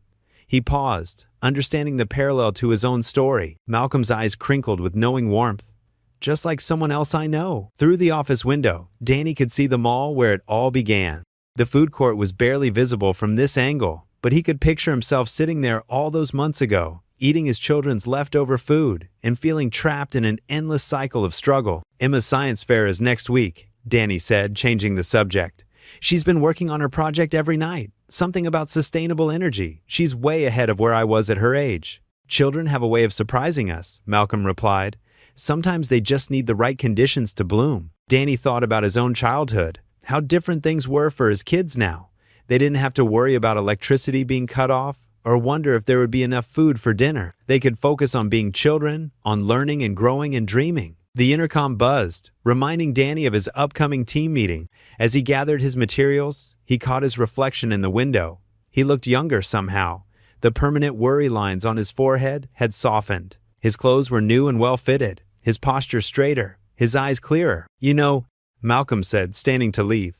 He paused, understanding the parallel to his own story. Malcolm's eyes crinkled with knowing warmth. "Just like someone else I know." Through the office window, Danny could see the mall where it all began. The food court was barely visible from this angle, but he could picture himself sitting there all those months ago, eating his children's leftover food and feeling trapped in an endless cycle of struggle. Emma's science fair is next week, Danny said, changing the subject. She's been working on her project every night. Something about sustainable energy. She's way ahead of where I was at her age. Children have a way of surprising us, Malcolm replied. Sometimes they just need the right conditions to bloom. Danny thought about his own childhood, how different things were for his kids now. They didn't have to worry about electricity being cut off or wonder if there would be enough food for dinner. They could focus on being children, on learning and growing and dreaming. The intercom buzzed, reminding Danny of his upcoming team meeting. As he gathered his materials, he caught his reflection in the window. He looked younger somehow. The permanent worry lines on his forehead had softened. His clothes were new and well-fitted, his posture straighter, his eyes clearer. You know, Malcolm said, standing to leave,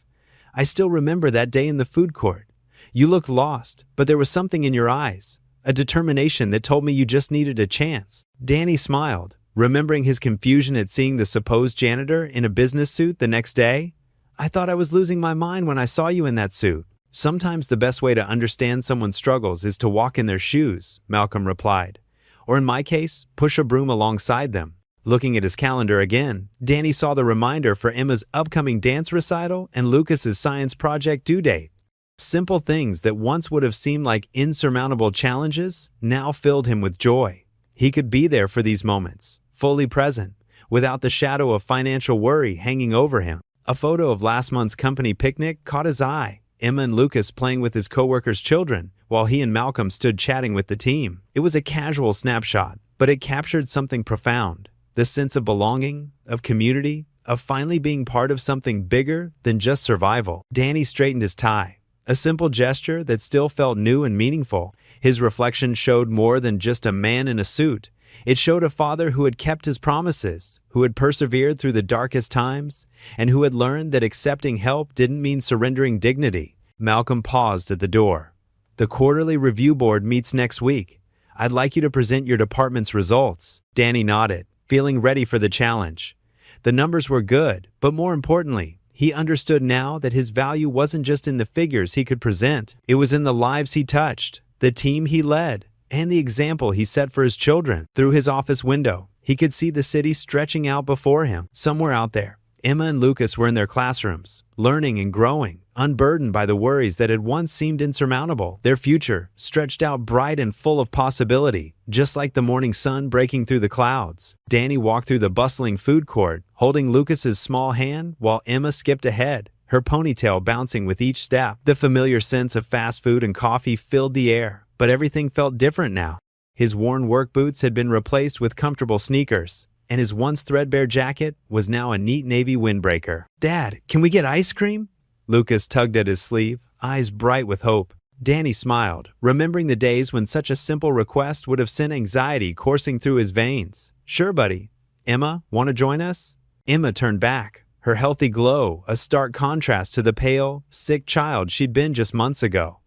I still remember that day in the food court. You looked lost, but there was something in your eyes, a determination that told me you just needed a chance. Danny smiled, remembering his confusion at seeing the supposed janitor in a business suit the next day. I thought I was losing my mind when I saw you in that suit. Sometimes the best way to understand someone's struggles is to walk in their shoes, Malcolm replied. Or in my case, push a broom alongside them. Looking at his calendar again, Danny saw the reminder for Emma's upcoming dance recital and Lucas's science project due date. Simple things that once would have seemed like insurmountable challenges now filled him with joy. He could be there for these moments, fully present, without the shadow of financial worry hanging over him. A photo of last month's company picnic caught his eye. Emma and Lucas playing with his coworkers' children, while he and Malcolm stood chatting with the team. It was a casual snapshot, but it captured something profound. The sense of belonging, of community, of finally being part of something bigger than just survival. Danny straightened his tie, a simple gesture that still felt new and meaningful. His reflection showed more than just a man in a suit. It showed a father who had kept his promises, who had persevered through the darkest times, and who had learned that accepting help didn't mean surrendering dignity. Malcolm paused at the door. The quarterly review board meets next week. I'd like you to present your department's results. Danny nodded, feeling ready for the challenge. The numbers were good, but more importantly, he understood now that his value wasn't just in the figures he could present. It was in the lives he touched, the team he led, and the example he set for his children. Through his office window, he could see the city stretching out before him. Somewhere out there, Emma and Lucas were in their classrooms, learning and growing, unburdened by the worries that had once seemed insurmountable. Their future stretched out bright and full of possibility, just like the morning sun breaking through the clouds. Danny walked through the bustling food court, holding Lucas's small hand while Emma skipped ahead, her ponytail bouncing with each step. The familiar scents of fast food and coffee filled the air, but everything felt different now. His worn work boots had been replaced with comfortable sneakers, and his once threadbare jacket was now a neat navy windbreaker. Dad, can we get ice cream? Lucas tugged at his sleeve, eyes bright with hope. Danny smiled, remembering the days when such a simple request would have sent anxiety coursing through his veins. Sure, buddy. Emma, want to join us? Emma turned back, her healthy glow a stark contrast to the pale, sick child she'd been just months ago.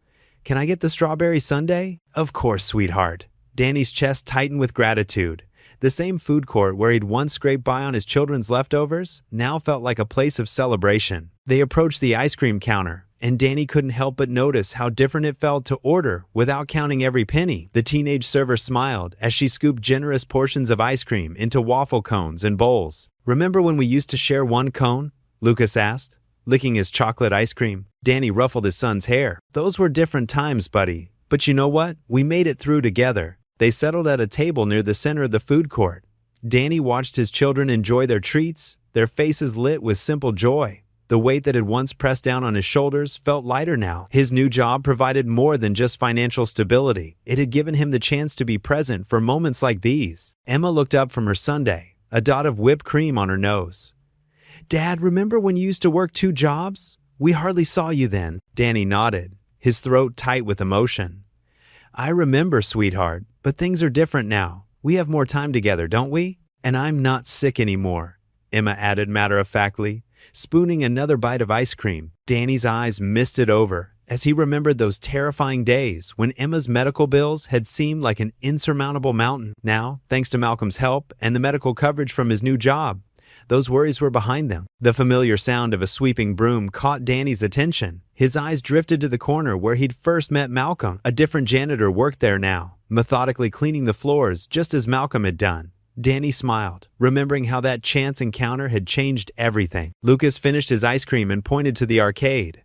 Can I get the strawberry sundae? Of course, sweetheart. Danny's chest tightened with gratitude. The same food court where he'd once scraped by on his children's leftovers now felt like a place of celebration. They approached the ice cream counter, and Danny couldn't help but notice how different it felt to order without counting every penny. The teenage server smiled as she scooped generous portions of ice cream into waffle cones and bowls. Remember when we used to share one cone? Lucas asked, licking his chocolate ice cream. Danny ruffled his son's hair. Those were different times, buddy. But you know what? We made it through together. They settled at a table near the center of the food court. Danny watched his children enjoy their treats, their faces lit with simple joy. The weight that had once pressed down on his shoulders felt lighter now. His new job provided more than just financial stability. It had given him the chance to be present for moments like these. Emma looked up from her sundae, a dot of whipped cream on her nose. Dad, remember when you used to work 2 jobs? We hardly saw you then. Danny nodded, his throat tight with emotion. I remember, sweetheart, but things are different now. We have more time together, don't we? And I'm not sick anymore, Emma added matter-of-factly, spooning another bite of ice cream. Danny's eyes misted over as he remembered those terrifying days when Emma's medical bills had seemed like an insurmountable mountain. Now, thanks to Malcolm's help and the medical coverage from his new job, Those worries were behind them. The familiar sound of a sweeping broom caught Danny's attention. His eyes drifted to the corner where he'd first met Malcolm. A different janitor worked there now, methodically cleaning the floors just as Malcolm had done. Danny smiled, remembering how that chance encounter had changed everything. Lucas finished his ice cream and pointed to the arcade.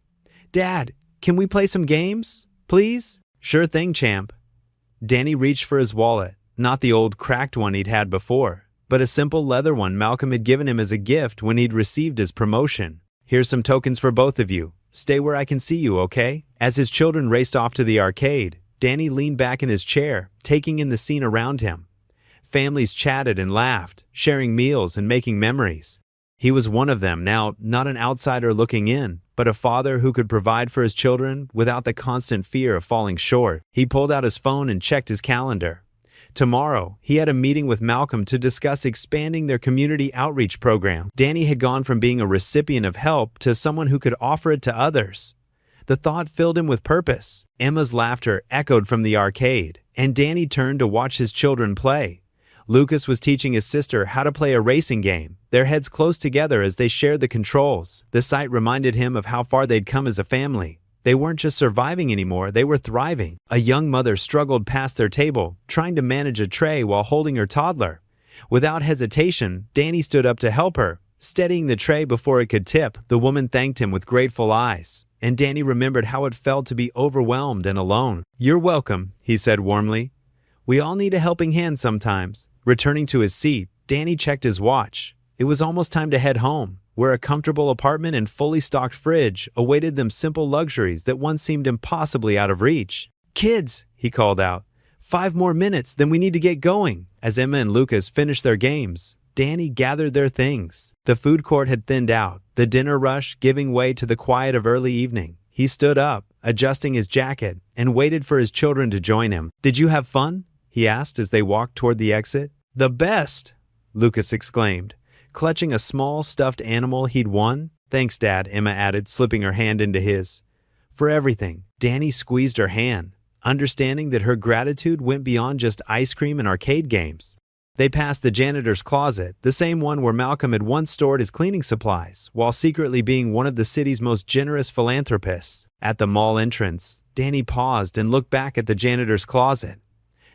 "Dad, can we play some games, please?" "Sure thing, champ." Danny reached for his wallet, not the old cracked one he'd had before, but a simple leather one Malcolm had given him as a gift when he'd received his promotion. "Here's some tokens for both of you. Stay where I can see you, okay?" As his children raced off to the arcade, Danny leaned back in his chair, taking in the scene around him. Families chatted and laughed, sharing meals and making memories. He was one of them now, not an outsider looking in, but a father who could provide for his children without the constant fear of falling short. He pulled out his phone and checked his calendar. Tomorrow, he had a meeting with Malcolm to discuss expanding their community outreach program. Danny had gone from being a recipient of help to someone who could offer it to others. The thought filled him with purpose. Emma's laughter echoed from the arcade, and Danny turned to watch his children play. Lucas was teaching his sister how to play a racing game, their heads close together as they shared the controls. The sight reminded him of how far they'd come as a family. They weren't just surviving anymore, they were thriving. A young mother struggled past their table, trying to manage a tray while holding her toddler. Without hesitation, Danny stood up to help her, steadying the tray before it could tip. The woman thanked him with grateful eyes, and Danny remembered how it felt to be overwhelmed and alone. "You're welcome," he said warmly. "We all need a helping hand sometimes." Returning to his seat, Danny checked his watch. It was almost time to head home, where a comfortable apartment and fully stocked fridge awaited them simple luxuries that once seemed impossibly out of reach. "Kids," he called out, 5 more minutes, then we need to get going." As Emma and Lucas finished their games, Danny gathered their things. The food court had thinned out, the dinner rush giving way to the quiet of early evening. He stood up, adjusting his jacket, and waited for his children to join him. "Did you have fun?" he asked as they walked toward the exit. "The best!" Lucas exclaimed, clutching a small stuffed animal he'd won. "Thanks, Dad," Emma added, slipping her hand into his. "For everything." Danny squeezed her hand, understanding that her gratitude went beyond just ice cream and arcade games. They passed the janitor's closet, the same one where Malcolm had once stored his cleaning supplies, while secretly being one of the city's most generous philanthropists. At the mall entrance, Danny paused and looked back at the janitor's closet.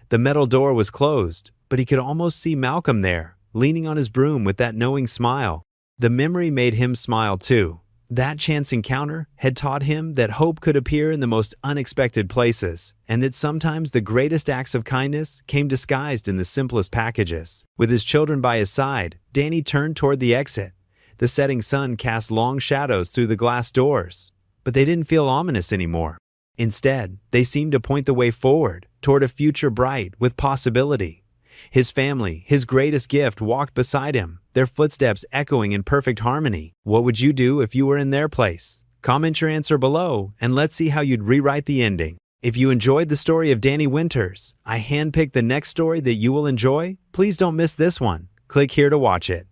The metal door was closed, but he could almost see Malcolm there, leaning on his broom with that knowing smile. The memory made him smile too. That chance encounter had taught him that hope could appear in the most unexpected places, and that sometimes the greatest acts of kindness came disguised in the simplest packages. With his children by his side, Danny turned toward the exit. The setting sun cast long shadows through the glass doors, but they didn't feel ominous anymore. Instead, they seemed to point the way forward, toward a future bright with possibility. His family, his greatest gift, walked beside him, their footsteps echoing in perfect harmony. What would you do if you were in their place? Comment your answer below, and let's see how you'd rewrite the ending. If you enjoyed the story of Danny Winters, I handpicked the next story that you will enjoy. Please don't miss this one. Click here to watch it.